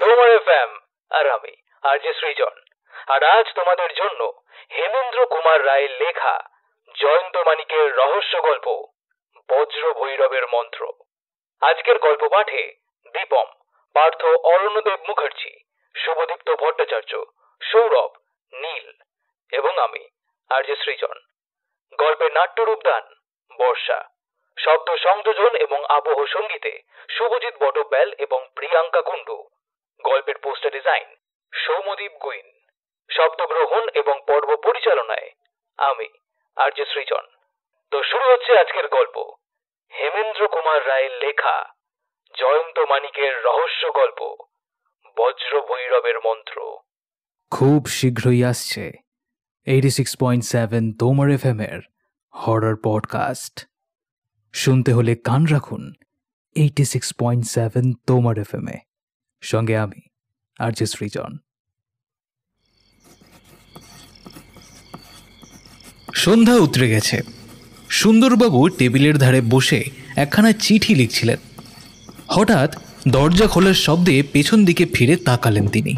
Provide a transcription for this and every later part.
তোমার FM আর আমি RJ সৃজন। আর আজ তোমাদের জন্য হেমেন্দ্র কুমার রায়ের লেখা জয়ন্ত মানিকের রহস্য গল্প বজ্র ভৈরবের মন্ত্র। আজকের গল্প পাঠে দীপম, পার্থ অরণ্যদেব মুখার্জি, শুভদীপ্ত ভট্টাচার্য, সৌরভ, নীল এবং আমি আরজে সৃজন। গল্পের নাট্যরূপদান বর্ষা, শব্দ সংযোজন এবং আবহ সঙ্গীতে শুভজিৎ বটব্যাল এবং প্রিয়াঙ্কা কুণ্ডু। গল্পের পোস্টার ডিজাইন সৌমদীপ গুইন। শব্দগ্রহণ এবং পর্ব পরিচালনায় আমি আরজে সৃজন। তো শুরু হচ্ছে আজকের গল্প, হেমেন্দ্র কুমার রায়ের লেখা জয়ন্ত মানিকের রহস্য গল্প বজ্র ভৈরবের মন্ত্র। খুব শীঘ্রই আসছে 86.7 তোমার FM এর হরর পডকাস্ট। শুনতে হলে কান রাখুন 86.7 তোমার FM এ। সঙ্গে আমি আরজে সৃজন। সন্ধ্যা উতরে গেছে। সুন্দরবাবু টেবিলের ধারে বসে একখানা চিঠি লিখছিলেন। হঠাৎ দরজা খোলার শব্দে পেছন দিকে ফিরে তাকালেন তিনি।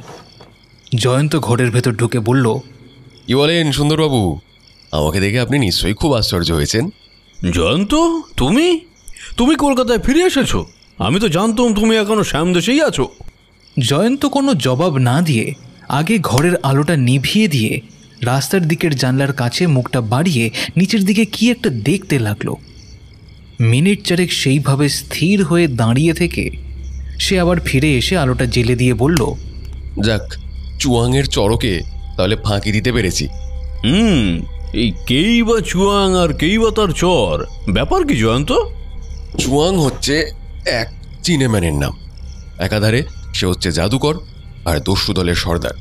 জয়ন্ত ঘরের ভেতর ঢুকে বলল, কি বলেন সুন্দরবাবু? আমাকে দেখে আপনি নিশ্চয়ই খুব আশ্চর্য হয়েছেন। জয়ন্ত, তুমি তুমি কলকাতায় ফিরে এসেছো? আমি তো জানতাম তুমি এখনো শ্যামদেশেই আছো। জয়ন্ত কোনো জবাব না দিয়ে আগে ঘরের আলোটা নিভিয়ে দিয়ে রাস্তার দিকের জানলার কাছে মুখটা বাড়িয়ে নিচের দিকে কি একটা দেখতে লাগলো। মিনিট চারেক সেইভাবে স্থির হয়ে দাঁড়িয়ে থেকে সে আবার ফিরে এসে আলোটা জ্বেলে দিয়ে বলল, যাক, চুয়াংয়ের চড়কে তাহলে ফাঁকি দিতে পেরেছি। এই কেই বা চুয়াং আর কেই বা তার চর, ব্যাপার কি জয়ন্ত? চুয়াং হচ্ছে এক চিনেম্যানের নাম। একাধারে সে হচ্ছে জাদুকর আর দস্যু দলের সর্দার।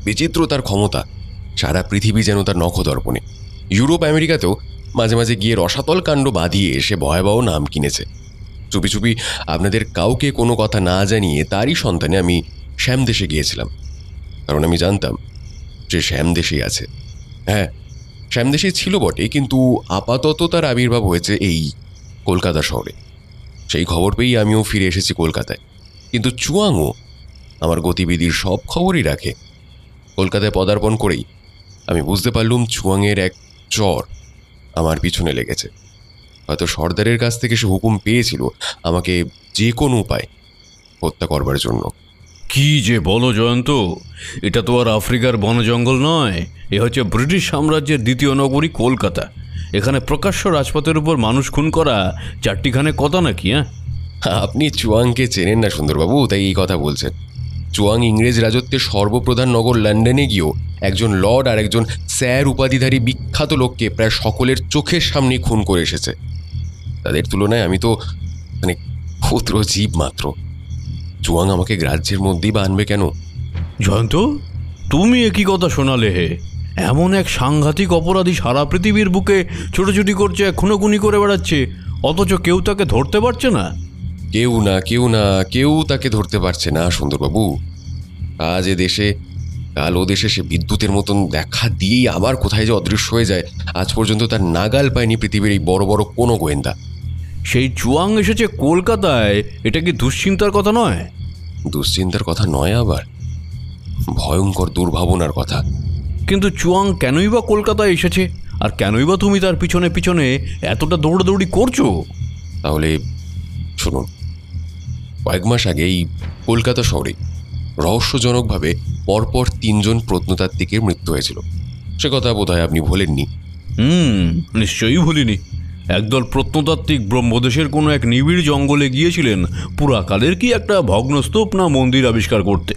বিচিত্র তার ক্ষমতা, সারা পৃথিবী যেন তার নখদর্পণে। ইউরোপ আমেরিকাতেও মাঝে মাঝে গিয়ে রসাতল কাণ্ড বাঁধিয়ে সে ভয়াবহ নাম কিনেছে। চুপি চুপি আপনাদের কাউকে কোনো কথা না জানিয়ে তারই সন্তানে আমি শ্যামদেশে গিয়েছিলাম, কারণ আমি জানতাম যে শ্যামদেশেই আছে। হ্যাঁ, শ্যামদেশেই ছিল বটে, কিন্তু আপাতত তার আবির্ভাব হয়েছে এই কলকাতা শহরে। সেই খবর পেয়েই আমিও ফিরে এসেছি কলকাতায়। কিন্তু চুয়াংও আমার গতিবিধির সব খবরই রাখে। কলকাতায় পদার্পণ করেই আমি বুঝতে পারলুম চুয়াংয়ের এক চর আমার পিছনে লেগেছে। হয়তো সর্দারের কাছ থেকে সে হুকুম পেয়েছিল আমাকে যে কোনো উপায় হত্যা করবার জন্য। কি যে বলো জয়ন্ত, এটা তো আর আফ্রিকার বন জঙ্গল নয়, এ হচ্ছে ব্রিটিশ সাম্রাজ্যের দ্বিতীয় নগরী কলকাতা। এখানে প্রকাশ্য রাজপথের উপর মানুষ খুন করা চারটিখানে কথা নাকি? আপনি চুয়াংকে চেনেন না সুন্দরবাবু, তাই এই কথা বলছেন। চুয়াং ইংরেজ রাজত্বের সর্বপ্রধান নগর লন্ডনে গিয়েও একজন লর্ড আর একজন স্যার উপাধিধারী বিখ্যাত লোককে প্রায় সকলের চোখের সামনে খুন করে এসেছে। তাদের তুলনায় আমি তো ক্ষুদ্র জীব মাত্র। চুয়াং আমাকে গ্রাহ্যের মধ্যেই বা আনবে কেন? জয়ন্ত, তুমি একই কথা শোনালে হে। এমন এক সাংঘাতিক অপরাধী সারা পৃথিবীর বুকে ছোটাছুটি করছে, খুনোখুনি করে বেড়াচ্ছে, অথচ কেউ তাকে ধরতে পারছে না। কেউ তাকে ধরতে পারছে না সুন্দরবাবু। আজ এ দেশে, কাল ও দেশে সে বিদ্যুতের মতন দেখা দিয়েই আবার কোথায় যে অদৃশ্য হয়ে যায়, আজ পর্যন্ত তার নাগাল পায়নি পৃথিবীর এই বড় বড় কোনো গোয়েন্দা। সেই চুয়াং এসেছে কলকাতায়, এটা কি দুশ্চিন্তার কথা নয়? দুশ্চিন্তার কথা নয়, আবার ভয়ঙ্কর দুর্ভাবনার কথা। কিন্তু চুয়াং কেনই বা কলকাতায় এসেছে, আর কেনই বা তুমি তার পিছনে পিছনে এতটা দৌড়াদৌড়ি করছো? তাহলে শুনুন, কয়েক মাস আগে এই কলকাতা শহরে রহস্যজনকভাবে পরপর 3 জন প্রত্নতাত্ত্বিকের মৃত্যু হয়েছিল। সে কথা বোধহয় আপনি ভোলেননি। নিশ্চয়ই ভুলিনি। একদল প্রত্নতাত্ত্বিক ব্রহ্মদেশের কোনো এক নিবিড় জঙ্গলে গিয়েছিলেন পুরাকালের কি একটা ভগ্নস্তূপ না মন্দির আবিষ্কার করতে।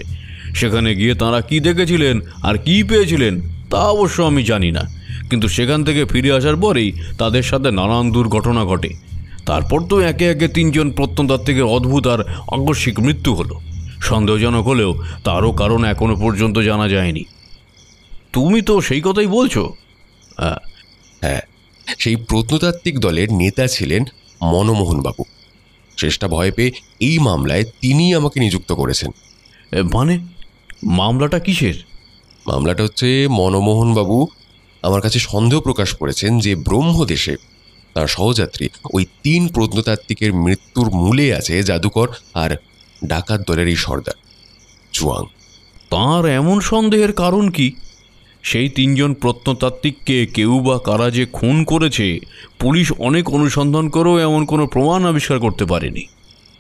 সেখানে গিয়ে তাঁরা কি দেখেছিলেন আর কি পেয়েছিলেন তা অবশ্য আমি জানি না, কিন্তু সেখান থেকে ফিরে আসার পরেই তাদের সাথে নানান দুর্ঘটনা ঘটে। তারপর তো একে একে 3 জন প্রত্নতাত্ত্বিকের অদ্ভুত আর আকস্মিক মৃত্যু হলো। সন্দেহজনক হলেও তারও কারণ এখনো পর্যন্ত জানা যায়নি। তুমি তো সেই কথাই বলছো? হ্যাঁ, সেই প্রত্নতাত্ত্বিক দলের নেতা ছিলেন মনমোহনবাবু। শেষটা ভয় পেয়ে এই মামলায় তিনিই আমাকে নিযুক্ত করেছেন। মানে মামলাটা কিসের? মামলাটা হচ্ছে মনমোহনবাবু আমার কাছে সন্দেহ প্রকাশ করেছেন যে ব্রহ্মদেশে তার সহযাত্রী ওই 3 প্রত্নতাত্ত্বিকের মৃত্যুর মূলে আছে জাদুকর আর ডাকাত দলের এই সর্দার চুয়াং। তাঁর এমন সন্দেহের কারণ কি? সেই 3 জন প্রত্নতাত্ত্বিককে কেউ বা কারা যে খুন করেছে, পুলিশ অনেক অনুসন্ধান করেও এমন কোনো প্রমাণ আবিষ্কার করতে পারেনি।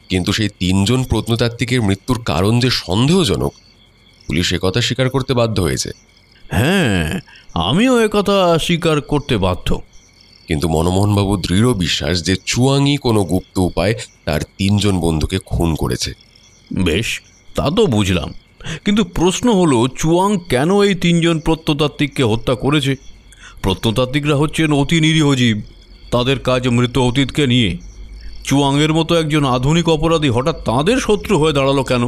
কিন্তু সেই 3 জন প্রত্নতাত্ত্বিকের মৃত্যুর কারণ যে সন্দেহজনক, পুলিশ একথা স্বীকার করতে বাধ্য হয়েছে। হ্যাঁ, আমিও একথা স্বীকার করতে বাধ্য। কিন্তু মনমোহনবাবু দৃঢ় বিশ্বাস যে চুয়াংই কোনো গুপ্ত উপায় তার 3 জন বন্ধুকে খুন করেছে। বেশ, তা তো বুঝলাম, কিন্তু প্রশ্ন হলো চুয়াং কেন এই 3 জন প্রত্নতাত্ত্বিককে হত্যা করেছে? প্রত্নতাত্ত্বিকরা হচ্ছেন অতি নিরীহ জীব, তাদের কাজ মৃত অতীতকে নিয়ে। চুয়াংয়ের মতো একজন আধুনিক অপরাধী হঠাৎ তাঁদের শত্রু হয়ে দাঁড়ালো কেন?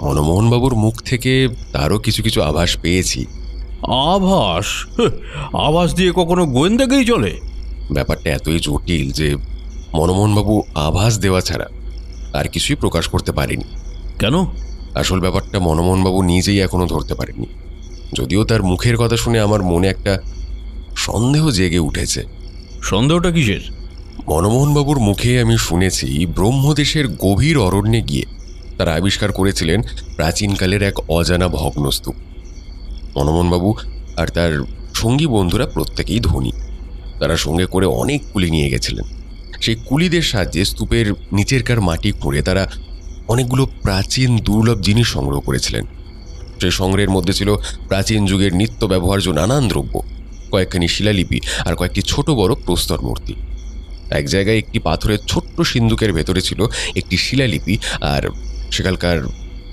মনমোহনবাবুর মুখ থেকে তারও কিছু কিছু আভাস পেয়েছি। আভাস? আভাস দিয়ে কখনো গোয়েন্দাগিরি চলে? ব্যাপারটা এতই জটিল যে মনমোহনবাবু আভাস দেওয়া ছাড়া আর কিছুই প্রকাশ করতে পারেনি। কেন? আসল ব্যাপারটা মনমোহনবাবু নিজেই এখনো ধরতে পারেননি, যদিও তার মুখের কথা শুনে আমার মনে একটা সন্দেহ জেগে উঠেছে। সন্দেহটা কিসের? মনমোহনবাবুর মুখে আমি শুনেছি ব্রহ্মদেশের গভীর অরণ্যে গিয়ে তারা আবিষ্কার করেছিলেন প্রাচীনকালের এক অজানা ভগ্নস্তূপ। মনমোহনবাবু আর তার সঙ্গী বন্ধুরা প্রত্যেকেই ধনী। তারা সঙ্গে করে অনেক কুলি নিয়ে গেছিলেন। সেই কুলিদের সাহায্যে স্তূপের নিচেরকার মাটি খুঁড়ে তারা অনেকগুলো প্রাচীন দুর্লভ জিনিস সংগ্রহ করেছিলেন। সেই সংগ্রহের মধ্যে ছিল প্রাচীন যুগের নিত্য ব্যবহার্য নানান দ্রব্য, কয়েকখানি শিলালিপি আর কয়েকটি ছোট বড় প্রস্তর মূর্তি। এক জায়গায় একটি পাথরের ছোট্ট সিন্দুকের ভেতরে ছিল একটি শিলালিপি আর সেখানকার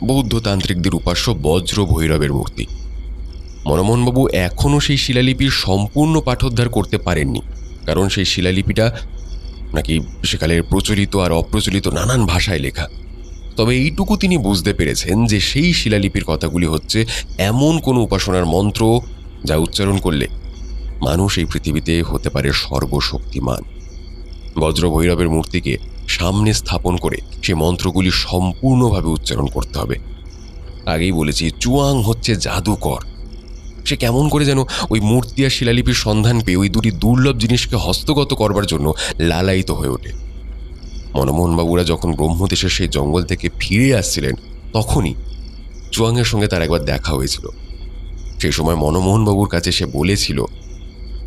বৌদ্ধতান্ত্রিকদের উপাস্য বজ্র ভৈরবের মূর্তি। মনমোহনবাবু এখনও সেই শিলালিপির সম্পূর্ণ পাঠোদ্ধার করতে পারেননি, কারণ সেই শিলালিপিটা নাকি সেকালের প্রচলিত আর অপ্রচলিত নানান ভাষায় লেখা। তবে এইটুকু তিনি বুঝতে পেরেছেন যে সেই শিলালিপির কথাগুলি হচ্ছে এমন কোনো উপাসনার মন্ত্র যা উচ্চারণ করলে মানুষ এই পৃথিবীতে হতে পারে সর্বশক্তিমান। বজ্র ভৈরবের মূর্তিকে সামনে স্থাপন করে সে মন্ত্রগুলি সম্পূর্ণভাবে উচ্চারণ করতে হবে। আগেই বলেছি, চুয়াং হচ্ছে জাদুকর। সে কেমন করে যেন ওই মূর্তি আর শিলালিপির সন্ধান পেয়ে ওই দুটি দুর্লভ জিনিসকে হস্তগত করবার জন্য লালায়িত হয়ে ওঠে। মনমোহনবাবুরা যখন ব্রহ্মদেশের সেই জঙ্গল থেকে ফিরে আসছিলেন, তখনই চুয়াংয়ের সঙ্গে তার একবার দেখা হয়েছিল। সেই সময় মনমোহনবাবুর কাছে সে বলেছিল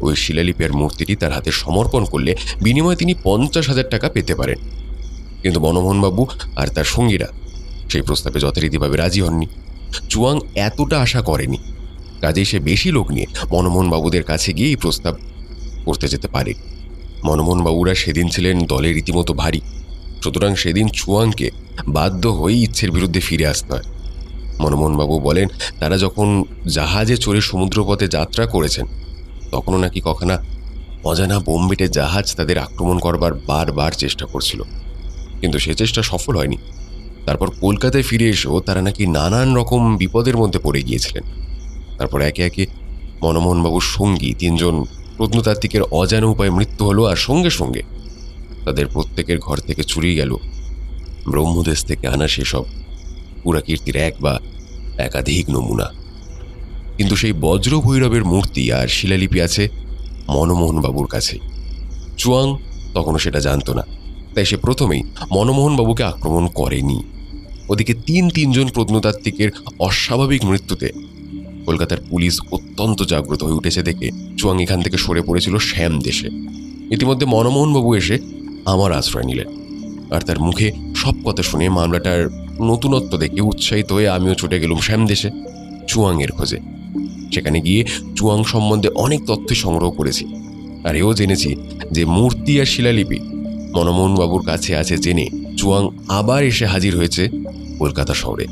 ওই শিলালিপি আর মূর্তিটি তার হাতে সমর্পণ করলে বিনিময়ে তিনি 50,000 টাকা পেতে পারেন। কিন্তু মনমোহনবাবু আর তার সঙ্গীরা সেই প্রস্তাবে যথারীতিভাবে রাজি হননি। চুয়াং এতটা আশা করেনি, কাজেই সে বেশি লোক নিয়ে মনমোহনবাবুদের কাছে গিয়ে এই প্রস্তাব করতে যেতে পারে। মনমোহনবাবুরা সেদিন ছিলেন দলে রীতিমতো ভারী, সুতরাং সেদিন চুয়াংকে বাধ্য হয়ে ইচ্ছের বিরুদ্ধে ফিরে আসতে হয়। মনমোহনবাবু বলেন, তারা যখন জাহাজে চড়ে সমুদ্রপথে যাত্রা করেছেন, তখনও নাকি কখনো অজানা বোম্বেটে জাহাজ তাদের আক্রমণ করবার বারবার চেষ্টা করছিল, কিন্তু সে চেষ্টা সফল হয়নি। তারপর কলকাতায় ফিরে এসেও তারা নাকি নানান রকম বিপদের মধ্যে পড়ে গিয়েছিলেন। তারপর একে একে মনমোহনবাবুর সঙ্গী 3 জন প্রত্নতাত্ত্বিকের অজানা উপায়ে মৃত্যু হলো, আর সঙ্গে সঙ্গে তাদের প্রত্যেকের ঘর থেকে চুরিয়ে গেল ব্রহ্মদেশ থেকে আনা সেসব পুরাকীর্তির এক বা একাধিক নমুনা। কিন্তু সেই বজ্র ভৈরবের মূর্তি আর শিলালিপি আছে মনমোহনবাবুর কাছে। চুয়াং তখনও সেটা জানত না, তাই সে প্রথমেই মনমোহনবাবুকে আক্রমণ করেনি। ওদিকে 3 জন প্রত্নতাত্ত্বিকের অস্বাভাবিক মৃত্যুতে কলকাতার পুলিশ অত্যন্ত জাগ্রত হয়ে উঠেছে দেখে চুয়াং এখান থেকে সরে পড়েছিল শ্যাম দেশে। ইতিমধ্যে মনমোহনবাবু এসে আমার আশ্রয় নিলেন, আর তার মুখে সব কথা শুনে মামলাটার নতুনত্ব দেখে উৎসাহিত হয়ে আমিও ছুটে গেলুম শ্যাম দেশে চুয়াংয়ের খোঁজে। সেখানে গিয়ে চুয়াং সম্বন্ধে অনেক তথ্য সংগ্রহ করেছি, আর এও জেনেছি যে মূর্তি আর শিলালিপি মনমোহনবাবুর কাছে আছে জেনে চুয়াং আবার এসে হাজির হয়েছে কলকাতা শহরে।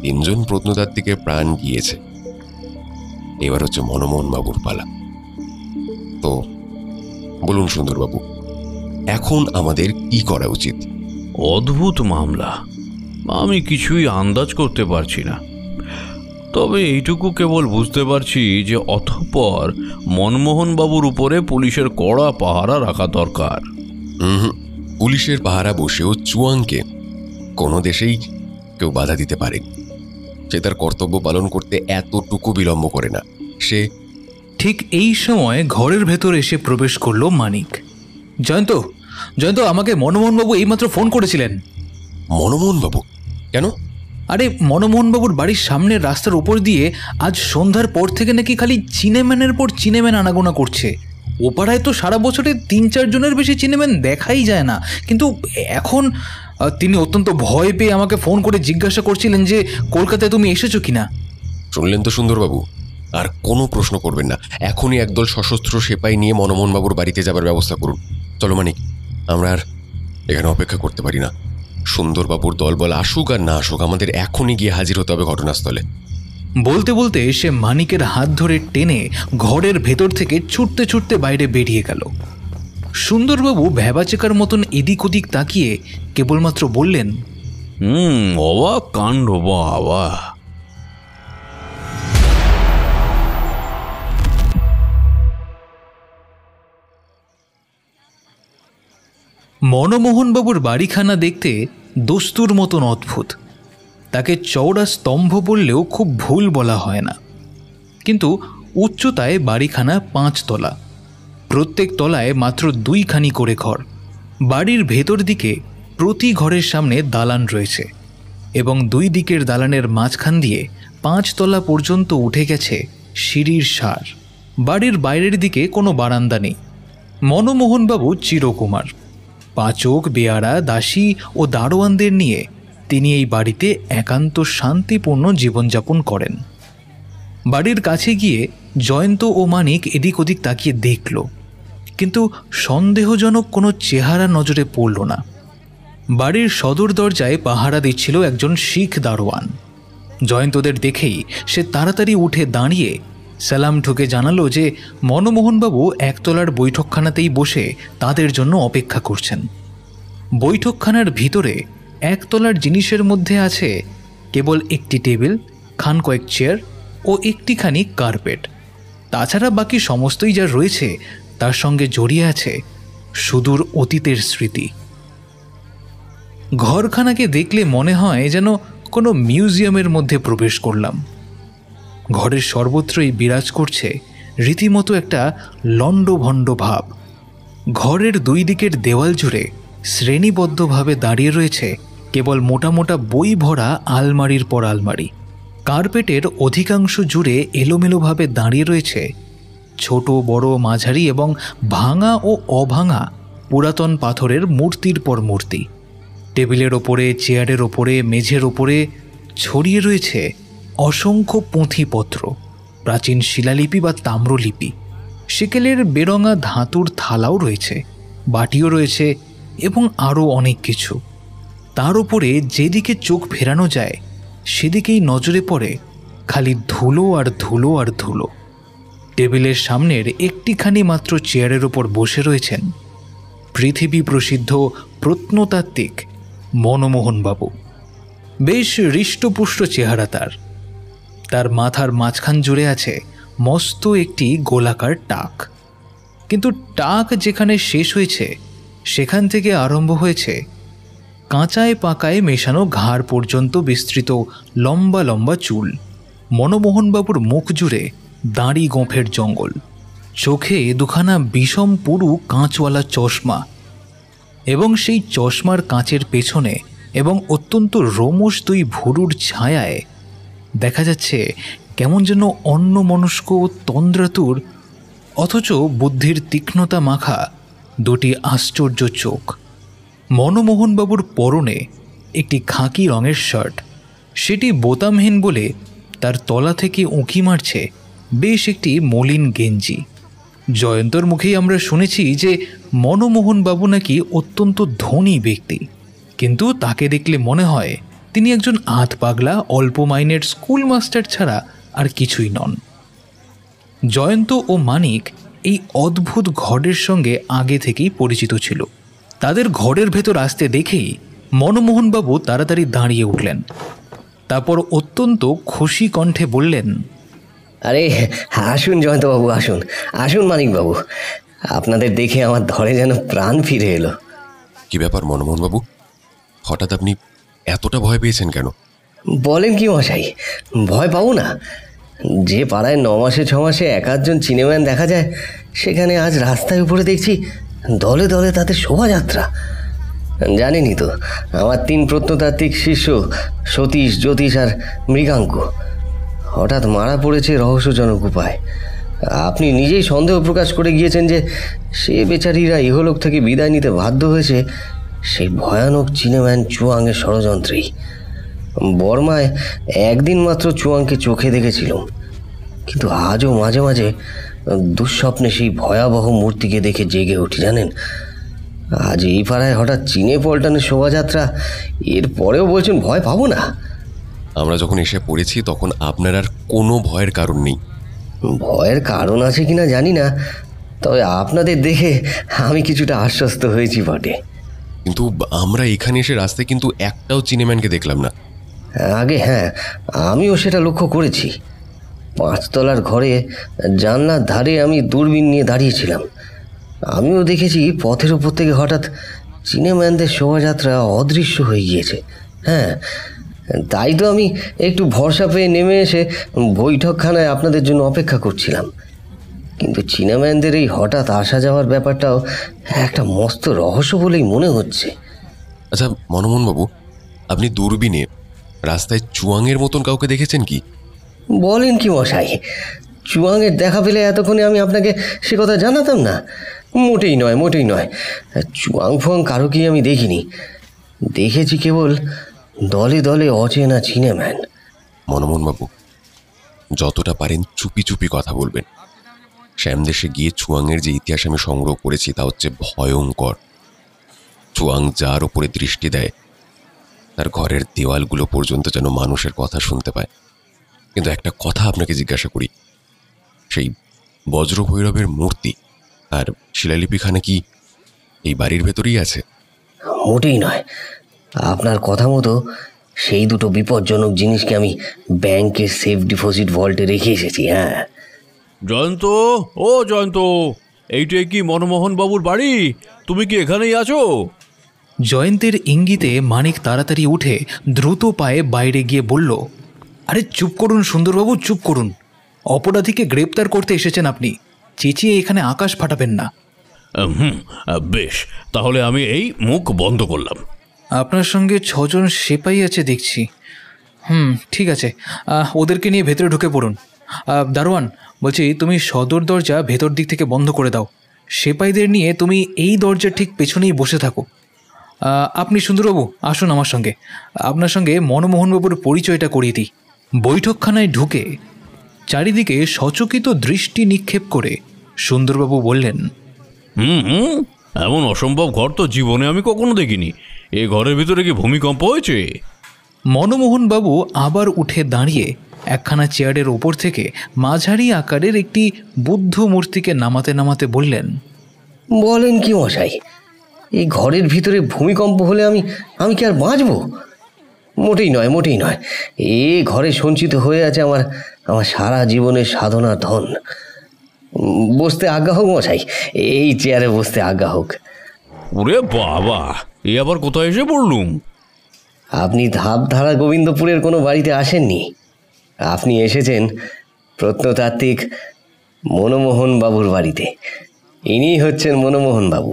3 জন প্রত্নতাত্ত্বিকের প্রাণ গিয়েছে, এবার হচ্ছে মনমোহনবাবুর পালা। তো বলুন সুন্দরবাবু, এখন আমাদের কি করা উচিত? অদ্ভুত মামলা, আমি কিছুই আন্দাজ করতে পারছি না। তবে এইটুকু কেবল বুঝতে পারছি যে অতঃপর মনমোহনবাবুর উপরে পুলিশের কড়া পাহারা রাখা দরকার। পুলিশের পাহারা বসেও চুয়াংকে কোনো দেশেই কেউ বাধা দিতে পারে। সে তার কর্তব্য পালন করতে এতটুকু বিলম্ব করে না। সে ঠিক এই সময় ঘরের ভেতর এসে প্রবেশ করলো মানিক। জয়ন্ত, জয়ন্ত, আমাকে মনমোহনবাবু এইমাত্র ফোন করেছিলেন। মনমোহনবাবু? কেন? আরে, মনমোহনবাবুর বাড়ির সামনের রাস্তার উপর দিয়ে আজ সন্ধ্যার পর থেকে নাকি খালি চিনেম্যানের পর চিনেম্যান আনাগোনা করছে। ওপাড়ায় তো সারা বছরে 3-4 জনের বেশি চিনেম্যান দেখাই যায় না, কিন্তু এখন তিনি অত্যন্ত ভয় পেয়ে আমাকে ফোন করে জিজ্ঞাসা করছিলেন যে কলকাতায় তুমি এসেছো কিনা। শুনলেন তো সুন্দরবাবু, আর কোনো প্রশ্ন করবেন না। এখনই একদল সশস্ত্র সেপাই নিয়ে মনমোহনবাবুর বাড়িতে যাবার ব্যবস্থা করুন। চলো মানিক, আমরা আর এখানে অপেক্ষা করতে পারি না। সুন্দরবাবুর দলবল আসুক আর না আসুক, আমাদের এখনই গিয়ে হাজির হতে হবে ঘটনাস্থলে। বলতে বলতে সে মানিকের হাত ধরে টেনে ঘরের ভেতর থেকে ছুটতে ছুটতে বাইরে বেরিয়ে গেল। সুন্দরবাবু ভ্যাবাচেকার মতন এদিক ওদিক তাকিয়ে কেবলমাত্র বললেন, অবাক কাণ্ড বাবা। মনমোহনবাবুর বাড়িখানা দেখতে দস্তুর মতন অদ্ভুত। তাকে চওড়া স্তম্ভ বললেও খুব ভুল বলা হয় না, কিন্তু উচ্চতায় বাড়িখানা 5 তলা। প্রত্যেক তলায় মাত্র 2খানি করে ঘর। বাড়ির ভেতর দিকে প্রতি ঘরের সামনে দালান রয়েছে এবং 2 দিকের দালানের মাঝখান দিয়ে 5 তলা পর্যন্ত উঠে গেছে সিঁড়ির সার। বাড়ির বাইরের দিকে কোনো বারান্দা নেই। মনমোহনবাবু চিরকুমার। পাচক, বেয়ারা, দাসী ও দারোয়ানদের নিয়ে তিনি এই বাড়িতে একান্ত শান্তিপূর্ণ জীবনযাপন করেন। বাড়ির কাছে গিয়ে জয়ন্ত ও মানিক এদিক ওদিক তাকিয়ে দেখল, কিন্তু সন্দেহজনক কোনো চেহারা নজরে পড়ল না। বাড়ির সদর দরজায় পাহারা দিচ্ছিল একজন শিখ দারোয়ান। জয়ন্তদের দেখেই সে তাড়াতাড়ি উঠে দাঁড়িয়ে সালাম ঠুকে জানালো যে মনমোহনবাবু একতলার বৈঠকখানাতেই বসে তাদের জন্য অপেক্ষা করছেন। বৈঠকখানার ভিতরে একতলার জিনিসের মধ্যে আছে কেবল একটি টেবিল, খান কয়েক চেয়ার ও একটিখানি কার্পেট। তাছাড়া বাকি সমস্তই যা রয়েছে তার সঙ্গে জড়িয়ে আছে সুদূর অতীতের স্মৃতি। ঘরখানাকে দেখলে মনে হয় যেন কোনো মিউজিয়ামের মধ্যে প্রবেশ করলাম। ঘরের সর্বত্রই বিরাজ করছে রীতিমতো একটা লণ্ডভণ্ড ভাব। ঘরের 2 দিকের দেওয়াল জুড়ে শ্রেণীবদ্ধভাবে দাঁড়িয়ে রয়েছে কেবল মোটা মোটা বই ভরা আলমারির পর আলমারি। কার্পেটের অধিকাংশ জুড়ে এলোমেলোভাবে দাঁড়িয়ে রয়েছে ছোট, বড়, মাঝারি এবং ভাঙা ও অভাঙা পুরাতন পাথরের মূর্তির পর মূর্তি। টেবিলের ওপরে, চেয়ারের ওপরে, মেঝের ওপরে ছড়িয়ে রয়েছে অসংখ্য পুঁথিপত্র, প্রাচীন শিলালিপি বা তাম্রলিপি। সেকেলের বেরঙা ধাতুর থালাও রয়েছে, বাটিও রয়েছে এবং আরও অনেক কিছু। তার উপরে যেদিকে চোখ ফেরানো যায় সেদিকেই নজরে পড়ে খালি ধুলো আর ধুলো আর ধুলো। টেবিলের সামনের একটিখানি মাত্র চেয়ারের ওপর বসে রয়েছেন পৃথিবী প্রসিদ্ধ প্রত্নতাত্ত্বিক মনমোহনবাবু। বেশ হৃষ্টপুষ্ট চেহারা তার। তার মাথার মাঝখান জুড়ে আছে মস্ত একটি গোলাকার টাক, কিন্তু টাক যেখানে শেষ হয়েছে সেখান থেকে আরম্ভ হয়েছে কাঁচায় পাকায় মেশানো ঘাড় পর্যন্ত বিস্তৃত লম্বা লম্বা চুল। মনমোহনবাবুর মুখ জুড়ে দাড়ি গোঁফের জঙ্গল, চোখে 2খানা বিষম পুরু কাঁচওয়ালা চশমা, এবং সেই চশমার কাঁচের পেছনে এবং অত্যন্ত রোমশ 2 ভুরুর ছায়ায় দেখা যাচ্ছে কেমন যেন অন্যমনস্ক ও তন্দ্রাতুর অথচ বুদ্ধির তীক্ষ্ণতা মাখা 2টি আশ্চর্য চোখ। মনমোহনবাবুর পরনে একটি খাকি রঙের শার্ট, সেটি বোতামহীন বলে তার তলা থেকে উঁকি মারছে বেশ একটি মলিন গেঞ্জি। জয়ন্তর মুখেই আমরা শুনেছি যে মনমোহনবাবু নাকি অত্যন্ত ধনী ব্যক্তি, কিন্তু তাকে দেখলে মনে হয় তিনি একজন আধ পাগলা অল্প মাইনের স্কুল মাস্টার ছাড়া আর কিছুই নন। জয়ন্ত ও মানিক এই অদ্ভুত ঘরের সঙ্গে আগে থেকেই পরিচিত ছিল। তাদের ঘরের ভেতর আসতে দেখেই মনমোহনবাবু তাড়াতাড়ি দাঁড়িয়ে উঠলেন। তারপর অত্যন্ত খুশি কণ্ঠে বললেন, আরে আসুন জয়ন্তবাবু, আসুন আসুন মানিকবাবু, আপনাদের দেখে আমার ধরে যেন প্রাণ ফিরে এলো। কি ব্যাপার মনমোহনবাবু, হঠাৎ আপনি এতটা ভয় পেয়েছেন কেন? বলেন কি মশাই, ভয় পাবো না? যে পাড়ায় 9 মাসে 6 মাসে 1-8জন চিনেম্যান দেখা যায়, সেখানে আজ রাস্তায় উপরে দেখছি দলে দলে তাদের শোভাযাত্রা। জানেনই তো, আমার 3 প্রত্নতাত্ত্বিক শিষ্য সতীশ, জ্যোতিষ আর মৃগাঙ্ক হঠাৎ মারা পড়েছে রহস্যজনক উপায়। আপনি নিজেই সন্দেহ প্রকাশ করে গিয়েছেন যে সে বেচারীরা ইহলোক থেকে বিদায় নিতে বাধ্য হয়েছে সেই ভয়ানক চিনেম্যান চুয়াংয়ের ষড়যন্ত্রেই। বর্মায় একদিন মাত্র চুয়াংকে চোখে দেখেছিলাম, কিন্তু আজও মাঝে মাঝে দুঃস্বপ্নে সেই ভয়াবহ মূর্তিকে দেখে জেগে উঠি। জানেন, আজ এই পাড়ায় হঠাৎ চীনে পল্টানের শোভাযাত্রা, এর পরেও বলছেন ভয় পাবো না? আমরা যখন এসে পড়েছি তখন আপনার আর কোনো ভয়ের কারণ নেই। ভয়ের কারণ আছে কিনা জানি না, তবে আপনাদের দেখে আমি কিছুটা আশ্বস্ত হয়েছি বটে। কিন্তু আমরা এখানে এসে রাস্তায় কিন্তু একটাও চিনেম্যানকে দেখলাম না। আগে হ্যাঁ, আমিও সেটা লক্ষ্য করেছি। 5 তলার ঘরে জানলার ধারে আমি দূরবীন নিয়ে দাঁড়িয়েছিলাম। আমিও দেখেছি পথের ওপর থেকে হঠাৎ চিনেম্যানদের শোভাযাত্রা অদৃশ্য হয়ে গিয়েছে। হ্যাঁ, তাই তো আমি একটু ভরসা পেয়ে নেমে এসে বৈঠকখানায় আপনাদের জন্য অপেক্ষা করছিলাম। কিন্তু চিনেম্যানদের এই হঠাৎ আসা যাওয়ার ব্যাপারটাও একটা মস্ত রহস্য বলেই মনে হচ্ছে। আচ্ছা মনমোহনবাবু, আপনি দূরবীনে রাস্তায় চুয়াংয়ের মতন কাউকে দেখেছেন কি? বলেন কি মশাই, চুয়াংয়ের দেখা পেলে এতক্ষণে আমি আপনাকে সে কথা জানাতাম না? মোটেই নয়, মোটেই নয়। চুয়াং ফুয়াং কারো কি আমি দেখিনি। দেখেছি কেবল দলে দলে অচেনা চিনেম্যান। মনমোহনবাবু, যতটা পারেন চুপি চুপি কথা বলবেন। শ্যামদেশে গিয়ে চুয়াংয়ের যে ইতিহাস আমি সংগ্রহ করেছি তা হচ্ছে ভয়ঙ্কর। চুয়াং যার ওপরে দৃষ্টি দেয় তার ঘরের দেওয়ালগুলো পর্যন্ত যেন মানুষের কথা শুনতে পায়। কিন্তু একটা কথা আপনাকে জিজ্ঞাসা করি, সেই বজ্রভৈরবের মূর্তি আর শিলালিপিখানা কি এই বাড়ির ভেতরেই আছে? মোটেই নয়। আপনার কথা মতো সেই দুটো বিপজ্জনক জিনিসকে আমি ব্যাংকের সেফ ডিপোজিট ভল্টে রেখে এসেছি। হ্যাঁ। জয়ন্ত, ও জয়ন্ত, এইটাই কি মনমোহন বাবুর বাড়ি? তুমি কি এখানেই আছো? জয়ন্তের ইঙ্গিতে মানিক তাড়াতাড়ি উঠে দ্রুত পায়ে বাইরে গিয়ে বলল, আরে চুপ করুন সুন্দরবাবু, চুপ করুন। অপরাধীকে গ্রেপ্তার করতে এসেছেন আপনি, চেঁচিয়ে এখানে আকাশ ফাটাবেন না। বেশ, তাহলে আমি এই মুখ বন্ধ করলাম। আপনার সঙ্গে 6 জন সেপাই আছে দেখছি। ঠিক আছে, ওদেরকে নিয়ে ভেতরে ঢুকে পড়ুন। দারোয়ান, বলছি তুমি সদর দরজা ভেতর দিক থেকে বন্ধ করে দাও। সেপাইদের নিয়ে তুমি এই দরজার ঠিক পেছনেই বসে থাকো। আপনি সুন্দরবাবু আসুন আমার সঙ্গে, আপনার সঙ্গে মনমোহনবাবুর পরিচয়টা করিয়ে দিই। বৈঠকখানায় ঢুকে চারিদিকে সচকিত দৃষ্টি নিক্ষেপ করে সুন্দরবাবু বললেন, এমন অসম্ভব ঘর তো জীবনে আমি কখনো দেখিনি। এ ঘরের ভিতরে কি ভূমিকম্প হয়েছে? মনমোহনবাবু আবার উঠে দাঁড়িয়ে একখানা চেয়ারের ওপর থেকে মাঝারি আকারের একটি বুদ্ধ মূর্তিকে নামাতে নামাতে বললেন, বলেন কি মশাই, এই ঘরের ভিতরে ভূমিকম্প হলে আমি কি আর বাঁচব? মোটেই নয়, মোটেই নয়। এ ঘরে সঞ্চিত হয়ে আছে আমার সারা জীবনের সাধনা ধন। বসতে আজ্ঞা হোক মশাই, এই চেয়ারে বসতে আজ্ঞা হোক। ওরে বাবা, এ আবার কোথায় এসে পড়লুম? আপনি ধাপধারা গোবিন্দপুরের কোনো বাড়িতে আসেননি, আপনি এসেছেন প্রত্নতাত্ত্বিক মনমোহন বাবুর বাড়িতে। ইনিই হচ্ছেন মনমোহন বাবু।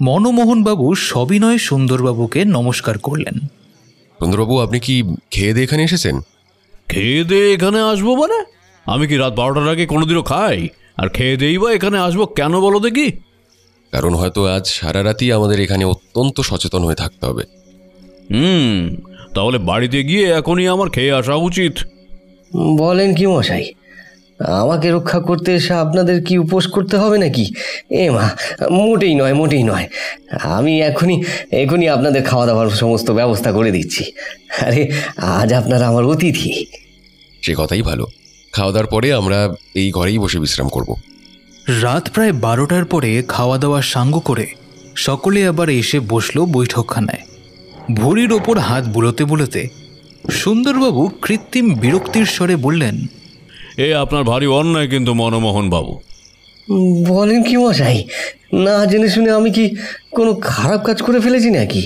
মনমোহনবাবু সবিনয়ে সুন্দরবাবুকে নমস্কার করলেন। সুন্দরবাবু, আপনি কি খেয়ে দিয়ে এখানে এসেছেন? খেয়ে দিয়ে এখানে আসবো মানে? আমি কি রাত 12টার আগে কোনোদিনও খাই? আর খেয়ে দেই বা এখানে আসবো কেন বলো দেখি? কারণ হয়তো আজ সারা রাতই আমাদের এখানে অত্যন্ত সচেতন হয়ে থাকতে হবে। তাহলে বাড়িতে গিয়ে এখনই আমার খেয়ে আসা উচিত। বলেন কি মশাই, আমাকে রক্ষা করতে এসে আপনাদের কি উপোস করতে হবে নাকি? এ মা, মোটেই নয়, মোটেই নয়। আমি এখনই আপনাদের খাওয়া দাওয়ার সমস্ত ব্যবস্থা করে দিচ্ছি। আরে আজ আপনারা আমার অতিথি। সে কথাই ভালো। খাওয়া দাওয়ার পরে আমরা এই ঘরেই বসে বিশ্রাম করব। রাত প্রায় 12টার পরে খাওয়া দাওয়া সাঙ্গ করে সকলে আবার এসে বসল বৈঠকখানায়। ভুঁড়ির ওপর হাত বুলোতে বুলোতে সুন্দরবাবু কৃত্রিম বিরক্তির স্বরে বললেন, এ আপনার ভারী অন্যায় কিন্তু মনমোহন বাবু। বলেন কি মশাই, না জেনে শুনে আমি কি কোনো খারাপ কাজ করে ফেলেছি নাকি?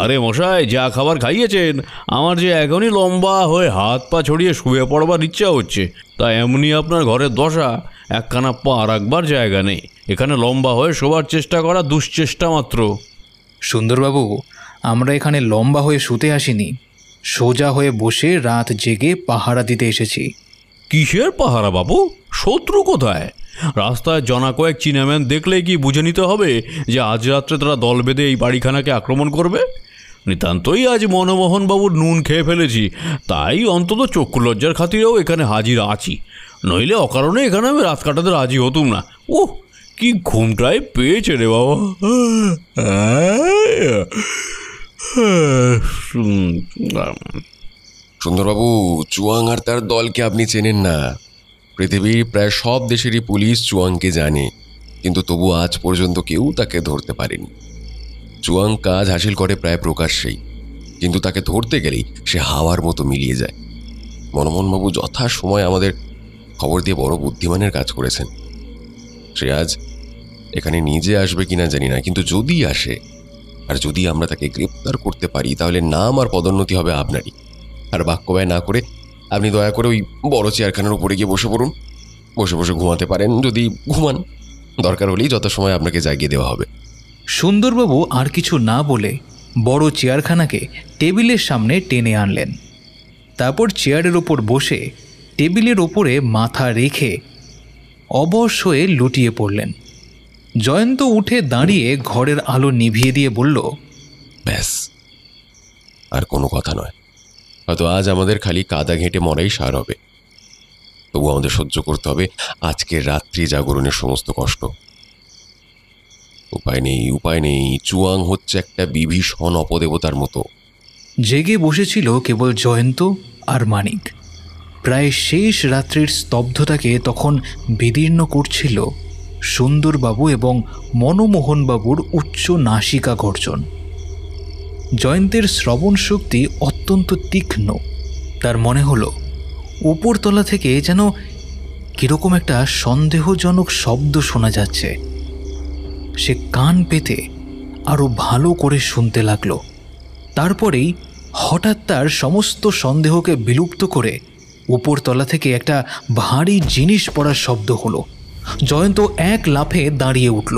আরে মশাই, যা খাবার খাইয়েছেন আমার যে এখনই লম্বা হয়ে হাত পা ছড়িয়ে শুয়ে পড়বার ইচ্ছা হচ্ছে। তা এমনি আপনার ঘরের দশা, একখানা পা রাখবার জায়গা নেই। এখানে লম্বা হয়ে শোবার চেষ্টা করা দুশ্চেষ্টা মাত্র। সুন্দরবাবু, আমরা এখানে লম্বা হয়ে শুতে আসিনি, সোজা হয়ে বসে রাত জেগে পাহারা দিতে এসেছি। কিসের পাহারা বাবু? শত্রু কোথায়? রাস্তায় জনা কয়েক চীনাম্যান দেখলেই কি বুঝে নিতে হবে যে আজ রাত্রে তারা দল বেঁধে এই বাড়িখানাকে আক্রমণ করবে? নিতান্তই আজ মনমোহনবাবুর নুন খেয়ে ফেলেছি, তাই অন্তত চক্ষু লজ্জার খাতিরেও এখানে হাজির আছি। নইলে অকারণে এখানে আমি রাত কাটাতে রাজি হতুম না। ওহ, কি ঘুমটাই পেয়েছে রে বাবা। সুন্দরবাবু, চুয়াং আর তার দলকে আপনি চেনেন না। পৃথিবীর প্রায় সব দেশেরই পুলিশ চুয়াংকে জানে, কিন্তু তবু আজ পর্যন্ত কেউ তাকে ধরতে পারেনি। চুয়াং কাজ হাসিল করে প্রায় প্রকাশ্যেই, কিন্তু তাকে ধরতে গেলেই সে হাওয়ার মতো মিলিয়ে যায়। মনমোহনবাবু যথা সময় আমাদের খবর দিয়ে বড় বুদ্ধিমানের কাজ করেছেন। সে আজ এখানে নিজে আসবে কিনা জানি না, কিন্তু যদি আসে আর যদি আমরা তাকে গ্রেপ্তার করতে পারি, তাহলে নাম আর পদোন্নতি হবে আপনারই। আর বাক্য ব্যয় না করে আপনি দয়া করে ওই বড় চেয়ারখানার উপরে গিয়ে বসে পড়ুন। বসে বসে ঘুমাতে পারেন, যদি ঘুমান। দরকার হলেই যথাসময় আপনাকে জাগিয়ে দেওয়া হবে। সুন্দরবাবু আর কিছু না বলে বড় চেয়ারখানাকে টেবিলের সামনে টেনে আনলেন। তারপর চেয়ারের ওপর বসে টেবিলের ওপরে মাথা রেখে অবশ হয়ে লুটিয়ে পড়লেন। জয়ন্ত উঠে দাঁড়িয়ে ঘরের আলো নিভিয়ে দিয়ে বলল, ব্যাস, আর কোনো কথা নয়। হয়তো আজ আমাদের খালি কাদা ঘেঁটে মরাই সার হবে, তবু আমাদের সহ্য করতে হবে আজকের রাত্রি জাগরণের সমস্ত কষ্ট। উপায় নেই, উপায় নেই। চুয়াং হচ্ছে একটা বিভীষণ অপদেবতার মতো। জেগে বসেছিল কেবল জয়ন্ত আর মানিক। প্রায় শেষ রাত্রির স্তব্ধতাকে তখন বিদীর্ণ করছিল সুন্দরবাবু এবং মনমোহনবাবুর উচ্চ নাসিকা গর্জন। জয়ন্তের শ্রবণ শক্তি অত্যন্ত তীক্ষ্ণ। তার মনে হলো উপরতলা থেকে যেন কিরকম একটা সন্দেহজনক শব্দ শোনা যাচ্ছে। সে কান পেতে আরও ভালো করে শুনতে লাগল। তারপরেই হঠাৎ তার সমস্ত সন্দেহকে বিলুপ্ত করে উপরতলা থেকে একটা ভারী জিনিস পড়ার শব্দ হলো। জয়ন্ত এক লাফে দাঁড়িয়ে উঠল।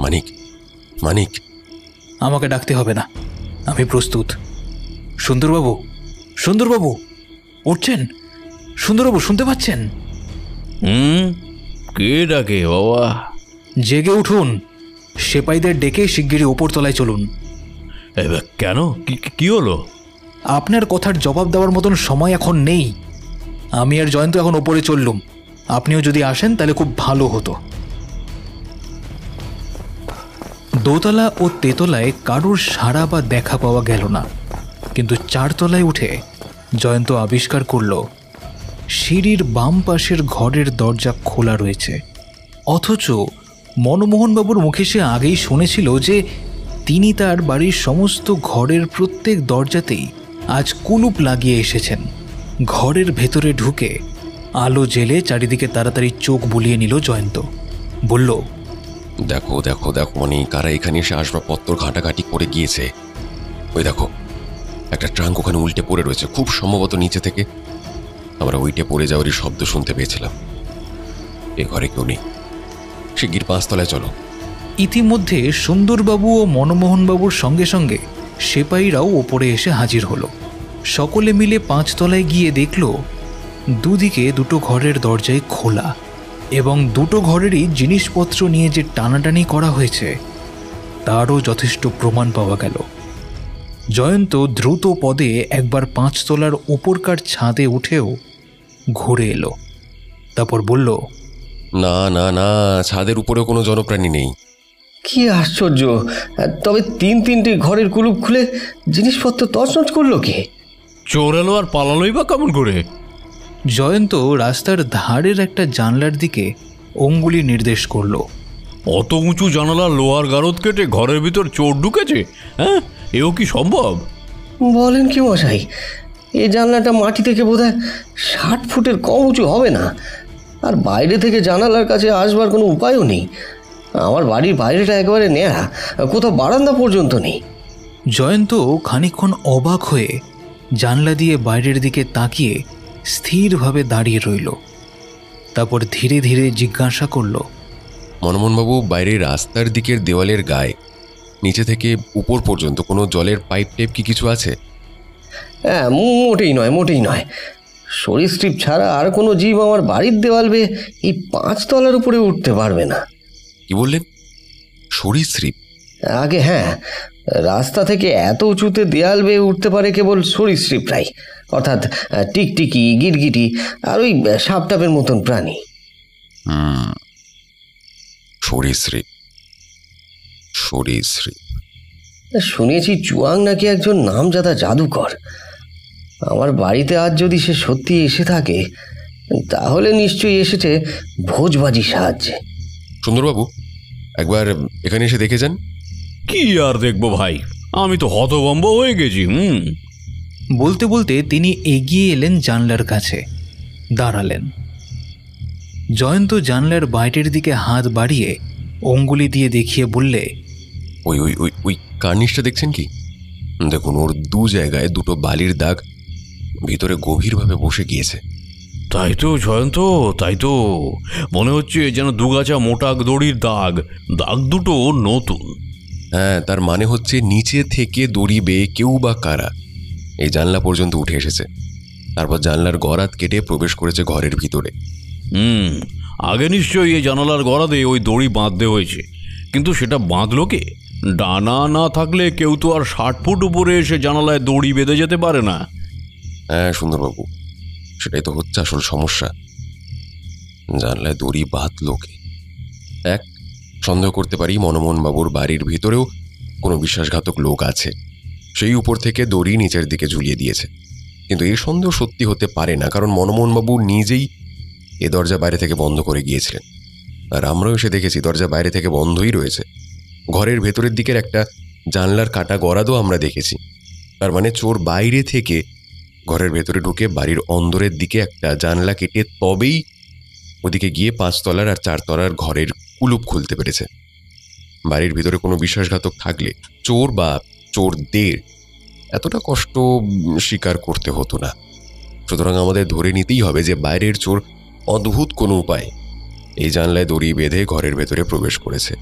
মানিক, মানিক, আমাকে ডাকতে হবে না, আমি প্রস্তুত। সুন্দরবাবু, সুন্দরবাবু, উঠছেন? সুন্দরবাবু, শুনতে পাচ্ছেন? কে ডাকে বাবা? জেগে উঠুন, সেপাইদের ডেকে শিগগিরই উপরতলায় চলুন। কেন? কি হলো? আপনার কথার জবাব দেওয়ার মতন সময় এখন নেই। আমি আর জয়ন্ত এখন ওপরে চললুম। আপনিও যদি আসেন তাহলে খুব ভালো হতো। দোতলা ও তেতলায় কারোর সাড়া বা দেখা পাওয়া গেল না, কিন্তু চারতলায় উঠে জয়ন্ত আবিষ্কার করল সিঁড়ির বাম পাশের ঘরের দরজা খোলা রয়েছে। অথচ মনমোহনবাবুর মুখে সে আগেই শুনেছিল যে তিনি তার বাড়ির সমস্ত ঘরের প্রত্যেক দরজাতেই আজ কুলুপ লাগিয়ে এসেছেন। ঘরের ভেতরে ঢুকে আলো জেলে চারিদিকে তাড়াতাড়ি চোখ বুলিয়ে নিল জয়ন্ত। বলল, দেখো দেখো দেখো, মানে কারা এখানে এসে আসবাবপত্র ঘাঁটাঘাঁটি করে গিয়েছে। ওই দেখো, একটা ট্রাঙ্ক ওখানে উল্টে পড়ে রয়েছে, খুব সম্ভবত নিচে থেকে। আমরা ওইটে পড়ে যাওয়ারই শব্দ শুনতে পেয়েছিলাম। এ ঘরে কেউ নেই, শিগগির 5 তলায় চলো। ইতিমধ্যে সুন্দরবাবু ও মনমোহনবাবুর সঙ্গে সঙ্গে সেপাইরাও ওপরে এসে হাজির হলো। সকলে মিলে 5 তলায় গিয়ে দেখল দুদিকে দুটো ঘরের দরজাই খোলা, এবং দুটো ঘরেরই জিনিসপত্র নিয়ে যে টানাটানি করা হয়েছে তারও যথেষ্ট প্রমাণ পাওয়া গেল। জয়ন্ত দ্রুত পদে একবার 5 তলার উপরকার ছাদে উঠেও ঘুরে এলো। তারপর বলল, না না না, ছাদের উপরেও কোনো জনপ্রাণী নেই। কি আশ্চর্য! তবে 3-3টে ঘরের কুলুপ খুলে জিনিসপত্র তছনছ করলো কে? চোর এলো আর পালালোই বা কেমন করে? জয়ন্ত রাস্তার ধারের একটা জানলার দিকে অঙ্গুলি নির্দেশ করল। অত উঁচু জানালার লোহার গারদ কেটে ঘরের ভিতর চোর ঢুকেছে? হ্যাঁ, এও কি সম্ভব? বলেন কি মশাই, এই জানলাটা মাটি থেকে বোধহয় 60 ফুটের কম উঁচু হবে না। আর বাইরে থেকে জানালার কাছে আসবার কোনো উপায়ও নেই। আমার বাড়ির বাইরেটা একেবারে নেড়া, কোথাও বারান্দা পর্যন্ত নেই। জয়ন্ত খানিকক্ষণ অবাক হয়ে জানলা দিয়ে বাইরের দিকে তাকিয়ে স্থিরভাবে দাঁড়িয়ে রইল। তারপর ধীরে ধীরে জিজ্ঞাসা করল, মনমোহনবাবু, বাইরে রাস্তার দিকের দেওয়ালের গায়ে নিচে থেকে উপর পর্যন্ত কোনো জলের পাইপ টাইপ কি কিছু আছে? হ্যাঁ, মোটেই নয়। সরীসৃপ ছাড়া আর কোনো জীব আমার বাড়ির দেওয়াল বেয়ে এই 5 তলার উপরে উঠতে পারবে না। কি বললেন? সরীসৃপ? আগে হ্যাঁ, রাস্তা থেকে এত উঁচুতে দেয়াল বেয়ে উঠতে পারে কেবল সরীসৃপরাই, অর্থাৎ টিকটিকি, গিরগিটি আর ওই সাপটাপের মতন প্রাণী। সরীসৃপ। শুনেছি চুয়াং নাকি একজন নামজাদা জাদুকর। আমার বাড়িতে আজ যদি সে সত্যি এসে থাকে, তাহলে নিশ্চয়ই এসেছে ভোজবাজির সাহায্যে। সুন্দরবাবু, একবার এখানে এসে দেখে যান। কি আর দেখবো ভাই, আমি তো হতভম্ব হয়ে গেছি। বলতে বলতে তিনি এগিয়ে এলেন জানলার কাছে, দাঁড়ালেন। জয়ন্ত জানলার বাইরের দিকে হাত বাড়িয়ে অঙ্গুলি দিয়ে দেখিয়ে বললে, ওই ওই ওই ওই কার্নিশটা দেখছেন কি? দেখুন, ওর 2 জায়গায় 2টো বালির দাগ ভিতরে গভীরভাবে বসে গিয়েছে। তাই তো জয়ন্ত, তাই তো মনে হচ্ছে যেন 2 গাছা মোটা দড়ির দাগ দুটো নতুন। হ্যাঁ, তার মানে হচ্ছে নিচে থেকে দড়ি বেয়ে কেউ বা কারা এই জানলা পর্যন্ত উঠে এসেছে, তারপর জানলার গরাদ কেটে প্রবেশ করেছে ঘরের ভিতরে। আগে নিশ্চয়ই এই জানালার গরাদে ওই দড়ি বাঁধতে হয়েছে, কিন্তু সেটা বাঁধলো কে? ডানা না থাকলে কেউ তো আর 60 ফুট উপরে এসে জানালায় দড়ি বেঁধে যেতে পারে না। হ্যাঁ সুন্দরবাবু, সেটাই তো হচ্ছে আসল সমস্যা। জানলায় দড়ি বাঁধলো কে? এক, সন্দেহ করতে পারি মনমোহনবাবুর বাড়ির ভিতরেও কোনো বিশ্বাসঘাতক লোক আছে, সেই উপর থেকে দড়ি নিচের দিকে ঝুলিয়ে দিয়েছে। কিন্তু এই সন্দেহ সত্যি হতে পারে না, কারণ মনমোহনবাবু নিজেই এ দরজা বাইরে থেকে বন্ধ করে গিয়েছিলেন, আর আমরাও এসে দেখেছি দরজা বাইরে থেকে বন্ধই রয়েছে। ঘরের ভেতরের দিকের একটা জানলার কাটা গরাদও আমরা দেখেছি। তার মানে চোর বাইরে থেকে ঘরের ভেতরে ঢুকে বাড়ির অন্দরের দিকে একটা জানলা কেটে তবেই ওদিকে গিয়ে 5 তলার আর 4 তলার ঘরের কুলুপ খুলতে পেরেছে। বাড়ির ভিতরে কোনো বিশ্বাসঘাতক থাকলে চোর বা চোরদের এতটা কষ্ট স্বীকার করতে হতো না। সুতরাং আমাদের ধরে নিতেই হবে যে বাইরের চোর অদ্ভুত কোনো উপায় এই জানলায় দড়ি বেঁধে ঘরের ভেতরে প্রবেশ করেছে।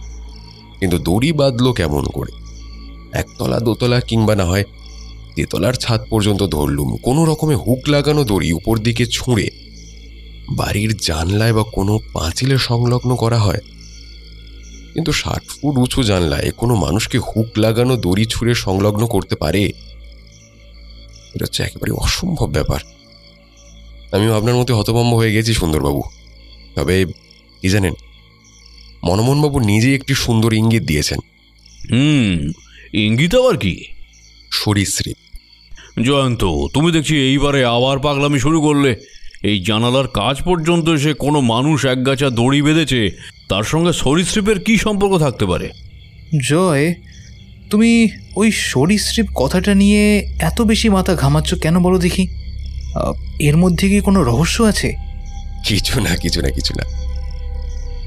কিন্তু দড়ি বাঁধলো কেমন করে? 1 তলা 2 তলা কিংবা না হয় 3 তলার ছাদ পর্যন্ত ধরলুম, কোনো রকমে হুক লাগানো দড়ি উপর দিকে ছুঁড়ে বাড়ির জানলায় বা কোনো পাঁচিলে সংলগ্ন করা হয়। কিন্তু 60 ফুট উঁচু জানলায় কোনো মানুষকে হুক লাগানো দড়ি ছুঁড়ে সংলগ্ন করতে পারে? এটা হচ্ছে একেবারে অসম্ভব ব্যাপার। আমিও আপনার মতো হতভম্ব হয়ে গেছি সুন্দরবাবু। তবে কি জানেন, মনমোহনবাবু নিজেই একটি সুন্দর ইঙ্গিত দিয়েছেন। ইঙ্গিত আবার কি? সরীসৃপ। জয়ন্ত, তুমি দেখছি এইবারে আবার পাগলামি শুরু করলে। এই জানালার কাজ পর্যন্ত এসে কোনো মানুষ একগাছা দড়ি বেঁধেছে, তার সঙ্গে সরীসৃপের কি সম্পর্ক থাকতে পারে? জয়, তুমি ওই সরীসৃপ কথাটা নিয়ে এত বেশি মাথা ঘামাচ্ছ কেন বলো দেখি? এর মধ্যে কি কোনো রহস্য আছে? কিছু না।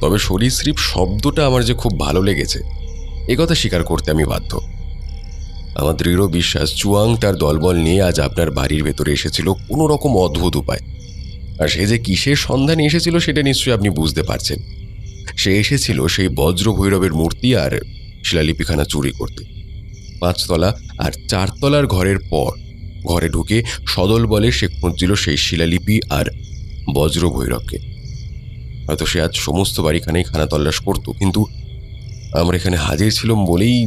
তবে সরীসৃপ শব্দটা আমার যে খুব ভালো লেগেছে এ কথা স্বীকার করতে আমি বাধ্য। আমার দৃঢ় বিশ্বাস চুয়াং তার দলবল নিয়ে আজ আপনার বাড়ির ভেতরে এসেছিল কোনো রকম অদ্ভুত উপায়। আর সে যে কিসের সন্ধানে এসেছিল সেটা নিশ্চয়ই আপনি বুঝতে পারছেন। সে এসেছিল সেই বজ্র ভৈরবের মূর্তি আর শিলালিপিখানা চুরি করতে। 5 তলা আর 4 তলার ঘরের পর ঘরে ঢুকে সদল বলে সে খুঁজছিল সেই শিলালিপি আর বজ্র ভৈরবকে। হয়তো সে আজ সমস্ত বাড়িখানেই খানা তল্লাশ করত, কিন্তু আমরা এখানে হাজির ছিলাম বলেই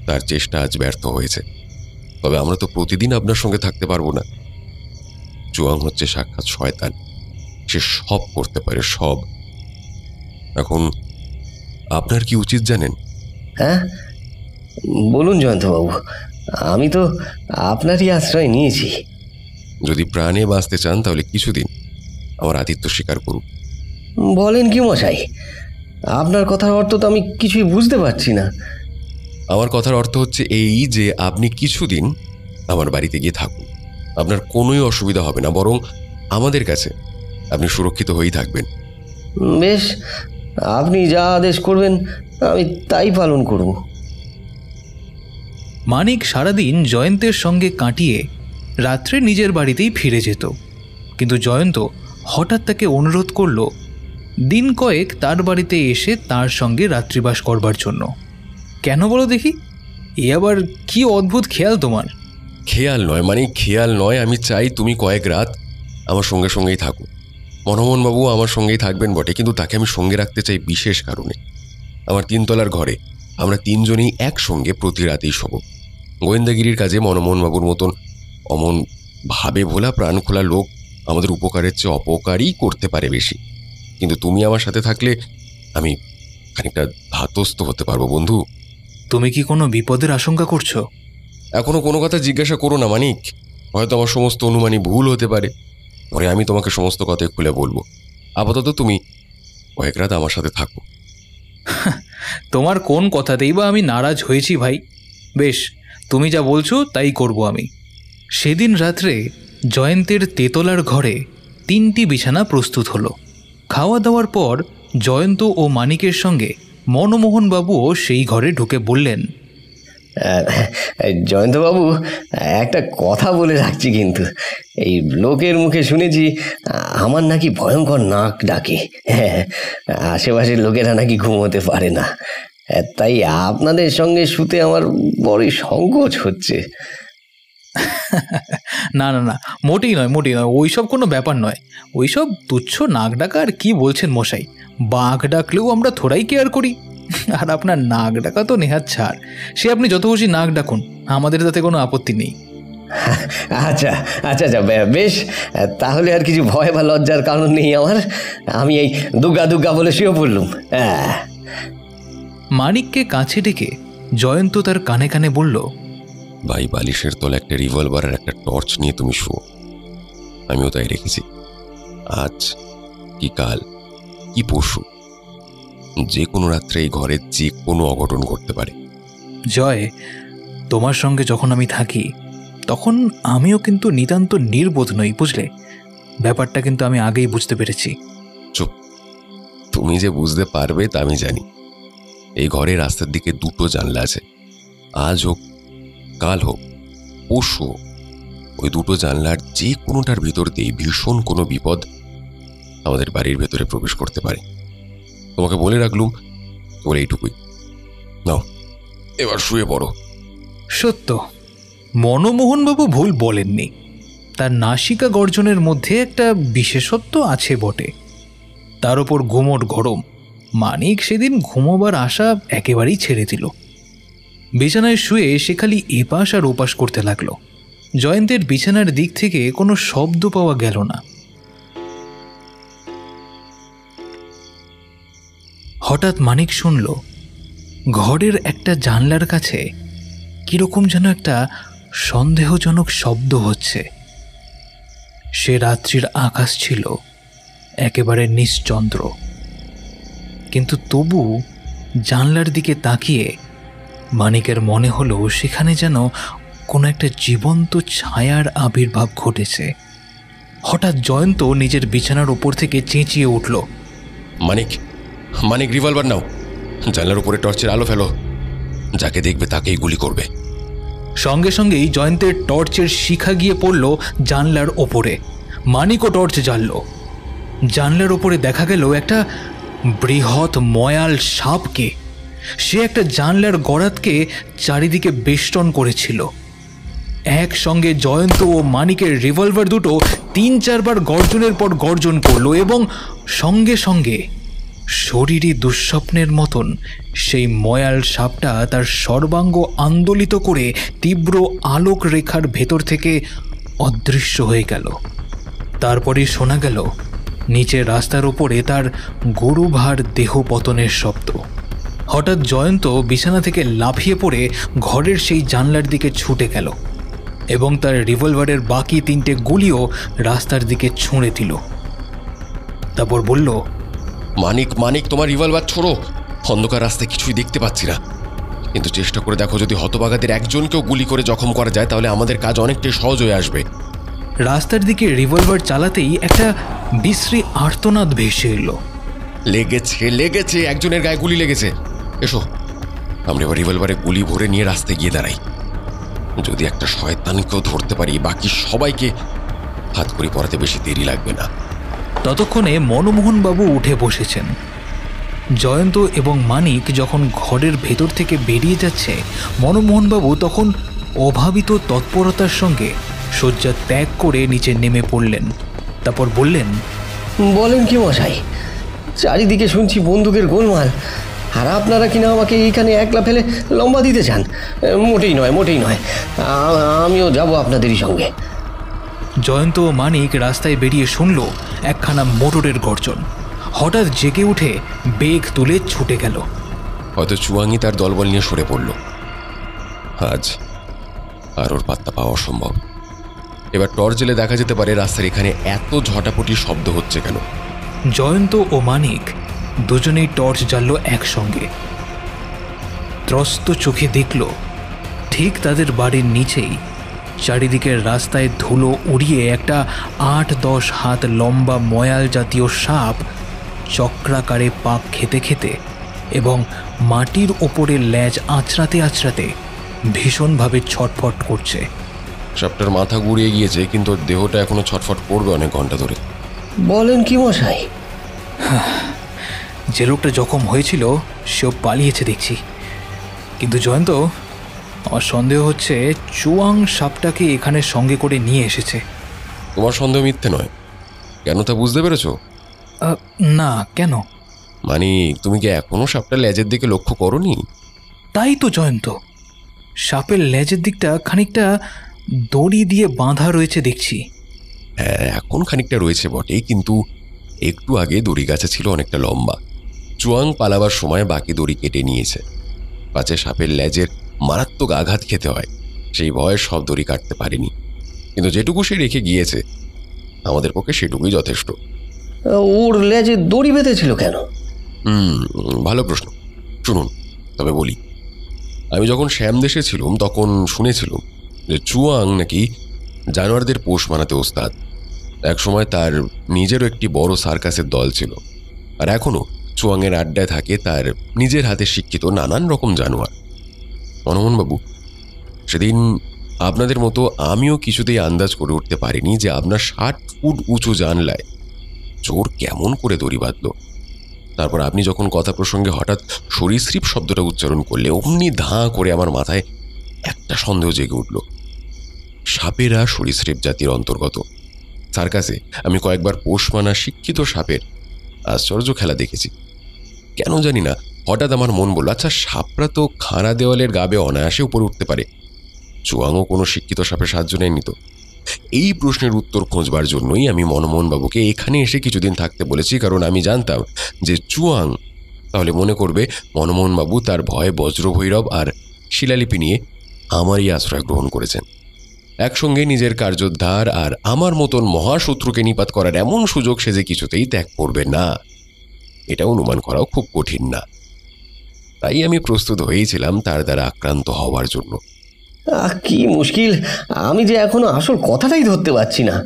তার চেষ্টা আজ ব্যর্থ হয়েছে। তবে আমরা তো প্রতিদিন আপনার সঙ্গে থাকতে পারবো না। চুয়াং হচ্ছে সাক্ষাৎ শয়তান, সে সব করতে পারে, সব। এখন আপনার কি উচিত জানেন? হ্যাঁ বলুন জয়ন্তবাবু, আমি তো আপনারই আশ্রয় নিয়েছি। যদি প্রাণে বাঁচতে চান তাহলে কিছুদিন আমার আতিথ্য স্বীকার করুন। বলেন কি মশাই? আপনার কথার অর্থ তো আমি কিছুই বুঝতে পারছি না। আমার কথার অর্থ হচ্ছে এই যে আপনি কিছুদিন আমার বাড়িতে গিয়ে থাকুন। আপনার কোনোই অসুবিধা হবে না, বরং আমাদের কাছে আপনি সুরক্ষিত হয়েই থাকবেন। বেশ, আপনি যা আদেশ করবেন আমি তাই পালন করব। মানিক সারাদিন জয়ন্তের সঙ্গে কাটিয়ে রাত্রে নিজের বাড়িতেই ফিরে যেত, কিন্তু জয়ন্ত হঠাৎ তাকে অনুরোধ করল দিন কয়েক তার বাড়িতে এসে তার সঙ্গে রাত্রিবাস করবার জন্য। কেন বলো দেখি? এ আবার কি অদ্ভুত খেয়াল তোমার? খেয়াল নয় মানিক, খেয়াল নয়। আমি চাই তুমি কয়েক রাত আমার সঙ্গে সঙ্গেই থাকো। মনমোহনবাবু আমার সঙ্গেই থাকবেন বটে, কিন্তু তাকে আমি সঙ্গে রাখতে চাই বিশেষ কারণে। আমার 3 তলার ঘরে আমরা 3 জনেই একসঙ্গে প্রতি রাতেই শোব। গোয়েন্দাগিরির কাজে মনমোহনবাবুর মতন অমন ভাবে ভোলা প্রাণ খোলা লোক আমাদের উপকারের চেয়ে অপকারই করতে পারে বেশি। কিন্তু তুমি আমার সাথে থাকলে আমি খানিকটা ধাতস্থ হতে পারবো বন্ধু। তুমি কি কোনো বিপদের আশঙ্কা করছো? এখনো কোনো কথা জিজ্ঞাসা করো না মানিক, হয়তো আমার সমস্ত অনুমানই ভুল হতে পারে, পরে আমি তোমাকে সমস্ত কথাই খুলে বলবো। আপাতত তুমি কয়েক রাত আমার সাথে থাকো। তোমার কোন কথাতেই বা আমি নারাজ হয়েছি ভাই? বেশ, তুমি যা বলছো তাই করব আমি। সেদিন রাত্রে জয়ন্তের তেতলার ঘরে 3টি বিছানা প্রস্তুত হলো। খাওয়া দাওয়ার পর জয়ন্ত ও মানিকের সঙ্গে মনমোহনবাবুও সেই ঘরে ঢুকে বললেন, জয়ন্তবাবু, একটা কথা বলে রাখছি, কিন্তু এই লোকের মুখে শুনেছি আমার নাকি ভয়ঙ্কর নাক ডাকে। হ্যাঁ, আশেপাশের লোকেরা নাকি ঘুমোতে পারে না, তাই আপনাদের সঙ্গে শুতে আমার বড়ই সংকোচ হচ্ছে। না না না, মোটেই নয়, মোটেই নয়, ওইসব কোনো ব্যাপার নয়। ওইসব তুচ্ছ নাক ডাকা আর কি বলছেন মশাই? বাঘ ডাকলেও আমরা থোড়াই কেয়ার করি, আর আপনার নাক ডাকা তো নেহাত ছাড়। সে আপনি যত খুশি নাক ডাকুন, আমাদের তাতে কোনো আপত্তি নেই। আচ্ছা আচ্ছা আচ্ছা, বেশ, তাহলে আর কিছু ভয় বা লজ্জার কারণ নেই আমার। আমি এই দুর্গা দুর্গা বলে শুয়ে পড়লুম। মানিককে কাছে ডেকে জয়ন্ত তার কানে কানে বলল, ভাই, বালিশের তলে একটা রিভলভার আর একটা টর্চ নিয়ে তুমি শুও। আমিও তাই রেখেছি। আজ কি কাল কি পরশু যে কোনো রাত্রে এই ঘরে যে কোনো অঘটন ঘটতে পারে। জয়, তোমার সঙ্গে যখন আমি থাকি তখন আমিও কিন্তু নিতান্ত নির্বোধ নই, বুঝলে? ব্যাপারটা কিন্তু আমি আগেই বুঝতে পেরেছি। চুপ, তুমি যে বুঝতে পারবে তা আমি জানি। এই ঘরে রাস্তার দিকে 2টো জানলা আছে। আজ হোক, কাল হোক, পরশু হোক, ওই 2টো জানলার যে কোনোটার ভিতর দিয়ে ভীষণ কোনো বিপদ আমাদের বাড়ির ভেতরে প্রবেশ করতে পারে। তোমাকে বলে রাখলুম, বলে এইটুকুই। নাও, এবার শুয়ে পড়ো। সত্য, মনমোহনবাবু ভুল বলেননি। তার নাসিকা গর্জনের মধ্যে একটা বিশেষত্ব আছে বটে। তার ওপর গুমোট গরম। মানিক সেদিন ঘুমোবার আশা একেবারেই ছেড়ে দিল। বিছানায় শুয়ে সে খালি এপাশ আর ওপাশ করতে লাগলো। জয়ন্তের বিছানার দিক থেকে কোনো শব্দ পাওয়া গেল না। হঠাৎ মানিক শুনল ঘরের একটা জানলার কাছে কিরকম যেন একটা সন্দেহজনক শব্দ হচ্ছে। সে রাত্রির আকাশ ছিল একেবারে নিশ্চন্দ্র, কিন্তু তবু জানলার দিকে তাকিয়ে মানিকের মনে হলো সেখানে যেন কোনো একটা জীবন্ত ছায়ার আবির্ভাব ঘটেছে। হঠাৎ জয়ন্ত নিজের বিছানার ওপর থেকে চেঁচিয়ে উঠল, মানিক, মানিক, রিভলভার নাও, জানলার উপরে টর্চের আলো ফেলো, যাকে দেখবে তাকেই গুলি করবে। সঙ্গে সঙ্গেই জয়ন্তের টর্চের শিখা গিয়ে পড়ল জানলার ওপরে। মানিকও টর্চ জ্বালল। জানলার ওপরে দেখা গেল একটা বৃহৎ ময়াল সাপকে। সে একটা জানলার গড়াতকে চারিদিকে বেষ্টন করেছিল। একসঙ্গে জয়ন্ত ও মানিকের রিভলভার দুটো 3-4 বার গর্জনের পর গর্জন করল, এবং সঙ্গে সঙ্গে শরীরী দুঃস্বপ্নের মতন সেই ময়াল সাপটা তার সর্বাঙ্গ আন্দোলিত করে তীব্র আলোক রেখার ভেতর থেকে অদৃশ্য হয়ে গেল। তারপরে শোনা গেল নিচে রাস্তার উপরে তার গরুভার দেহ পতনের শব্দ। হঠাৎ জয়ন্ত বিছানা থেকে লাফিয়ে পড়ে ঘরের সেই জানলার দিকে ছুটে গেল এবং তার রিভলভারের বাকি 3টে গুলিও রাস্তার দিকে ছুঁড়ে দিল। তারপর বলল, মানিক, মানিক, তোমার রিভলভার ছোড়ো। অন্ধকার রাস্তায় কিছুই দেখতে পাচ্ছি না, কিন্তু চেষ্টা করে দেখো, যদি হতভাগাদের একজনকেও গুলি করে জখম করা যায় তাহলে আমাদের কাজ অনেকটাই সহজ হয়ে আসবে। রাস্তার দিকে রিভলভার চালাতেই একটা বিশ্রী আর্তনাদ ভেসে এলো। লেগেছে, লেগেছে, একজনের গায়ে গুলি লেগেছে। এসো, আমরা এবার রিভলভারে গুলি ভরে নিয়ে রাস্তায় গিয়ে দাঁড়াই। যদি একটা শয়তানকেও ধরতে পারি, বাকি সবাইকে হাত করে পড়াতে বেশি দেরি লাগবে না। ততক্ষণে মনমোহনবাবু উঠে বসেছেন। জয়ন্ত এবং মানিক যখন ঘরের ভেতর থেকে বেরিয়ে যাচ্ছে, মনমোহনবাবু তখন অভাবিত তৎপরতার সঙ্গে শয্যা ত্যাগ করে নিচে নেমে পড়লেন। তারপর বললেন, বলেন কি মশাই, চারিদিকে শুনছি বন্দুকের গোলমাল, আর আপনারা কিনা আমাকে এইখানে একলা ফেলে লম্বা দিতে চান? মোটেই নয়, মোটেই নয়, আমিও যাব আপনাদেরই সঙ্গে। জয়ন্ত ও মানিক রাস্তায় বেরিয়ে শুনল একখানা মোটরের গর্জন। হঠাৎ জেগে উঠে বেগ তুলে ছুটে গেল। হয়তো চুয়াঙি তার দলবল নিয়ে সরে পড়ল। আজ আর ওর পাত্তা পাওয়া অসম্ভব। এবার টর্চ জেলে দেখা যেতে পারে রাস্তার এখানে এত ঝটাপটি শব্দ হচ্ছে কেন। জয়ন্ত ও মানিক দুজনেই টর্চ জ্বালল একসঙ্গে। ত্রস্ত চোখে দেখল ঠিক তাদের বাড়ির নিচেই চারিদিকের রাস্তায় ধুলো উড়িয়ে একটা ৮-১০ হাত লম্বা ময়াল জাতীয় সাপ চক্রাকারে পাক খেতে খেতে এবং মাটির ওপরে ল্যাজ আঁচড়াতে আঁচড়াতে ভীষণভাবে ছটফট করছে। সাপটার মাথা ঘুরিয়ে গিয়েছে, কিন্তু ওর দেহটা এখনো ছটফট করবে অনেক ঘন্টা ধরে। বলেন কি মশাই? যে লোকটা জখম হয়েছিল সেও পালিয়েছে দেখছি, কিন্তু জয়ন্ত, আমার সন্দেহ হচ্ছে চুয়াং সাপটাকে এখানে সঙ্গে করে নিয়ে এসেছে। তোমার সন্দেহ মিথ্যে নয়, কেন তা বুঝতে পেরেছো? না, কেন? মানে তুমি কি এখনো সাপটা লেজের দিকে লক্ষ্য করোনি? তাই তো জয়ন্ত, সাপের লেজের দিকটা খানিকটা দড়ি দিয়ে বাঁধা রয়েছে দেখছি। হ্যাঁ, এখন খানিকটা রয়েছে বটে, কিন্তু একটু আগে দড়ি গাছে ছিল অনেকটা লম্বা। চুয়াং পালাবার সময় বাকি দড়ি কেটে নিয়েছে, পাছে সাপের লেজের মারাত্মক আঘাত খেতে হয়, সেই ভয়ে সব দড়ি কাটতে পারেনি। কিন্তু যেটুকু সে রেখে গিয়েছে আমাদের পক্ষে সেটুকুই যথেষ্ট। ওর লেজে দড়ি বেঁধেছিল কেন? ভালো প্রশ্ন। শুনুন, তবে বলি, আমি যখন শ্যামদেশে ছিলাম তখন শুনেছিলাম যে চুয়াং নাকি জানোয়ারদের পোষ মানাতে ওস্তাদ। একসময় তার নিজেরও একটি বড় সার্কাসের দল ছিল, আর এখনও চুয়াংয়ের আড্ডায় থাকে তার নিজের হাতে শিক্ষিত নানান রকম জানোয়ার। মনমোহনবাবু, সেদিন আপনাদের মতো আমিও কিছুতেই আন্দাজ করে উঠতে পারিনি যে আপনার 60 ফুট উঁচু জানলায় চোর কেমন করে দড়ি বাঁধল। তারপর আপনি যখন কথা প্রসঙ্গে হঠাৎ সরীসৃপ শব্দটা উচ্চারণ করলে অমনি ধাঁ করে আমার মাথায় একটা সন্দেহ জেগে উঠল। সাপেরা সরীসৃপ জাতির অন্তর্গত। সার্কাসে আমি কয়েকবার পোষ মানা শিক্ষিত সাপের আশ্চর্য খেলা দেখেছি। কেন জানি না হঠাৎ আমার মন বলল, আচ্ছা, সাপরা তো খাড়া দেওয়ালের গাবে অনায়াসে উপরে উঠতে পারে, চুয়াংও কোনো শিক্ষিত সাপের সাহায্য নেয়নি তো? এই প্রশ্নের উত্তর খোঁজবার জন্যই আমি মনমোহনবাবুকে এখানে এসে কিছুদিন থাকতে বলেছি, কারণ আমি জানতাম যে চুয়াং তাহলে মনে করবে মনমোহনবাবু তার ভয়ে বজ্রভৈরব আর শিলালিপি নিয়ে আমারই আশ্রয় গ্রহণ করেছেন। একসঙ্গে নিজের কার্যোদ্ধার আর আমার মতন মহাশত্রুকে নিপাত করার এমন সুযোগ সে যে কিছুতেই ত্যাগ করবে না, এটা অনুমান করাও খুব কঠিন না। তাই আমি প্রস্তুত হয়েছিলাম তার দ্বারা আক্রান্ত হওয়ার জন্য। কি মুশকিল, আমি যে এখনো আসল কথাটাই ধরতে পারছি না।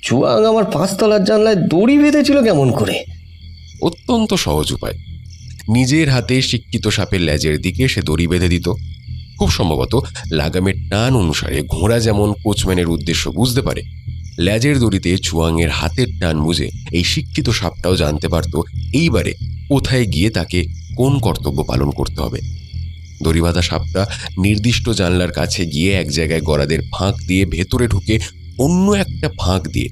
চুয়াং আমার 5 তলার জানলায় দড়ি বেঁধেছিল কেমন করে? অত্যন্ত সহজ উপায়। নিজের হাতে শিক্ষিত সাপের লেজের দিকে সে দড়ি বেঁধে দিত। খুব সম্ভবত লাগামের টান অনুসারে ঘোড়া যেমন কোচম্যানের উদ্দেশ্য বুঝতে পারে, লেজের দড়িতে চুয়াংয়ের হাতের টান বুঝে এই শিক্ষিত সাপটাও জানতে পারত এইবারে কোথায় গিয়ে তাকে কোন কর্তব্য পালন করতে হবে। দড়িবাঁধা সাপটা নির্দিষ্ট জানলার কাছে গিয়ে এক জায়গায় গড়াদের ফাঁক দিয়ে ভেতরে ঢুকে অন্য একটা ফাঁক দিয়ে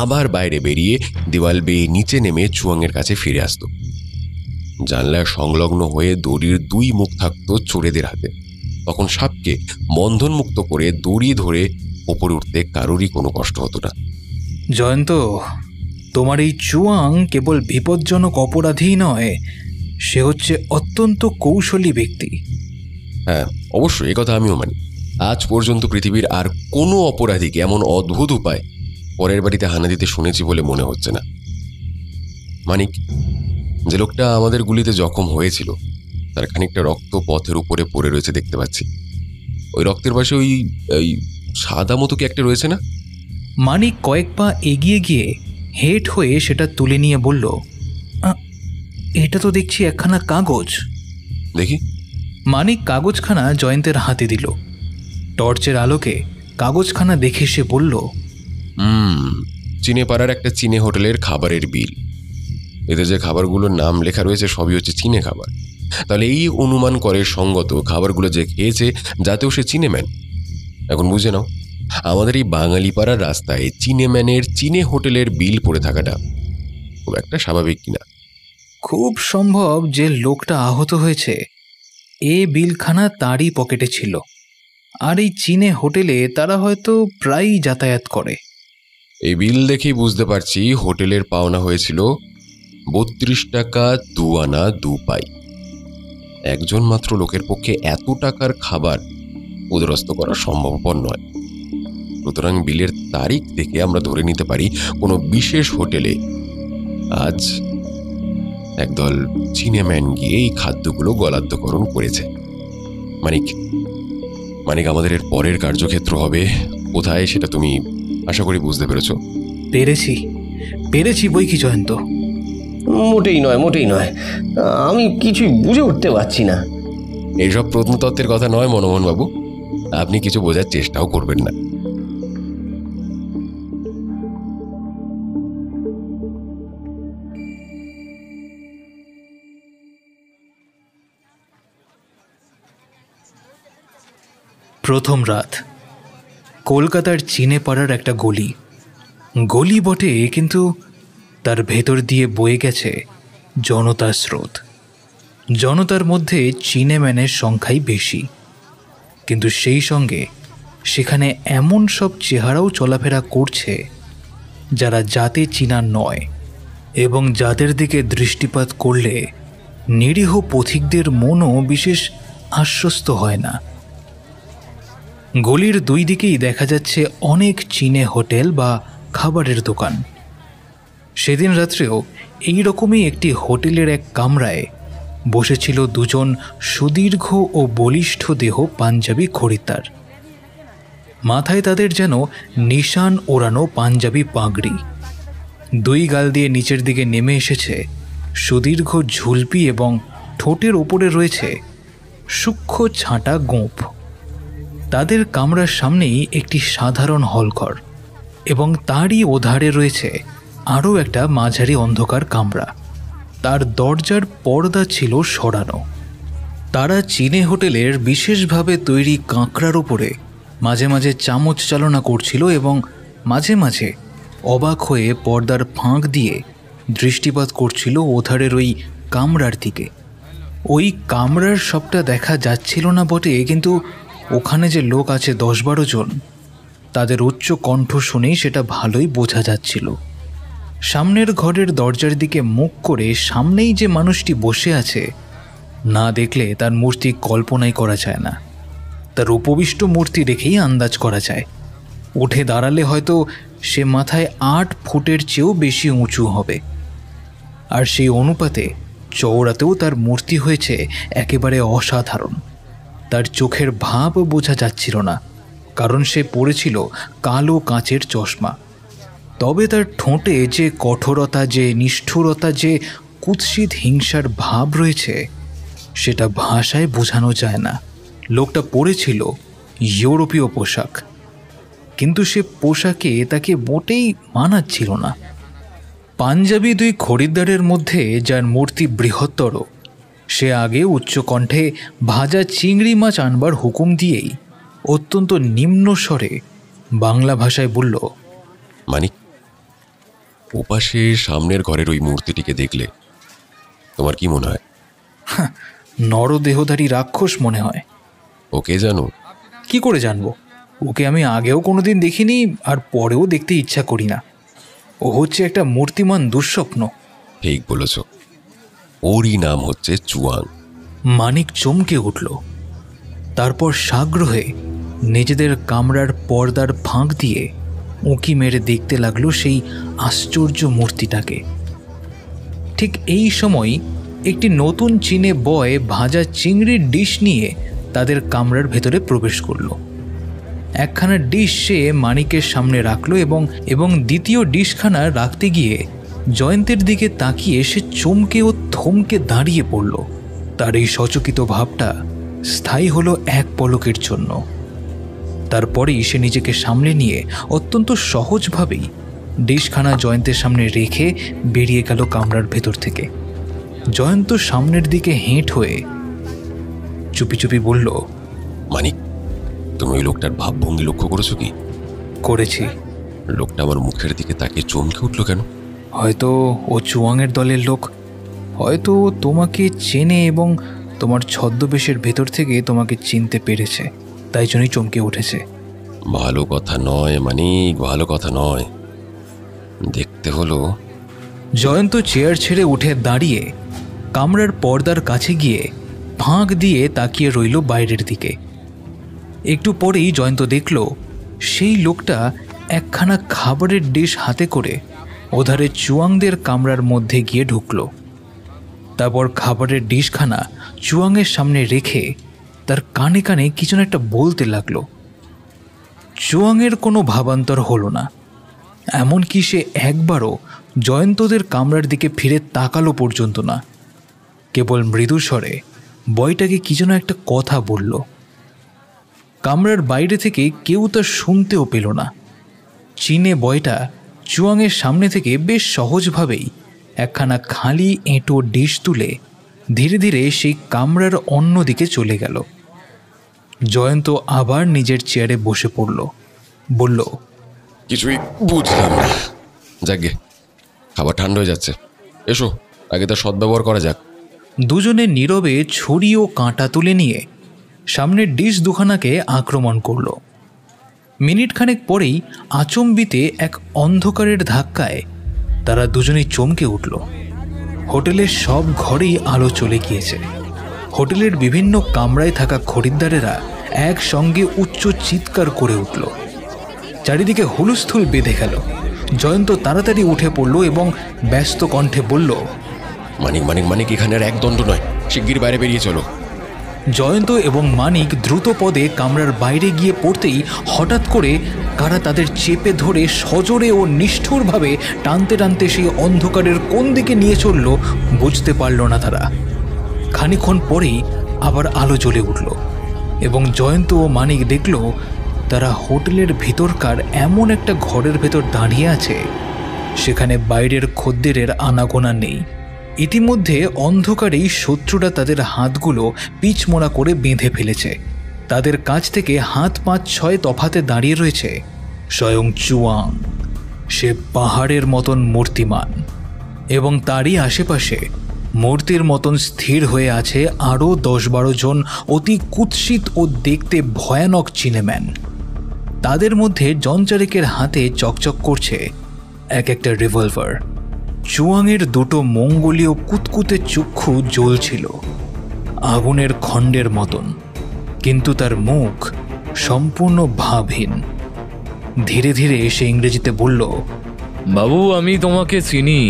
আবার বাইরে বেরিয়ে দেওয়াল বেয়ে নিচে নেমে চুয়াংয়ের কাছে ফিরে আসত। জানলার সংলগ্ন হয়ে দড়ির 2 মুখ থাকত চোরেদের হাতে। তখন সাপকে বন্ধনমুক্ত করে দড়ি ধরে ওপরে উঠতে কারোরই কোনো কষ্ট হতো না। জয়ন্ত, তোমার এই চুয়াং কেবল বিপজ্জনক অপরাধীই নয়, সে হচ্ছে অত্যন্ত কৌশলী ব্যক্তি। হ্যাঁ, অবশ্যই, একথা আমিও মানি। আজ পর্যন্ত পৃথিবীর আর কোনো অপরাধীকে এমন অদ্ভুত উপায় পরের বাড়িতে হানা দিতে শুনেছি বলে মনে হচ্ছে না। মানিক, যে লোকটা আমাদের গুলিতে জখম হয়েছিল তার খানিকটা রক্ত পথের উপরে পড়ে রয়েছে দেখতে পাচ্ছি। ওই রক্তের পাশে ওই সাদা মতো কি একটা রয়েছে না? মানিক কয়েক পা এগিয়ে গিয়ে হেঁট হয়ে সেটা তুলে নিয়ে বলল, এটা তো দেখছি একখানা কাগজ। দেখি। মানিক কাগজখানা জয়ন্তের হাতে দিল। টর্চের আলোকে কাগজখানা দেখে সে বলল, চিনেপাড়ার একটা চীনে হোটেলের খাবারের বিল। এতে যে খাবারগুলোর নাম লেখা রয়েছে সবই হচ্ছে চীনে খাবার। তাহলে এই অনুমান করে সঙ্গত খাবারগুলো যে খেয়েছে যাতেও সে চিনেম্যান। এখন বুঝে নাও, আমাদের এই বাঙালিপাড়ার রাস্তায় চিনেম্যানের চীনে হোটেলের বিল পড়ে থাকাটা খুব একটা স্বাভাবিক কিনা। খুব সম্ভব যে লোকটা আহত হয়েছে এ বিলখানা তারই পকেটে ছিল, আর এই চীনে হোটেলে তারা হয়তো প্রায়ই যাতায়াত করে। এই বিল দেখেই বুঝতে পারছি হোটেলের পাওনা হয়েছিল 32 টাকা 2 আনা 2 পাই। একজন মাত্র লোকের পক্ষে এত টাকার খাবার উদরস্থ করা সম্ভবপর নয়। সুতরাং বিলের তারিখ থেকে আমরা ধরে নিতে পারি কোনো বিশেষ হোটেলে আজ একদল চিনেম্যান গিয়ে এই খাদ্যগুলো গলাধ্যকরণ করেছে। মানিক আমাদের এর পরের কার্যক্ষেত্র হবে কোথায় সেটা তুমি আশা করি বুঝতে পেরেছো। পেরেছি বই কি জয়ন্ত? মোটেই নয়, আমি কিছুই বুঝে উঠতে পারছি না। এইসব প্রত্নতত্ত্বের কথা নয় মনমোহন বাবু, আপনি কিছু বোঝার চেষ্টাও করবেন না। প্রথম রাত। কলকাতার চিনেপাড়ার একটা গলি বটে, কিন্তু তার ভেতর দিয়ে বয়ে গেছে জনতার স্রোত। জনতার মধ্যে চিনেম্যানের সংখ্যাই বেশি, কিন্তু সেই সঙ্গে সেখানে এমন সব চেহারাও চলাফেরা করছে যারা জাতে চীনা নয়, এবং যাদের দিকে দৃষ্টিপাত করলে নিরীহ পথিকদের মনও বিশেষ আশ্বস্ত হয় না। গলির দুই দিকেই দেখা যাচ্ছে অনেক চীনে হোটেল বা খাবারের দোকান। সেদিন রাত্রেও এই রকমই একটি হোটেলের এক কামরায় বসেছিল দুজন সুদীর্ঘ ও বলিষ্ঠ দেহ পাঞ্জাবি খরিদ্দার। মাথায় তাদের যেন নিশান ওড়ানো পাঞ্জাবি পাগড়ি। দুই গাল দিয়ে নিচের দিকে নেমে এসেছে সুদীর্ঘ ঝুলপি, এবং ঠোঁটের ওপরে রয়েছে সূক্ষ্ম ছাঁটা গোঁফ। তাদের কামরার সামনেই একটি সাধারণ হলঘর, এবং তারই ওধারে রয়েছে আরও একটা মাঝারি অন্ধকার কামরা। তার দরজার পর্দা ছিল সরানো। তারা চীনে হোটেলের বিশেষভাবে তৈরি কাঁকড়ার উপরে মাঝে মাঝে চামচ চালনা করছিল, এবং মাঝে মাঝে অবাক হয়ে পর্দার ফাঁক দিয়ে দৃষ্টিপাত করছিল ওধারের ওই কামরার দিকে। ওই কামরার সবটা দেখা যাচ্ছিল না বটে, কিন্তু ওখানে যে লোক আছে 10-12 জন, তাদের উচ্চ কণ্ঠ শুনেই সেটা ভালোই বোঝা যাচ্ছিল। সামনের ঘরের দরজার দিকে মুখ করে সামনেই যে মানুষটি বসে আছে, না দেখলে তার মূর্তি কল্পনাই করা যায় না। তার উপবিষ্ট মূর্তি দেখেই আন্দাজ করা যায়। উঠে দাঁড়ালে হয়তো সে মাথায় 8 ফুটের চেয়েও বেশি উঁচু হবে, আর সেই অনুপাতে চওড়াতেও তার মূর্তি হয়েছে একেবারে অসাধারণ। তার চোখের ভাব বোঝা যাচ্ছিল না, কারণ সে পরেছিল কালো কাঁচের চশমা। তবে তার ঠোঁটে যে কঠোরতা, যে নিষ্ঠুরতা, যে কুৎসিত হিংসার ভাব রয়েছে, সেটা ভাষায় বোঝানো যায় না। লোকটা পরেছিল ইউরোপীয় পোশাক, কিন্তু সে পোশাকে তাকে মোটেই মানাচ্ছিল না। পাঞ্জাবি দুই খরিদ্দারের মধ্যে যার মূর্তি বৃহত্তর, সে আগে উচ্চকণ্ঠে ভাজা চিংড়ি মাছ আনবার হুকুম দিয়েই অত্যন্ত নিম্ন স্বরে বাংলা ভাষায় বলল, মানিক, ওপাশে সামনের ঘরের ওই মূর্তিটিকে দেখলে তোমার কি মনে হয়? নরদেহধারী রাক্ষস মনে হয়। ওকে জানো? কি করে জানবো? ওকে আমি আগেও কোনোদিন দেখিনি, আর পরেও দেখতে ইচ্ছা করি না। ও হচ্ছে একটা মূর্তিমান দুঃস্বপ্ন। ঠিক বলেছ, ওরই নাম হচ্ছে চুয়াং। মানিক চমকে উঠল। তারপর সাগ্রহে নিজেদের কামরার পর্দার ফাঁক দিয়ে উঁকি মেরে দেখতে লাগলো সেই আশ্চর্য মূর্তিটাকে। ঠিক এই সময় একটি নতুন চীনে বয় ভাজা চিংড়ির ডিশ নিয়ে তাদের কামরার ভেতরে প্রবেশ করল। একখানা ডিশ সে মানিকের সামনে রাখল, এবং দ্বিতীয় ডিশখানা রাখতে গিয়ে জয়ন্তের দিকে তাকিয়ে সে চমকে ও থমকে দাঁড়িয়ে পড়ল। তার এই সচকিত ভাবটা স্থায়ী হলো এক পলকের জন্য। তারপরেই সে নিজেকে সামলে নিয়ে অত্যন্ত সহজভাবেই ডিশখানা জয়ন্তের সামনে রেখে বেরিয়ে গেল কামরার ভেতর থেকে। জয়ন্ত সামনের দিকে হেঁট হয়ে চুপি চুপি বলল, মানিক, তুমি ওই লোকটার ভাবভঙ্গি লক্ষ্য করেছো কি? করেছি। লোকটা আমার মুখের দিকে তাকিয়ে চমকে উঠলো কেন? হয়তো ও চুয়াংয়ের দলের লোক, হয়তো ও তোমাকে চেনে এবং তোমার ছদ্মবেশের ভেতর থেকে তোমাকে চিনতে পেরেছে, তাই জন্যই চমকে উঠেছে। ভালো কথা নয় মানিক, ভালো কথা নয়। দেখতে হলো। জয়ন্ত চেয়ার ছেড়ে উঠে দাঁড়িয়ে কামরার পর্দার কাছে গিয়ে ফাঁক দিয়ে তাকিয়ে রইল বাইরের দিকে। একটু পরেই জয়ন্ত দেখল সেই লোকটা একখানা খাবারের ডিশ হাতে করে ওধারে চুয়াংদের কামরার মধ্যে গিয়ে ঢুকল। তারপর খাবারের ডিশখানা চুয়াংয়ের সামনে রেখে তার কানে কানে কিছু একটা বলতে লাগলো। চুয়াংয়ের কোনো ভাবান্তর হলো না, এমনকি সে একবারও জয়ন্তদের কামরার দিকে ফিরে তাকালো পর্যন্ত না। কেবল মৃদু স্বরে বয়টাকে কি যেন একটা কথা বলল। কামরার বাইরে থেকে কেউ তা শুনতেও পেল না। চীনে বয়টা চুয়াংয়ের সামনে থেকে বেশ সহজভাবেই একখানা খালি এঁটো ডিশ তুলে ধীরে ধীরে সেই কামরার অন্য দিকে চলে গেল। জয়ন্ত আবার নিজের চেয়ারে বসে পড়ল, বলল, কিছুই বুঝলাম না। যাকগে, খাবার ঠান্ডা হয়ে যাচ্ছে, এসো আগে তার সদ্ব্যবহার করা যাক। দুজনে নীরবে ছড়ি ও কাঁটা তুলে নিয়ে সামনের ডিশ দুখানাকে আক্রমণ করল। মিনিটখানেক পরেই আচম্বিতে এক অন্ধকারের ধাক্কায় তারা দুজনেই চমকে উঠল। হোটেলের সব ঘরেই আলো চলে গিয়েছে। হোটেলের বিভিন্ন কামরায় থাকা খরিদ্দারেরা একসঙ্গে উচ্চ চিৎকার করে উঠল। চারিদিকে হুলস্থুল বেঁধে গেল। জয়ন্ত তাড়াতাড়ি উঠে পড়ল এবং ব্যস্ত কণ্ঠে বলল, মানিক মানিক মানিক, এখানে আর এক দণ্ড নয়, শিগগির বাইরে বেরিয়ে চলো। জয়ন্ত এবং মানিক দ্রুত পদে কামরার বাইরে গিয়ে পড়তেই হঠাৎ করে কারা তাদের চেপে ধরে সজোরে ও নিষ্ঠুরভাবে টানতে টানতে সেই অন্ধকারের কোন দিকে নিয়ে চলল বুঝতে পারল না তারা। খানিকক্ষণ পরেই আবার আলো জ্বলে উঠল এবং জয়ন্ত ও মানিক দেখল তারা হোটেলের ভিতরকার এমন একটা ঘরের ভেতর দাঁড়িয়ে আছে, সেখানে বাইরের খদ্দেরের আনাগোনা নেই। ইতিমধ্যে অন্ধকারেই শত্রুরা তাদের হাতগুলো পিচমোড়া করে বেঁধে ফেলেছে। তাদের কাছ থেকে হাত ৫-৬ তফাতে দাঁড়িয়ে রয়েছে স্বয়ং চুয়াং। সে পাহাড়ের মতন মূর্তিমান এবং তারই আশেপাশে মূর্তির মতন স্থির হয়ে আছে আরও ১০-১২ জন অতি কুৎসিত ও দেখতে ভয়ানক চিনেম্যান। তাদের মধ্যে জনচারেকের হাতে চকচক করছে এক একটা রিভলভার। চুয়াংয়ের দুটো মঙ্গোলীয় কুতকুতে চক্ষু জ্বলছিল আগুনের খণ্ডের মতন, কিন্তু তার মুখ সম্পূর্ণ ভাবহীন। ধীরে ধীরে সে ইংরেজিতে বলল, বাবু, আমি তোমাকে চিনি।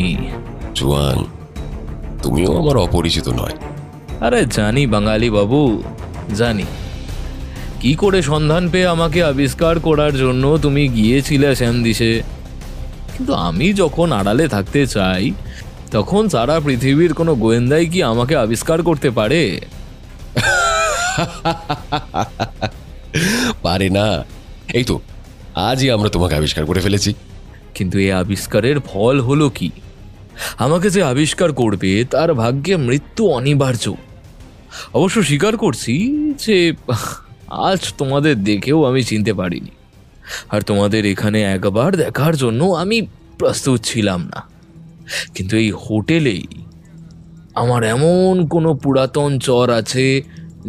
চুয়াং, তুমিও আমার অপরিচিত নয়। আরে জানি বাঙালি বাবু, জানি। কি করে সন্ধান পেয়ে আমাকে আবিষ্কার করার জন্য তুমি গিয়েছিলে শ্যামদিশে, কিন্তু আমি যখন আড়ালে থাকতে চাই তখন সারা পৃথিবীর কোনো গোয়েন্দাই কি আমাকে আবিষ্কার করতে পারে? পারে না। এই তো আজই আমরা তোমাকে আবিষ্কার করে ফেলেছি। কিন্তু এই আবিষ্কারের ফল হলো কি? আমাকে যে আবিষ্কার করবে তার ভাগ্যে মৃত্যু অনিবার্য। অবশ্য স্বীকার করছি যে আজ তোমাদের দেখেও আমি চিনতে পারিনি, আর তোমাদের এখানে একবার দেখার জন্য আমি প্রস্তুত ছিলাম না। কিন্তু এই হোটেলেই আমার এমন কোনো পুরাতন চর আছে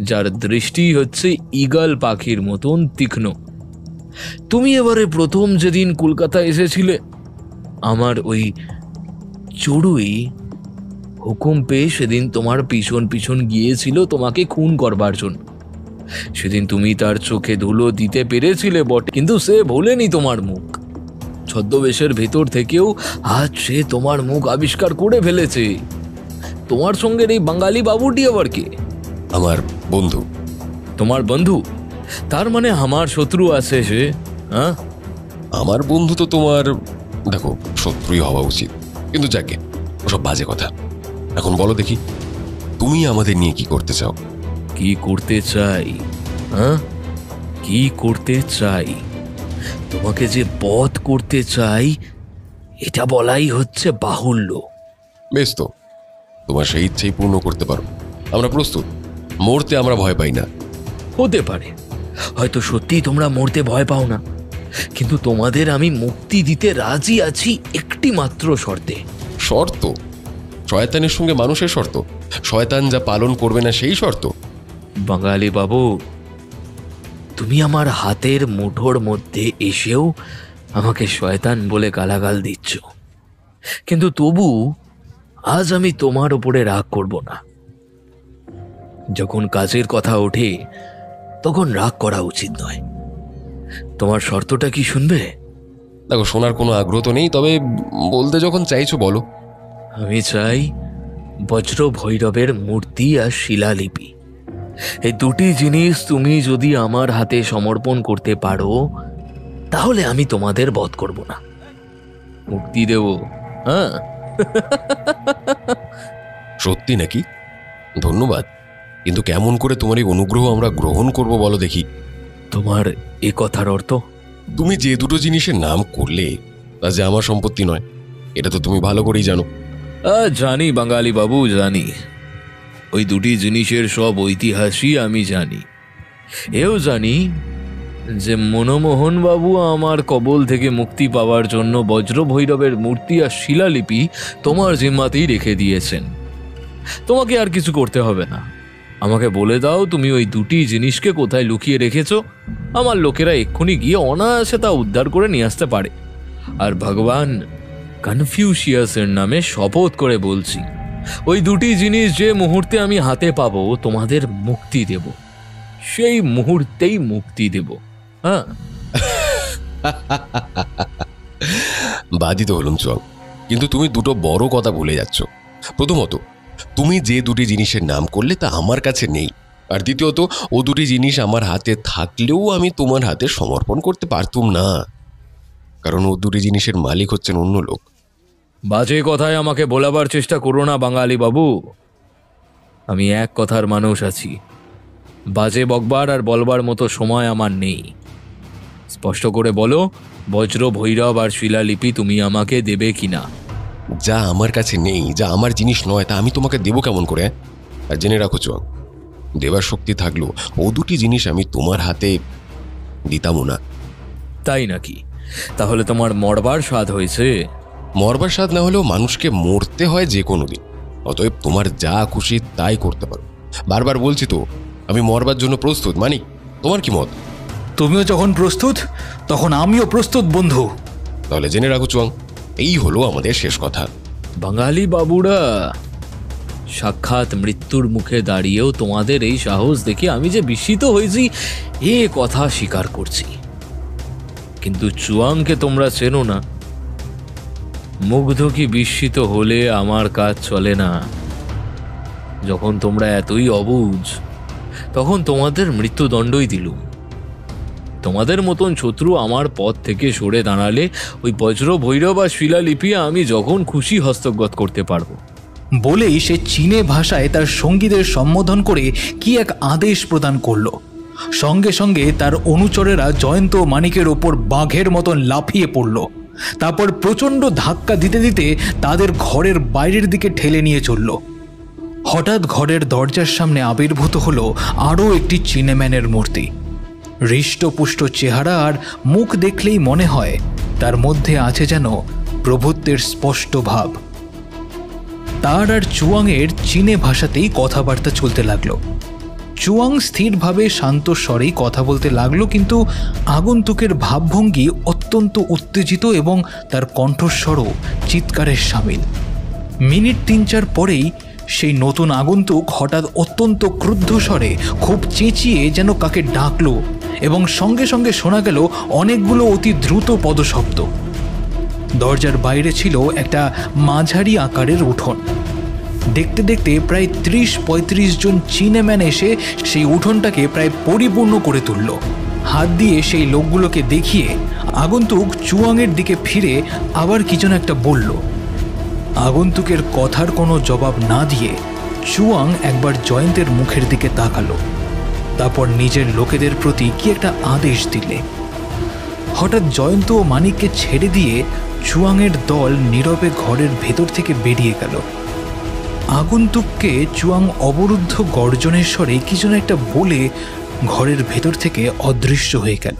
যার দৃষ্টি হচ্ছে ঈগল পাখির মতন তীক্ষ্ণ। তুমি এবারে প্রথম যেদিন কলকাতা এসেছিলে, আমার ওই চড়ুই হুকুম পেয়ে সেদিন তোমার পিছন পিছন গিয়েছিল তোমাকে খুন করবার জন্য। সেদিন তুমি তার চোখে ধুলো দিতে পেরেছিলে বটে, কিন্তু সে ভোলেনি তোমার মুখ। ছদ্মবেশের ভেতর থেকেও আজ সে তোমার মুখ আবিষ্কার করে ফেলেছে। তোমার সঙ্গে এই বাঙালি বাবুটি আবার কে? আমার বন্ধু। তোমার বন্ধু? তার মানে আমার শত্রু আছে সে? হ্যাঁ, আমার বন্ধু তো তোমার, দেখো, শত্রুই হওয়া উচিত, কিন্তু যাকে ওসব বাজে কথা। এখন বলো দেখি, তুমি আমাদের নিয়ে কি করতে চাও? কি করতে চাই? হ্যাঁ, কি করতে চাই, তোমাকে যে বধ করতে চাই, এটা বলাই হচ্ছে বাহুল্য। বেশ, তো তোমার সেই ইচ্ছেই পূর্ণ করতে পারো, আমরা প্রস্তুত। মরতে আমরা ভয় পাই না। হতে পারে, হয়তো সত্যি তোমরা মরতে ভয় পাও না, কিন্তু তোমাদের আমি মুক্তি দিতে রাজি আছি একটি মাত্র শর্তে। শর্ত? শয়তানের সঙ্গে মানুষের শর্ত? শয়তান যা পালন করবে না সেই শর্ত? বাঙালি বাবু, তুমি আমার হাতের মুঠোর মধ্যে এসেও আমাকে শয়তান বলে গালাগাল দিচ্ছ, কিন্তু তবু আজ আমি তোমার উপরে রাগ করব না। যখন কাজের কথা ওঠে তখন রাগ করা উচিত নয়। তোমার শর্তটা কি শুনবে? দেখো, শোনার কোনো আগ্রহ তো নেই, তবে বলতে যখন চাইছো বলো। আমি চাই বজ্র ভৈরবের মূর্তি আর শিলালিপি, এই দুটি জিনিস তুমি যদি আমার হাতে সমর্পণ করতে পারো, তাহলে আমি তোমাদের বধ করব না, মুক্তি দেব। হ্যাঁ। সত্যি নাকি? ধন্যবাদ, কিন্তু কেমন করে তোমার এই অনুগ্রহ আমরা গ্রহণ করব বলো দেখি। তোমার এ কথার অর্থ? তুমি যে দুটো জিনিসের নাম করলে তা যে আমার সম্পত্তি নয়, এটা তো তুমি ভালো করেই জানো। জানি বাঙালি বাবু, জানি। ওই দুটি জিনিসের সব ঐতিহাসই আমি জানি। এও জানি যে মনমোহন বাবু আমার কবল থেকে মুক্তি পাওয়ার জন্য বজ্র ভৈরবের মূর্তি আর শিলালিপি তোমার জিম্মাতেই রেখে দিয়েছেন। তোমাকে আর কিছু করতে হবে না, আমাকে বলে দাও তুমি ওই দুটি জিনিসকে কোথায় লুকিয়ে রেখেছো। আমার লোকেরা এক্ষুনি গিয়ে অনায়াসে তা উদ্ধার করে নিয়ে আসতে পারে। আর ভগবান কনফিউশিয়াসের নামে শপথ করে বলছি, ওই দুটি জিনিস যে মুহূর্তে আমি হাতে পাবো তোমাদের মুক্তি দেব, সেই মুহূর্তেই মুক্তি দেব। হ্যাঁ। বাদিত হলুম চল, কিন্তু তুমি দুটো বড় কথা ভুলে যাচ্ছ। প্রথমত, তুমি যে দুটি জিনিসের নাম করলে তা আমার কাছে নেই, আর দ্বিতীয়ত, ও দুটি জিনিস আমার হাতে থাকলেও আমি তোমার হাতে সমর্পণ করতে পারতুম না, কারণ ও দুটি জিনিসের মালিক হচ্ছেন অন্য লোক। বাজে কথায় আমাকে বলাবার চেষ্টা করো না বাঙালি বাবু, আমি এক কথার মানুষ আছি, বাজে বকবার আর বলবার মতো সময় আমার নেই। স্পষ্ট করে বলো, বজ্র ভৈরব আর শিলালিপি তুমি আমাকে দেবে কিনা? যা আমার কাছে নেই, যা আমার জিনিস নয়, তা আমি তোমাকে দেবো কেমন করে? আর জেনে রাখো চল, দেবার শক্তি থাকলেও ও দুটি জিনিস আমি তোমার হাতে দিতামও না। তাই নাকি? তাহলে তোমার মরবার স্বাদ হয়েছে? মরবার স্বাদ না হলেও মানুষকে মরতে হয় যে কোনো দিন, অতএব তোমার যা খুশি তাই করতে পারো। বারবার বলছি তো, আমি মরবার জন্য প্রস্তুত। মানিক, তোমার কি মত? তুমিও যখন প্রস্তুত, তখন আমিও প্রস্তুত বন্ধু। তাহলে জেনে রাখো চুয়াং, এই হলো আমাদের শেষ কথা। বাঙালি বাবুরা, সাক্ষাৎ মৃত্যুর মুখে দাঁড়িয়েও তোমাদের এই সাহস দেখে আমি যে বিস্মিত হয়েছি এ কথা স্বীকার করছি, কিন্তু চুয়াংকে তোমরা চেনো না। মুগ্ধ কি বিস্মিত হলে আমার কাজ চলে না। যখন তোমরা এতই অবুঝ, তখন তোমাদের মৃত্যুদণ্ডই দিলুম। তোমাদের মতন শত্রু আমার পথ থেকে সরে দাঁড়ালে ওই বজ্র ভৈরব আর শিলালিপি আমি যখন খুশি হস্তগত করতে পারবো। বলেই সে চীনে ভাষায় তার সঙ্গীদের সম্বোধন করে কি এক আদেশ প্রদান করল। সঙ্গে সঙ্গে তার অনুচরেরা জয়ন্ত ও মানিকের ওপর বাঘের মতন লাফিয়ে পড়ল। তারপর প্রচণ্ড ধাক্কা দিতে দিতে তাদের ঘরের বাইরের দিকে ঠেলে নিয়ে চলল। হঠাৎ ঘরের দরজার সামনে আবির্ভূত হলো আরও একটি চীনেম্যানের মূর্তি। হৃষ্টপুষ্ট চেহারা আর মুখ দেখলেই মনে হয় তার মধ্যে আছে যেন প্রভুত্বের স্পষ্ট ভাব। তার আর চুয়াংয়ের চীনে ভাষাতেই কথাবার্তা চলতে লাগলো। চুয়াং স্থিরভাবে শান্ত স্বরেই কথা বলতে লাগলো, কিন্তু আগন্তুকের ভাবভঙ্গি অত্যন্ত উত্তেজিত এবং তার কণ্ঠস্বরও চিৎকারের সামিল। মিনিট ৩-৪ পরেই সেই নতুন আগন্তুক হঠাৎ অত্যন্ত ক্রুদ্ধ স্বরে খুব চেঁচিয়ে যেন কাকে ডাকলো, এবং সঙ্গে সঙ্গে শোনা গেল অনেকগুলো অতি দ্রুত পদশব্দ। দরজার বাইরে ছিল একটা মাঝারি আকারের উঠোন। দেখতে দেখতে প্রায় ৩০-৩৫ জন চীনেম্যান এসে সেই উঠোনটাকে প্রায় পরিপূর্ণ করে তুলল। হাত দিয়ে সেই লোকগুলোকে দেখিয়ে আগন্তুক চুয়াংয়ের দিকে ফিরে আবার কি যেন একটা বলল। আগন্তুকের কথার কোনো জবাব না দিয়ে চুয়াং একবার জয়ন্তের মুখের দিকে তাকালো। তারপর নিজের লোকেদের প্রতি কি একটা আদেশ দিলে। হঠাৎ জয়ন্ত ও মানিককে ছেড়ে দিয়ে চুয়াংয়ের দল নীরবে ঘরের ভেতর থেকে বেরিয়ে গেল। আগন্তুককে চুয়াং অবরুদ্ধ গর্জনের স্বরে কিছু না একটা বলে ঘরের ভেতর থেকে অদৃশ্য হয়ে গেল।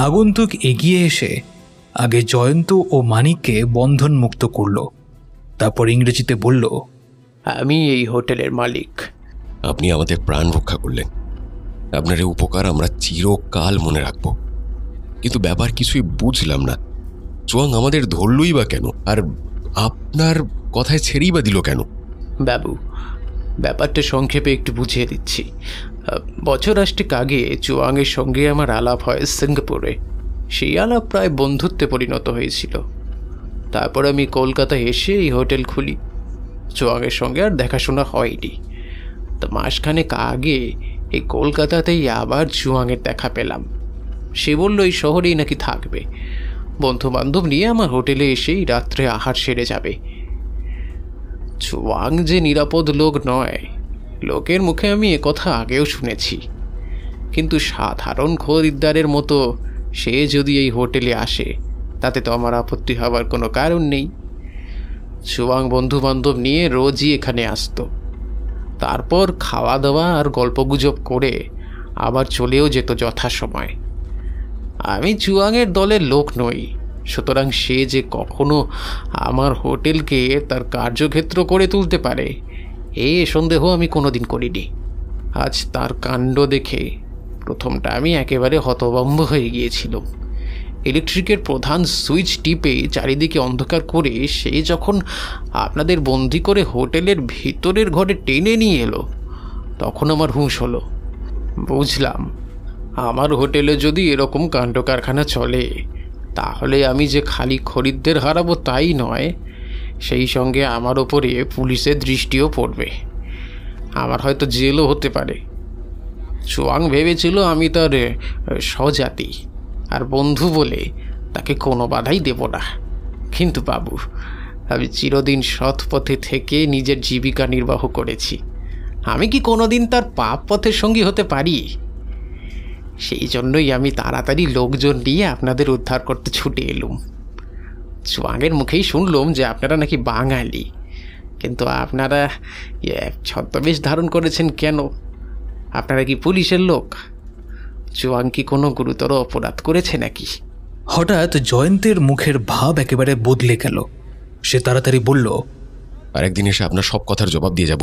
আগন্তুক এগিয়ে এসে আগে জয়ন্ত ও মানিককে বন্ধন মুক্ত করল, তারপর ইংরেজিতে বলল, আমি এই হোটেলের মালিক। আপনি আমাদের প্রাণ রক্ষা করলেন। আপনার এই উপকার আমরা চিরকাল মনে রাখব। কিন্তু ব্যাপার কিছুই বুঝলাম না, চুয়াং আমাদের ধরলই বা কেন, আর আপনার কথায় ছেড়েই বা দিল কেন? বাবু, ব্যাপারটা সংক্ষেপে একটু বুঝিয়ে দিচ্ছি। বছর 8 আগে চুয়াংয়ের সঙ্গে আমার আলাপ হয় সিঙ্গাপুরে। সেই আলাপ প্রায় বন্ধুত্বে পরিণত হয়েছিল। তারপর আমি কলকাতায় এসে এই হোটেল খুলি। চুয়াংয়ের সঙ্গে আর দেখাশোনা হয়নি। তো মাসখানেক আগে এই কলকাতাতেই আবার চুয়াংয়ের দেখা পেলাম। সে বলল এই শহরেই নাকি থাকবে, বন্ধু বান্ধব নিয়ে আমার হোটেলে এসেই রাত্রে আহার সেরে যাবে। চুয়াং যে নিরাপদ লোক নয়, লোকের মুখে আমি একথা আগেও শুনেছি। কিন্তু সাধারণ খরিদ্দারের মতো সে যদি এই হোটেলে আসে, তাতে তো আমার আপত্তি হবার কোনো কারণ নেই। চুয়াং বন্ধু বান্ধব নিয়ে রোজই এখানে আসতো। তারপর খাওয়া দাওয়া আর গল্পগুজব করে আবার চলেও যেত যথাসময়। আমি চুয়াংয়ের দলের লোক নই, সুতরাং সে যে কখনো আমার হোটেলকে তার কার্যক্ষেত্র করে তুলতে পারে এই সন্দেহ আমি কোনোদিন করিনি। আজ তার কাণ্ড দেখে প্রথমটা আমি একেবারে হতভম্ব হয়ে গিয়েছিলাম। ইলেকট্রিকের প্রধান সুইচ টিপে চারিদিকে অন্ধকার করে সে যখন আপনাদের বন্দি করে হোটেলের ভিতরের ঘরে টেনে নিয়ে এলো, তখন আমার হুঁশ হলো। বুঝলাম, আমার হোটেলে যদি এরকম কাণ্ড কারখানা চলে, তাহলে আমি যে খালি খরিদ্দের হারাবো তাই নয়, সেই সঙ্গে আমার ওপরে পুলিশের দৃষ্টিও পড়বে। আমার হয়তো জেলও হতে পারে। চুয়াং ভেবেছিল আমি তার স্বজাতি আর বন্ধু বলে তাকে কোনো বাধাই দেব না। কিন্তু বাবু, আমি চিরদিন সৎ পথে থেকে নিজের জীবিকা নির্বাহ করেছি। আমি কি কোনোদিন তার পাপ পথের সঙ্গী হতে পারি? সেই জন্যই আমি তাড়াতাড়ি লোকজন নিয়ে আপনাদের উদ্ধার করতে ছুটে এলুম। চুয়াংয়ের মুখেই শুনলাম যে আপনারা নাকি বাঙালি, কিন্তু আপনারা ছদ্মবেশ ধারণ করেছেন কেন? আপনারা কি পুলিশের লোক? চুয়াং কি কোনো গুরুতর অপরাধ করেছে নাকি? হঠাৎ জয়ন্তের মুখের ভাব একেবারে বদলে গেল। সে তাড়াতাড়ি বলল, আরেকদিন এসে আপনার সব কথার জবাব দিয়ে যাব।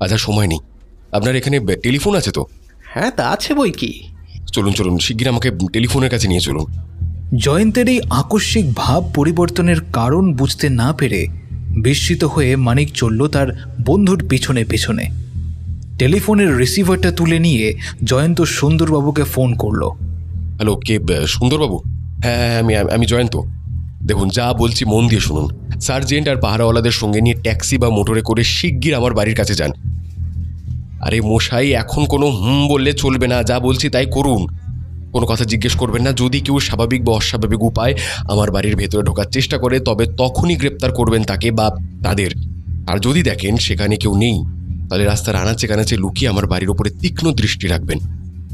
আজ আর সময় নেই। আপনার এখানে টেলিফোন আছে তো? হ্যাঁ, তা আছে বই কি। চলুন চলুন, শিগগির আমাকে টেলিফোনের কাছে নিয়ে চলুন। জয়ন্তের এই আকস্মিক ভাব পরিবর্তনের কারণ বুঝতে না পেরে বিস্মিত হয়ে মানিক চলল তার বন্ধুর পিছনে পিছনে। টেলিফোনের রিসিভারটা তুলে নিয়ে জয়ন্ত সুন্দরবাবুকে ফোন করল। হ্যালো, কে? সুন্দরবাবু? হ্যাঁ, আমি জয়ন্ত। দেখুন, যা বলছি মন দিয়ে শুনুন। সার্জেন্ট আর পাহারাওয়ালাদের সঙ্গে নিয়ে ট্যাক্সি বা মোটরে করে শিগগির আমার বাড়ির কাছে যান। আরে মশাই, এখন কোনো বললে চলবে না। যা বলছি তাই করুন। কোনো কথা জিজ্ঞেস করবেন না। যদি কেউ স্বাভাবিক বা অস্বাভাবিক উপায় আমার বাড়ির ভেতরে ঢোকার চেষ্টা করে, তবে তখনই গ্রেপ্তার করবেন তাকে বা তাদের। আর যদি দেখেন সেখানে কেউ নেই, তাহলে রাস্তার আনাচে কানাচে লুকিয়ে আমার বাড়ির ওপরে তীক্ষ্ণ দৃষ্টি রাখবেন।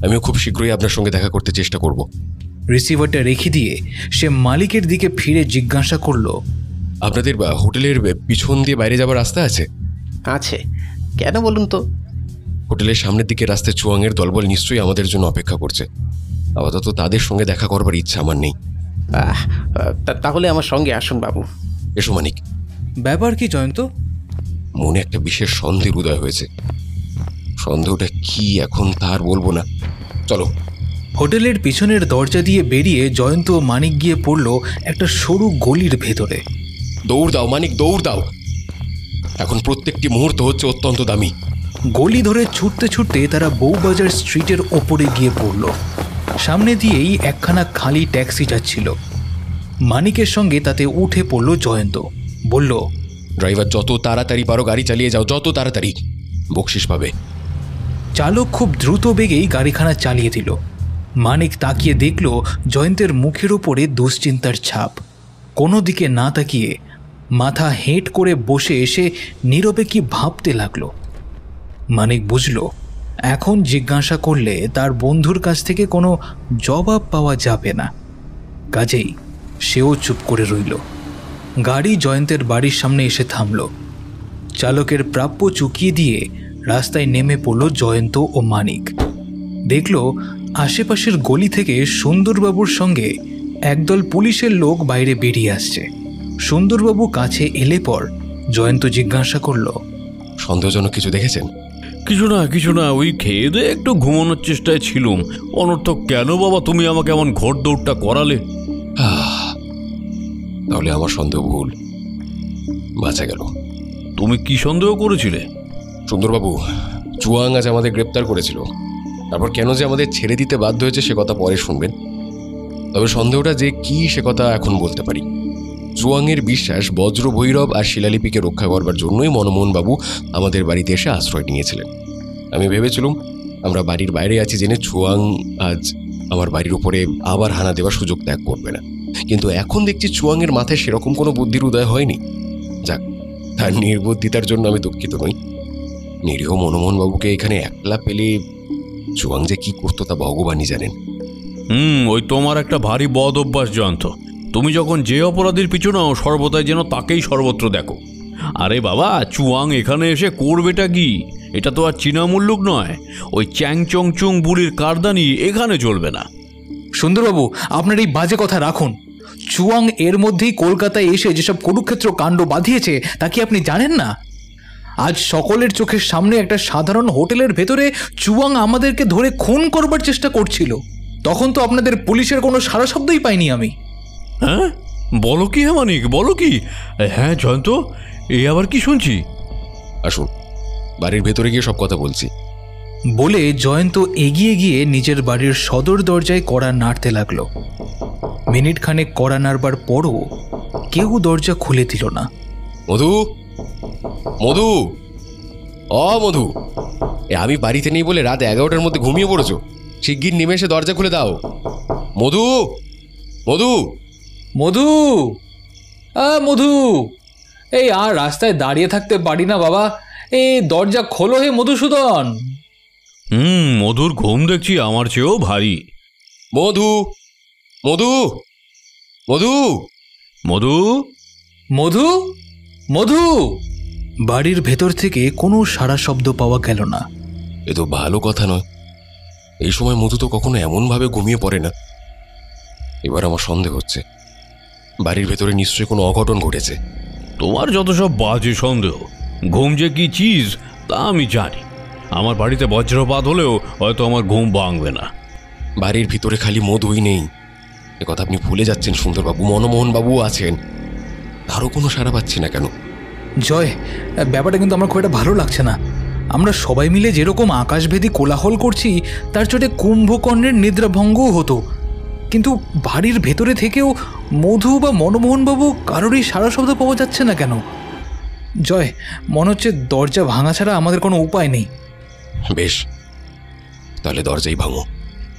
আমিও খুব শীঘ্রই আপনার সঙ্গে দেখা করতে চেষ্টা করব। রিসিভারটা রেখে দিয়ে সে মালিকের দিকে ফিরে জিজ্ঞাসা করল, আপনাদের হোটেলের পিছন দিয়ে বাইরে যাবার রাস্তা আছে? আছে, কেন বলুন তো? হোটেলের সামনের দিকে রাস্তায় চুয়াংয়ের দলবল নিশ্চয়ই আমাদের জন্য অপেক্ষা করছে। আপাতত তাদের সঙ্গে দেখা করবার ইচ্ছা আমার নেই। তাহলে আমার সঙ্গে আসুন বাবু। এসো মানিক। ব্যাপার কি জয়ন্ত? মনে একটা বিশেষ সন্দেহের উদয় হয়েছে। সন্দেহটা কি এখন তার বলবো না। চলো। হোটেলের পিছনের দরজা দিয়ে বেরিয়ে জয়ন্ত ও মানিক গিয়ে পড়ল একটা সরু গলির ভেতরে। দৌড় দাও মানিক, দৌড় দাও। এখন প্রত্যেকটি মুহূর্ত হচ্ছে অত্যন্ত দামি। গলি ধরে ছুটতে ছুটতে তারা বউবাজার স্ট্রিটের ওপরে গিয়ে পড়ল। সামনে দিয়েই একখানা খালি ট্যাক্সি যাচ্ছিল। মানিকের সঙ্গে তাতে উঠে পড়ল জয়ন্ত। বলল, ড্রাইভার, যত তাড়াতাড়ি পারো গাড়ি চালিয়ে যাও, যত তাড়াতাড়ি। বকশিস পাবে। চালক খুব দ্রুত বেগেই গাড়িখানা চালিয়ে দিল। মানিক তাকিয়ে দেখল জয়ন্তের মুখের ওপরে দুশ্চিন্তার ছাপ। কোনো দিকে না তাকিয়ে মাথা হেঁট করে বসে এসে নীরবে কি ভাবতে লাগলো। মানিক বুঝল এখন জিজ্ঞাসা করলে তার বন্ধুর কাছ থেকে কোনো জবাব পাওয়া যাবে না। কাজেই সেও চুপ করে রইল। গাড়ি জয়ন্তের বাড়ির সামনে এসে থামল। চালকের প্রাপ্য চুকিয়ে দিয়ে রাস্তায় নেমে পড়ল জয়ন্ত ও মানিক। দেখল আশেপাশের গলি থেকে সুন্দরবাবুর সঙ্গে একদল পুলিশের লোক বাইরে বেরিয়ে আসছে। সুন্দরবাবু কাছে এলে পর জয়ন্ত জিজ্ঞাসা করল, সন্দেহজনক কিছু দেখেছেন? কিছু না, ওই খেয়ে দিয়ে একটু ঘুমানোর চেষ্টায় ছিলুম। অনর্থক কেন বাবা তুমি আমাকে এমন ঘোর দৌড়টা করালে? তাহলে আমার সন্দেহ ভুল, বাঁচা গেল। তুমি কি সন্দেহ করেছিলে? সুন্দরবাবু, চুয়াং আজ আমাদের গ্রেপ্তার করেছিল, তারপর কেন যে আমাদের ছেড়ে দিতে বাধ্য হয়েছে সে কথা পরে শুনবেন। তবে সন্দেহটা যে কি সে কথা এখন বলতে পারি। চুয়াংয়ের বিশ্বাস বজ্র ভৈরব আর শিলালিপিকে রক্ষা করবার জন্যই মনমোহন বাবু আমাদের বাড়িতে এসে আশ্রয় নিয়েছিলেন। আমি ভেবেছিলাম আমরা বাড়ির বাইরে আছি জেনে চুয়াং আজ আমার বাড়ির উপরে আবার হানা দেওয়ার সুযোগ ত্যাগ করবে না, কিন্তু এখন দেখছি চুয়াংয়ের মাথায় সেরকম কোনো বুদ্ধির উদয় হয়নি। যাক, তার নির্বুদ্ধিতার জন্য আমি দুঃখিত নই। নিরীহ মনমোহন বাবুকে এখানে একলা পেলে চুয়াং যে কি করতো তা ভগবানই জানেন। ওই তোমার একটা ভারী বদ অভ্যাস জয়ন্ত। তুমি যখন যে অপরাধীর পিছু নাও সর্বদাই যেন তাকেই সর্বত্র দেখো। আরে বাবা, চুয়াং এখানে এসে করবেটা কি? এটা তো আর চীনা মুল্লুক নয়। ওই চ্যাং চং চুং বুড়ির কারদানি এখানে চলবে না। সুন্দরবাবু, আপনার এই বাজে কথা রাখুন। চুয়াং এর মধ্যেই কলকাতায় এসে যেসব কুরুক্ষেত্র কাণ্ড বাঁধিয়েছে তা কি আপনি জানেন না? আজ সকলের চোখের সামনে একটা সাধারণ হোটেলের ভেতরে চুয়াং আমাদেরকে ধরে খুন করবার চেষ্টা করছিল। তখন তো আপনাদের পুলিশের কোনো সারা শব্দই পাইনি আমি। হ্যাঁ, বলো কি? হ্যাঁ মানিক, বলো কি? হ্যাঁ জয়ন্ত, এই আবার কি শুনছি? আসুন, বাড়ির ভেতরে গিয়ে সব কথা বলছি। বলে জয়ন্ত এগিয়ে গিয়ে নিজের বাড়ির সদর দরজায় কড়া নাড়তে লাগলো। মিনিট খানেক কড়া নাড়বার পরও কেউ দরজা খুলে দিল না। মধু, মধু, মধু, আমি বাড়িতে নেই বলে রাত 11টার মধ্যে ঘুমিয়ে পড়েছো? শিগগির নেমে এসে দরজা খুলে দাও। মধু, মধু, মধু, মধু, এই আর রাস্তায় দাঁড়িয়ে থাকতে পারি না বাবা, এই দরজা খোলো হে মধুসূদন। মধুর ঘুম দেখছি আমার চেয়েও ভারী। মধু, মধু, মধু, মধু, মধু, মধু। বাড়ির ভেতর থেকে কোনো সাড়া শব্দ পাওয়া গেল না। এ তো ভালো কথা নয়। এই সময় মধু তো কখনো এমনভাবে ঘুমিয়ে পড়ে না। এবার আমার সন্দেহ হচ্ছে বাড়ির ভেতরে নিশ্চয়ই কোনো অঘটন ঘটেছে। তোমার যত সব বাজে সন্দেহ। ঘুম যে কি চিজ তা আমি জানি। আমার বাড়িতে বজ্রপাত হলেও হয়তো আমার ঘুম ভাঙবে না। বাড়ির ভিতরে খালি মধুই নেই, এ কথা আপনি ভুলে যাচ্ছেন সুন্দরবাবু। মনমোহন বাবুও আছেন, তারও কোনো সাড়া পাচ্ছি না কেন? জয়, ব্যাপারটা কিন্তু আমার খুব একটা ভালো লাগছে না। আমরা সবাই মিলে যেরকম আকাশভেদী কোলাহল করছি তার চোটে কুম্ভকর্ণের নিদ্রাভঙ্গও হতো, কিন্তু বাড়ির ভেতরে থেকেও মধু বা মনমোহনবাবু কারোরই সারা শব্দ পাওয়া যাচ্ছে না কেন? জয়, মনে হচ্ছে দরজা ভাঙা ছাড়া আমাদের কোনো উপায় নেই। বেশ, তাহলে দরজাই ভাঙো।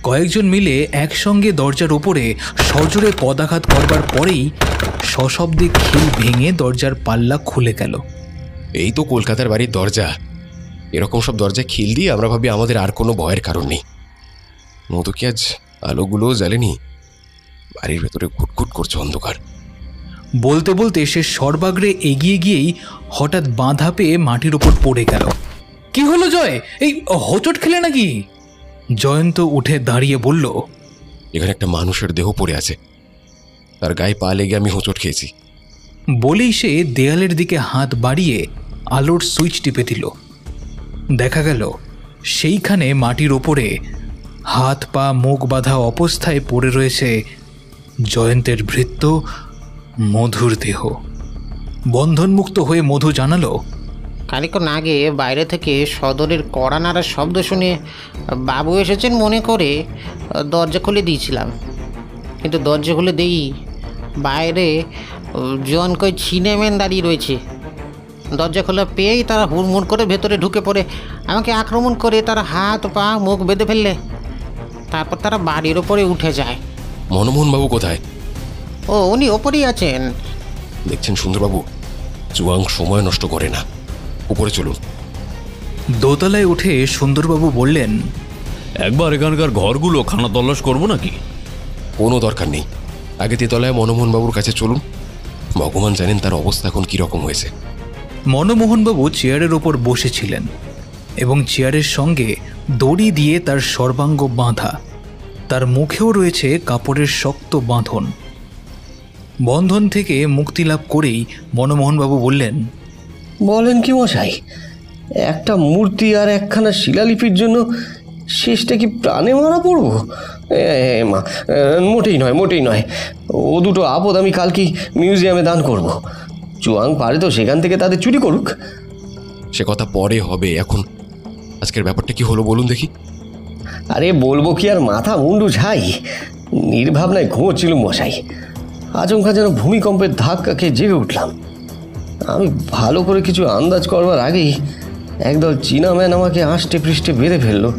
কয়েকজন মিলে একসঙ্গে দরজার ওপরে সজোরে পদাঘাত করবার পরেই সশব্দে খিল ভেঙে দরজার পাল্লা খুলে গেল। এই তো কলকাতার বাড়ির দরজা। এরকম সব দরজা খিল দিয়ে আমরা ভাবি আমাদের আর কোনো ভয়ের কারণ নেই। মধু কি আজ আলোগুলোও জ্বালেনি? বাড়ির ভেতরে ঘুটঘুট করছে অন্ধকার। বলতে বলতে সে সর্বাগ্রে এগিয়ে গিয়েই হঠাৎ বাঁধা পেয়ে মাটির ওপর পড়ে গেল। কি হলো জয়? এই হোঁচট খেলে নাকি? জয়ন্ত উঠে দাঁড়িয়ে বলল, এখানে একটা মানুষের দেহ পড়ে আছে, তার গায়ে পা লেগে আমি হোঁচট খেয়েছি। বলেই সে দেয়ালের দিকে হাত বাড়িয়ে আলোর সুইচ টিপে দিল। দেখা গেল সেইখানে মাটির ওপরে হাত পা মুখ বাঁধা অবস্থায় পড়ে রয়েছে জয়ন্তের ভৃত্য মধুর দেহ। বন্ধনমুক্ত হয়ে মধু জানালো, খানিকক্ষণ আগে বাইরে থেকে সদরের কড়া নাড়ার শব্দ শুনে বাবু এসেছেন মনে করে দরজা খুলে দিয়েছিলাম, কিন্তু দরজা খুলে দেই বাইরে জন কই ছিনেমেন দাঁড়িয়ে রয়েছে। দরজা খোলা পেয়েই তারা হুড়মুড় করে ভেতরে ঢুকে পড়ে আমাকে আক্রমণ করে তারা হাত পা মুখ বেঁধে ফেললে। তারপর তারা বাড়ির ওপরে উঠে যায়। মনমোহন বাবু কোথায়? ও, উনি ওপরেই আছেন। দেখছেন সুন্দরবাবু, চুয়াং সময় নষ্ট করে না, উপরে চলুন। দোতলায় উঠে সুন্দরবাবু বললেন, একবার এখানকার ঘরগুলো খানা তল্লাশ করবো নাকি? কোনো দরকার নেই, আগে তেতলায় মনমোহনবাবুর কাছে চলুন। ভগবান জানেন তার অবস্থা এখন কীরকম হয়েছে। মনমোহনবাবু চেয়ারের ওপর বসেছিলেন এবং চেয়ারের সঙ্গে দড়ি দিয়ে তার সর্বাঙ্গ বাঁধা। তার মুখেও রয়েছে কাপড়ের শক্ত বাঁধন। বন্ধন থেকে মুক্তি লাভ করেই মনমোহনবাবু বললেন, বলেন কি মশাই, একটা মূর্তি আর একখানা শিলালিপির জন্য শেষটা কি প্রাণে মারা পড়ব? মা, মোটেই নয়, মোটেই নয়। ও দুটো আপদ আমি কালকেই মিউজিয়ামে দান করব। চুয়াং পারে তো সেখান থেকে তাদের চুরি করুক। সে কথা পরে হবে, এখন আজকের ব্যাপারটা কি হলো বলুন দেখি। আরে বলবো কি আর, মাথা মুন্ডু ছাই। নির্ভাবনায় ঘুমোচ্ছিল মশাই, আচমকা যেন ভূমিকম্পের ধাক্কা খেয়ে জেগে উঠলাম। আমি ভালো করে কিছু আন্দাজ করবার আগেই একদল চীনা ম্যান আমাকে আষ্টে পৃষ্ঠে বেঁধে ফেললো।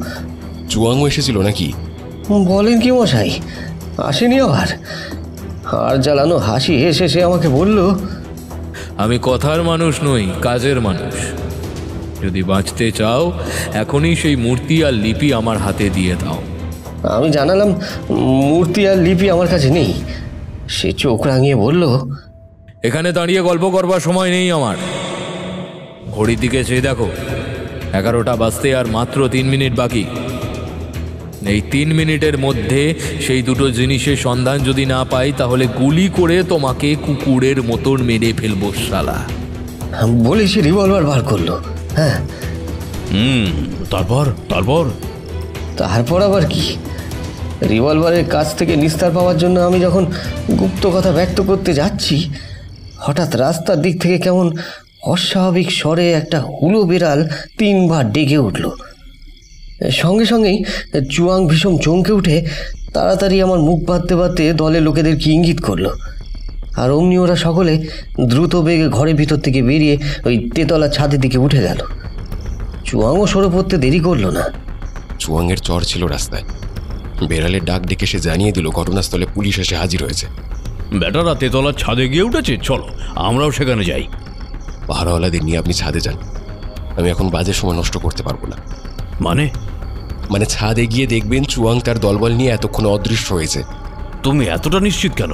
চুয়াংও এসেছিল নাকি? বলেন কি মশাই, আসেনি আবার? আর জ্বালানো হাসি হেসে সে আমাকে বলল, আমি কথার মানুষ নই, কাজের মানুষ। যদি বাঁচতে চাও এখনই সেই মূর্তি আর লিপি আমার হাতে দিয়ে দাও। আমি জানালাম মূর্তি আর লিপি আমার কাছে নেই। সে চোখ রাঙিয়ে বলল, এখানে দাঁড়িয়ে গল্প করবার সময় নেই আমার। ঘড়ির দিকে চেয়ে দেখো, 11টা বাজতে আর মাত্র 3 মিনিট বাকি। এই 3 মিনিটের মধ্যে সেই দুটো জিনিসের সন্ধান যদি না পাই তাহলে গুলি করে তোমাকে কুকুরের মতন মেরে ফেলবো শালা। বলে সে রিভলভার বার করলো। হ্যাঁ, তারপর তারপর তারপর আবার কি? রিভলভারের কাছ থেকে নিস্তার পাওয়ার জন্য আমি যখন গুপ্ত কথা ব্যক্ত করতে যাচ্ছি, হঠাৎ রাস্তার দিক থেকে কেমন অস্বাভাবিক স্বরে একটা হুলো বিড়াল 3 বার ডেকে উঠল। সঙ্গে সঙ্গেই চুয়াং ভীষণ চমকে উঠে তাড়াতাড়ি আমার মুখ বাঁধতে বাঁধতে দলের লোকেদেরকে ইঙ্গিত করলো। আর অমনি ওরা সকলে দ্রুত বেগে ঘরের ভিতর থেকে বেরিয়ে ওই তেতলা ছাদের দিকে উঠে গেল। চুয়াংও সরে পড়তে দেরি করলো না। চুয়াংয়ের চর ছিল রাস্তায়। বেড়ালের ডাক ডেকে সে জানিয়ে দিল ঘটনাস্থলে পুলিশ এসে হাজির হয়েছে। বেটারা তেতলার ছাদে গিয়ে উঠেছে, চলো আমরাও সেখানে যাই। পাহারাওয়ালাদের নিয়ে আপনি ছাদে যান, আমি এখন বাজে সময় নষ্ট করতে পারবো না। মানে ছাদে গিয়ে দেখবেন চুয়াং তার দলবল নিয়ে এতক্ষণে অদৃশ্য হয়েছে। তুমি এতটা নিশ্চিত কেন?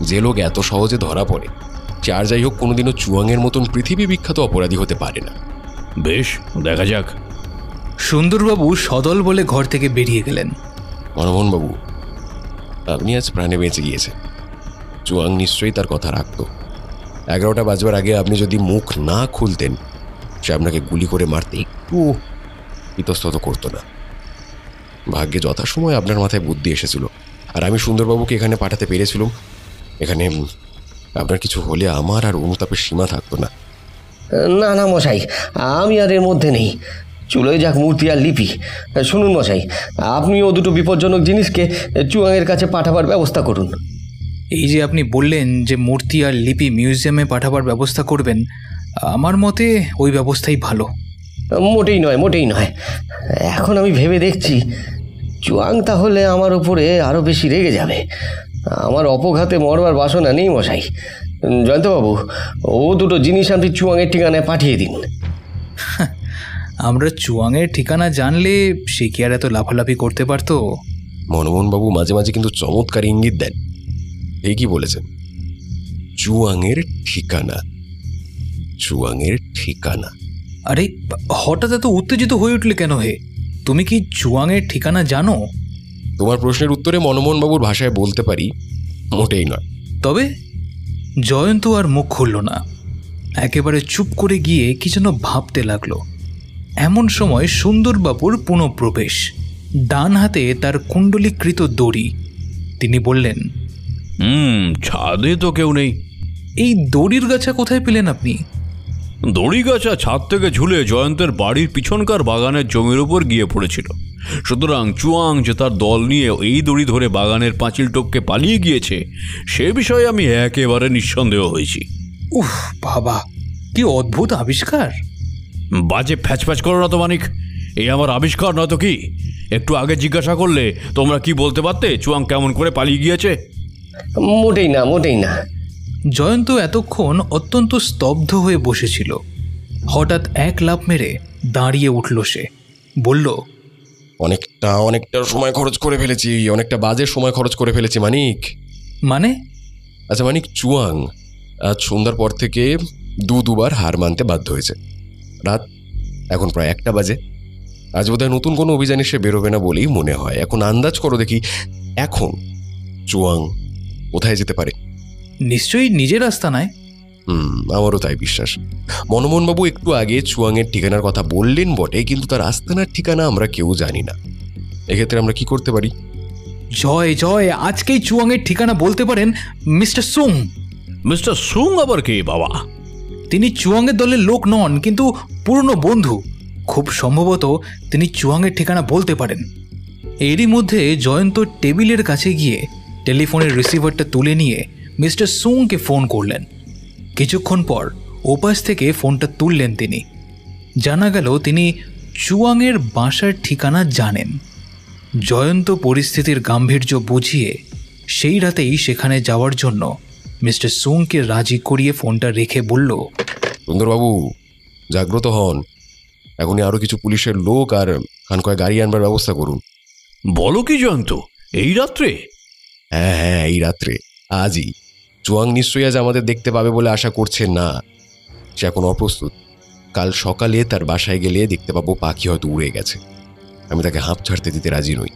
যে লোক এত সহজে ধরা পড়ে সে আর যাই হোক কোনোদিনও চুয়াংয়ের মতন পৃথিবী বিখ্যাত অপরাধী হতে পারে না। বেশ, দেখা যাক। সুন্দরবাবু সদল বলে ঘর থেকে বেরিয়ে গেলেন। মনমোহনবাবু, আপনি আজ প্রাণে বেঁচে গিয়েছেন। চুয়াং নিশ্চয়ই তার কথা রাখত। 11টা বাজবার আগে আপনি যদি মুখ না খুলতেন সে আপনাকে গুলি করে মারতে একটু ইতস্তত করতো না। ভাগ্যে যথাসময় আপনার মাথায় বুদ্ধি এসেছিল, আর আমি সুন্দরবাবুকে এখানে পাঠাতে পেরেছিলাম। এখানে আপনার কিছু হলে আমার আর অনুতাপের সীমা থাকতো না। না না মশাই, আমি আর এর মধ্যে নেই। চুলোয় যাক মূর্তি আর লিপি। শুনুন মশাই, আপনিও দুটো বিপজ্জনক জিনিসকে চুয়াংয়ের কাছে পাঠাবার ব্যবস্থা করুন। এই যে আপনি বললেন যে মূর্তি আর লিপি মিউজিয়ামে পাঠাবার ব্যবস্থা করবেন, আমার মতে ওই ব্যবস্থাই ভালো। মোটেই নয়, মোটেই নয়। এখন আমি ভেবে দেখছি চুয়াং তাহলে আমার উপরে আরও বেশি রেগে যাবে। আমার অপঘাতে মরবার বাসনা নেই মশাই। জয়ন্তবাবু, ও দুটো জিনিস আপনি চুয়াংয়ের ঠিকানায় পাঠিয়ে দিন। আমরা চুয়াংয়ের ঠিকানা জানলে সে কি আর এত লাফালাফি করতে পারতো? মনমোহনবাবু মাঝে মাঝে কিন্তু চমৎকার ইঙ্গিত দেন। ঠিকই বলেছেন, চুয়াংয়ের ঠিকানা। চুয়াংয়ের ঠিকানা। আরে হঠাৎ এত উত্তেজিত হয়ে উঠলে কেন হে? তুমি কি চুয়াংয়ের ঠিকানা জানো? তোমার প্রশ্নের উত্তরে মনমোহনবাবুর ভাষায় বলতে পারি, মোটেই নয়। তবে জয়ন্ত আর মুখ খুলল না, একেবারে চুপ করে গিয়ে কি যেন ভাবতে লাগলো। এমন সময় সুন্দরবাবুর পুনঃপ্রবেশ। ডান হাতে তার কুণ্ডলীকৃত দড়ি। তিনি বললেন, ছাদে তো কেউ নেই। এই দড়ির গাছা কোথায় পেলেন আপনি? দড়ি গাছা ছাদ থেকে ঝুলে জয়ন্তের বাড়ির পিছনকার বাগানের জমির উপর গিয়ে পড়েছিল। সুতরাং চুয়াং যে তার দল নিয়ে এই দড়ি ধরে বাগানের পাঁচিল টপকে পালিয়ে গিয়েছে সে বিষয়ে আমি একেবারে নিঃসন্দেহ হয়েছি। উফ বাবা, কি অদ্ভুত আবিষ্কার! বাজে ফ্যাচফ্যাচ করো না তো মানিক, এই আমার আবিষ্কার নয় তো কি? একটু আগে জিজ্ঞাসা করলে তোমরা কি বলতে পারতে চুয়াং কেমন করে পালিয়ে গিয়েছে? মোটেই না, মোটেই না। জয়ন্ত এতক্ষণ অত্যন্ত স্তব্ধ হয়ে বসেছিল। হঠাৎ এক লাফ মেরে দাঁড়িয়ে উঠল সে, বলল, অনেকটা সময় খরচ করে ফেলেছি, অনেকটা বাজে সময় খরচ করে ফেলেছি মানিক। মানে? আচ্ছা মানিক, চুয়াং আজ সন্ধ্যার পর থেকে দুবার হার মানতে বাধ্য হয়েছে। রাত এখন প্রায় 1টা বাজে। আজ বোধহয় নতুন কোনো অভিযানে সে বেরোবে না বলেই মনে হয়। এখন আন্দাজ করো দেখি, এখন চুয়াং কোথায় যেতে পারে? নিশ্চয়ই নিজের আস্তানায়। আমারও তাই বিশ্বাস। মনমোহনবাবু একটু আগে চুয়াংয়ের ঠিকানার কথা বললেন বটে, কিন্তু তার আস্তানার ঠিকানা আমরা কেউ জানি না। এক্ষেত্রে আমরা কি করতে পারি? জয় জয়, আজকেই চুয়াংয়ের ঠিকানা বলতে পারেন মিস্টার সুং। মিস্টার সুং আবার কে বাবা? তিনি চুয়াংয়ের দলের লোক নন, কিন্তু পুরনো বন্ধু। খুব সম্ভবত তিনি চুয়াংয়ের ঠিকানা বলতে পারেন। এরই মধ্যে জয়ন্ত টেবিলের কাছে গিয়ে টেলিফোনের রিসিভারটা তুলে নিয়ে মিস্টার সুংকে ফোন করলেন। কিছুক্ষণ পর ওপাশ থেকে ফোনটা তুললেন তিনি। জানা গেল তিনি চুয়াংয়ের বাসার ঠিকানা জানেন। জয়ন্ত পরিস্থিতির গাম্ভীর্য বুঝিয়ে সেই রাতেই সেখানে যাওয়ার জন্য মিস্টার সুংকে রাজি করিয়ে ফোনটা রেখে বলল, সুন্দরবাবু জাগ্রত হন, এখনই আরও কিছু পুলিশের লোক আর খানকয় গাড়ি আনবার ব্যবস্থা করুন। বলো কি জয়ন্ত, এই রাত্রে? হ্যাঁ, এই রাত্রে, আজই। চুয়াং নিশ্চয়ই আজ আমাদের দেখতে পাবে বলে আশা করছেন না। সে এখন অপ্রস্তুত। কাল সকালে তার বাসায় গেলে দেখতে পাবো পাখি হয়তো উড়ে গেছে। আমি তাকে হাঁপ ছাড়তে দিতে রাজি নই।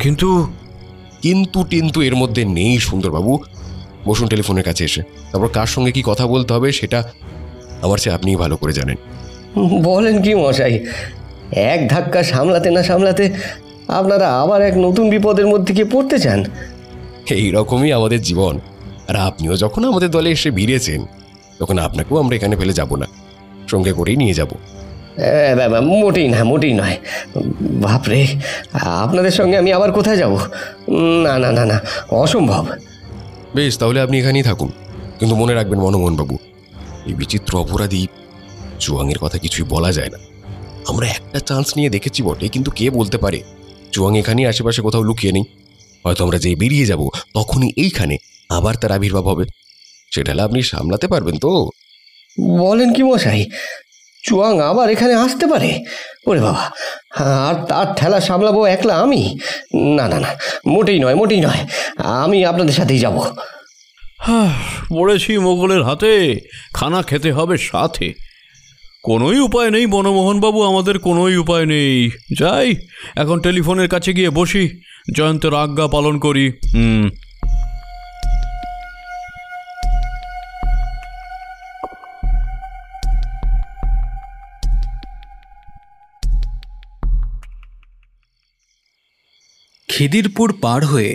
কিন্তু এর মধ্যে নেই সুন্দরবাবু। বসুন টেলিফোনের কাছে এসে, তারপর কার সঙ্গে কি কথা বলতে হবে সেটা আমার চেয়ে আপনিই ভালো করে জানেন। বলেন কি মশাই, এক ধাক্কা সামলাতে না সামলাতে আপনারা আবার এক নতুন বিপদের মধ্যে গিয়ে পড়তে চান? এইরকমই আমাদের জীবন। আর আপনিও যখন আমাদের দলে এসে ভিড়েছেন, তখন আপনাকেও আমরা এখানে ফেলে যাব না, সঙ্গে করেই নিয়ে যাব। মোটেই নয়। বাপরে, আপনাদের সঙ্গে আমি আবার কোথায় যাব? না না না না, অসম্ভব। বেশ, তাহলে আপনি এখানেই থাকুন, কিন্তু মনে রাখবেন মনমোহনবাবু, এই বিচিত্র অপরাধী চুয়াংয়ের কথা কিছুই বলা যায় না। আমরা একটা চান্স নিয়ে দেখেছি বটে, কিন্তু কে বলতে পারে চুয়াং এখানেই আশেপাশে কোথাও লুকিয়ে নেই। হয়তো আমরা যে বেরিয়ে যাব তখনই এইখানে আবার তার আবির্ভাব হবে। সেটা হলে আপনি সামলাতে পারবেন তো? বলেন কি মশাই, চুয়াং আবার এখানে আসতে পারে? ওরে বাবা, আর তার ঠেলা সামলাবো একলা আমি? না না না, মোটেই নয়। আমি আপনাদের সাথেই যাব। পড়েছি মোগলের হাতে, খানা খেতে হবে সাথে। কোনোই উপায় নেই মনমোহনবাবু, আমাদের কোনোই উপায় নেই। যাই, এখন টেলিফোনের কাছে গিয়ে বসি, জয়ন্তের আজ্ঞা পালন করি। খিদিরপুর পার হয়ে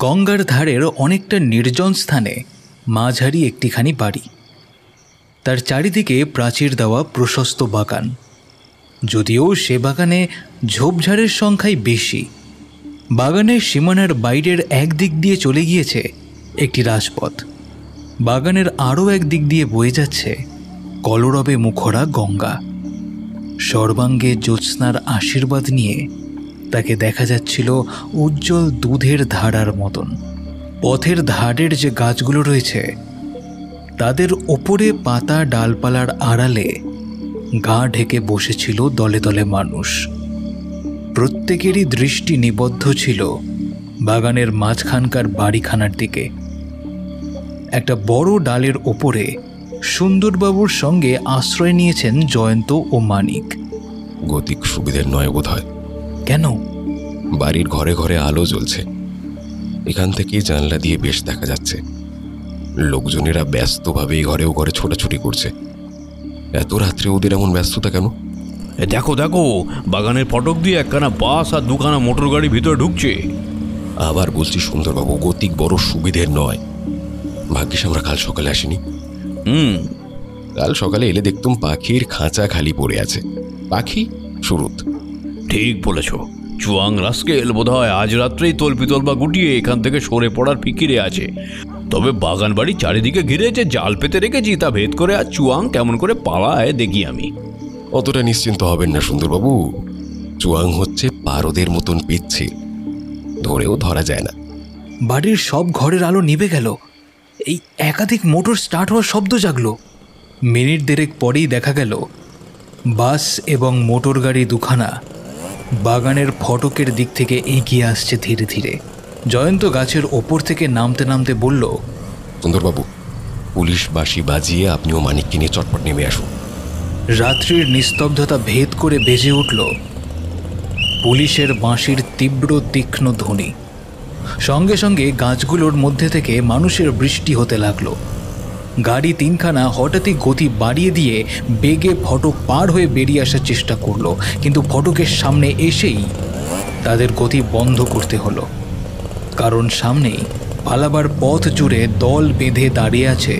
গঙ্গার ধারের অনেকটা নির্জন স্থানে মাঝারি একটিখানি বাড়ি। তার চারিদিকে প্রাচীর দেওয়া প্রশস্ত বাগান, যদিও সে বাগানে ঝোপঝাড়ের সংখ্যাই বেশি। বাগানের সীমানার বাইরের একদিক দিয়ে চলে গিয়েছে একটি রাজপথ। বাগানের আরও একদিক দিয়ে বয়ে যাচ্ছে কলরবে মুখরা গঙ্গা। সর্বাঙ্গে জ্যোৎস্নার আশীর্বাদ নিয়ে তাকে দেখা যাচ্ছিল উজ্জ্বল দুধের ধারার মতন। পথের ধারের যে গাছগুলো রয়েছে তাদের ওপরে পাতা ডালপালার আড়ালে গা ঢেকে বসেছিল দলে দলে মানুষ। প্রত্যেকেরই দৃষ্টি নিবদ্ধ ছিল বাগানের মাঝখানকার বাড়িখানার দিকে। একটা বড় ডালের ওপরে সুন্দরবাবুর সঙ্গে আশ্রয় নিয়েছেন জয়ন্ত ও মানিক। গতিক সুবিধের নয় বোধ হয়। কেন? বাড়ির ঘরে ঘরে আলো জ্বলছে, এখান থেকেই জানলা দিয়ে বেশ দেখা যাচ্ছে। লোকজনেরা ব্যস্তভাবে এই ঘরেও ঘরে ছোটাছুটি করছে। এত রাত্রে ওদের এমন ব্যস্ততা কেন? দেখো বাগানের ফটক দিয়ে একখানা বাস আর দুখানা মোটর গাড়ি ভিতরে ঢুকছে। আবার বলছি সুন্দরবাবু, গতিক বড় সুবিধের নয়। ভাগ্যিস আমরা কাল সকালে আসিনি। কাল সকালে এলে দেখতুম পাখির খাঁচা খালি পড়ে আছে। পাখি সুরুত। ঠিক বলেছ, চুয়াং রাস্কেল বোধহয় আজ রাত্রেই তল্পিতল বা গুটিয়ে এখান থেকে সরে পড়ার ফিকিরে আছে। তবে বাগান বাড়ির চারিদিকে ঘিরে যে জাল পেতে রেখেছি তা ভেদ করে আর চুয়াং কেমন করে পালায় দেখি আমি। অতটা নিশ্চিন্ত হবেন না সুন্দরবাবু, চুয়াং হচ্ছে পারদের মতন পিচ্ছিল, ধরেও ধরা যায় না। বাড়ির সব ঘরের আলো নিভে গেল। এই একাধিক মোটর স্টার্ট হওয়ার শব্দ জাগলো। মিনিট দেড়েক পরেই দেখা গেল বাস এবং মোটর গাড়ি দুখানা বাগানের ফটকের দিক থেকে এগিয়ে আসছে ধীরে ধীরে। জয়ন্ত গাছের ওপর থেকে নামতে নামতে বলল, সুন্দরবাবু, পুলিশ বাঁশি বাজিয়ে আপনিও মানিককে নিয়ে চটপট নেমে আসুন। রাত্রির নিস্তব্ধতা ভেদ করে বেজে উঠল পুলিশের বাঁশির তীব্র তীক্ষ্ণ ধ্বনি। সঙ্গে সঙ্গে গাছগুলোর মধ্যে থেকে মানুষের বৃষ্টি হতে লাগলো। গাড়ি তিনখানা হঠাৎই গতি বাড়িয়ে দিয়ে বেগে ফটক পার হয়ে বেরিয়ে আসার চেষ্টা করলো, কিন্তু ফটকের সামনে এসেই তাদের গতি বন্ধ করতে হলো, কারণ সামনেই পালাবার পথ জুড়ে দল বেঁধে দাঁড়িয়ে আছে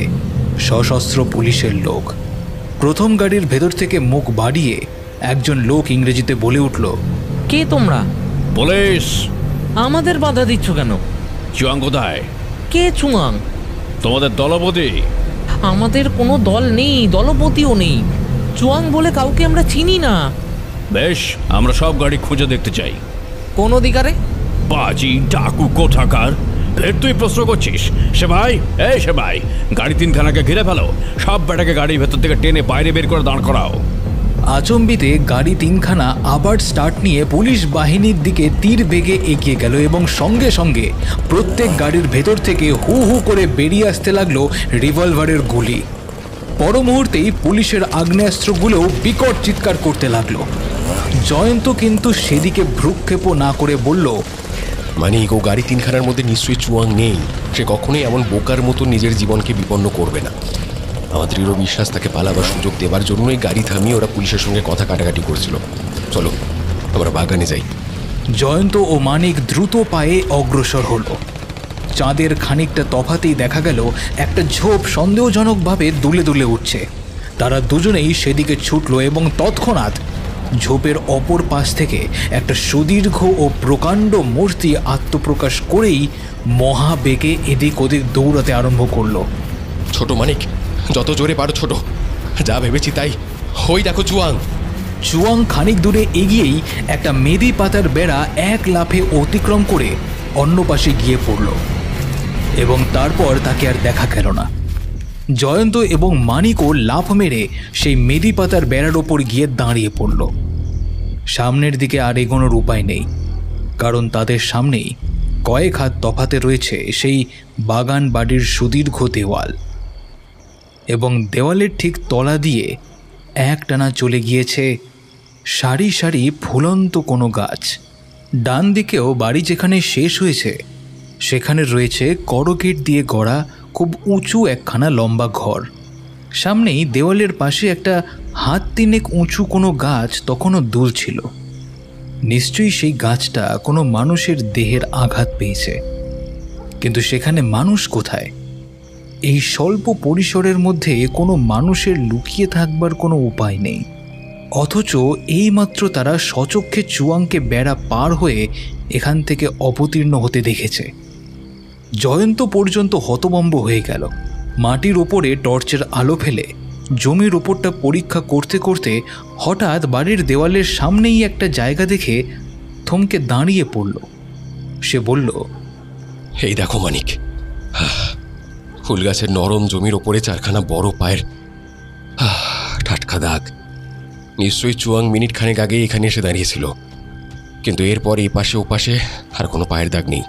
সশস্ত্র পুলিশের লোক। প্রথম গাড়ির ভেতর থেকে মুখ বাড়িয়ে একজন লোক ইংরেজিতে বলে উঠল, কে তোমরা? পুলিশ। আমাদের বাধা দিচ্ছ কেন? চুয়াং কোথায়? কে চুয়াং? তোমাদের দলপতি। আমাদের কোনো দল নেই, দলপতিও নেই। চুয়াং বলে কাউকে আমরা চিনি না। বেশ, আমরা সব গাড়ি খুঁজে দেখতে চাই। কোন অধিকারে? বাজি ডাকু কোথাকার! ফের তুই প্রশ্ন করছিস? সে ভাই, এই সে ভাই, গাড়ি তিনখানাকে ঘিরে ফেলো, সব বেটাকে গাড়ির ভেতর থেকে টেনে বাইরে বের করে দাঁড় করাও। আচম্বিতে গাড়ি তিনখানা আবার স্টার্ট নিয়ে পুলিশ বাহিনীর দিকে তীর বেগে এগিয়ে গেল এবং সঙ্গে সঙ্গে প্রত্যেক গাড়ির ভেতর থেকে হু হু করে বেরিয়ে আসতে লাগলো রিভলভারের গুলি। পর মুহূর্তেই পুলিশের আগ্নেয়াস্ত্রগুলোও বিকট চিৎকার করতে লাগলো। জয়ন্ত কিন্তু সেদিকে ভ্রুক্ষেপও না করে বলল, মানিক, ও গাড়ি তিনখানার মধ্যে নিশ্চয়ই চুয়াং নেই। সে কখনোই এমন বোকার মতো নিজের জীবনকে বিপন্ন করবে না। আমার দৃঢ় বিশ্বাস তাকে পালাবার সুযোগ দেবার জন্যই গাড়ি থামিয়ে ওরা পুলিশের সঙ্গে কথা কাটাকাটি করছিল। চলো আমরা বাগানে যাই। জয়ন্ত ও মানিক দ্রুত পায়ে অগ্রসর হল। চাঁদের খানিকটা তফাতেই দেখা গেল একটা ঝোপ সন্দেহজনকভাবে দুলে দুলে উঠছে। তারা দুজনেই সেদিকে ছুটল এবং তৎক্ষণাৎ ঝোপের অপর পাশ থেকে একটা সুদীর্ঘ ও প্রকাণ্ড মূর্তি আত্মপ্রকাশ করেই মহাবেগে এদিক ওদিক দৌড়াতে আরম্ভ করল। ছোট মানিক, যত জোরে পারো ছোট, যা ভেবেছি তাই। ওই দেখো চুয়াং। চুয়াং খানিক দূরে এগিয়েই একটা মেদি পাতার বেড়া এক লাফে অতিক্রম করে অন্য পাশে গিয়ে পড়ল এবং তারপর তাকে আর দেখা গেল না। জয়ন্ত এবং মানিকও লাফ মেরে সেই মেদি পাতার বেড়ার ওপর গিয়ে দাঁড়িয়ে পড়ল। সামনের দিকে আর এগোনোর উপায় নেই, কারণ তাদের সামনেই কয়েক হাত তফাতে রয়েছে সেই বাগান বাড়ির সুদীর্ঘ দেওয়াল, এবং দেওয়ালের ঠিক তলা দিয়ে একটানা চলে গিয়েছে সারি সারি ফুলন্ত কোনো গাছ। ডান দিকেও বাড়ি যেখানে শেষ হয়েছে সেখানে রয়েছে করগেট দিয়ে গড়া খুব উঁচু একখানা লম্বা ঘর। সামনেই দেওয়ালের পাশে একটা হাত তিনেক উঁচু কোনো গাছ তখনও দুলছিল। নিশ্চয়ই সেই গাছটা কোনো মানুষের দেহের আঘাত পেয়েছে, কিন্তু সেখানে মানুষ কোথায়? এই স্বল্প পরিসরের মধ্যে কোনো মানুষের লুকিয়ে থাকবার কোনো উপায় নেই, অথচ এইমাত্র তারা সচক্ষে চুয়াংকে বেড়া পার হয়ে এখান থেকে অবতীর্ণ হতে দেখেছে। জয়ন্ত পর্যন্ত হতভম্ব হয়ে গেল। মাটির ওপরে টর্চের আলো ফেলে জমির ওপরটা পরীক্ষা করতে করতে হঠাৎ বাড়ির দেওয়ালের সামনেই একটা জায়গা দেখে থমকে দাঁড়িয়ে পড়ল। সে বলল, এই দেখো মানিক, ফুল গাছের নরম জমির ওপরে চারখানা বড় পায়ের টাটকা দাগ। নিশ্চয়ই চুয়াং মিনিট খানেক আগে এখানে এসে দাঁড়িয়েছিল, কিন্তু এরপর এই পাশে ও পাশে আর কোনো পায়ের দাগ নেই।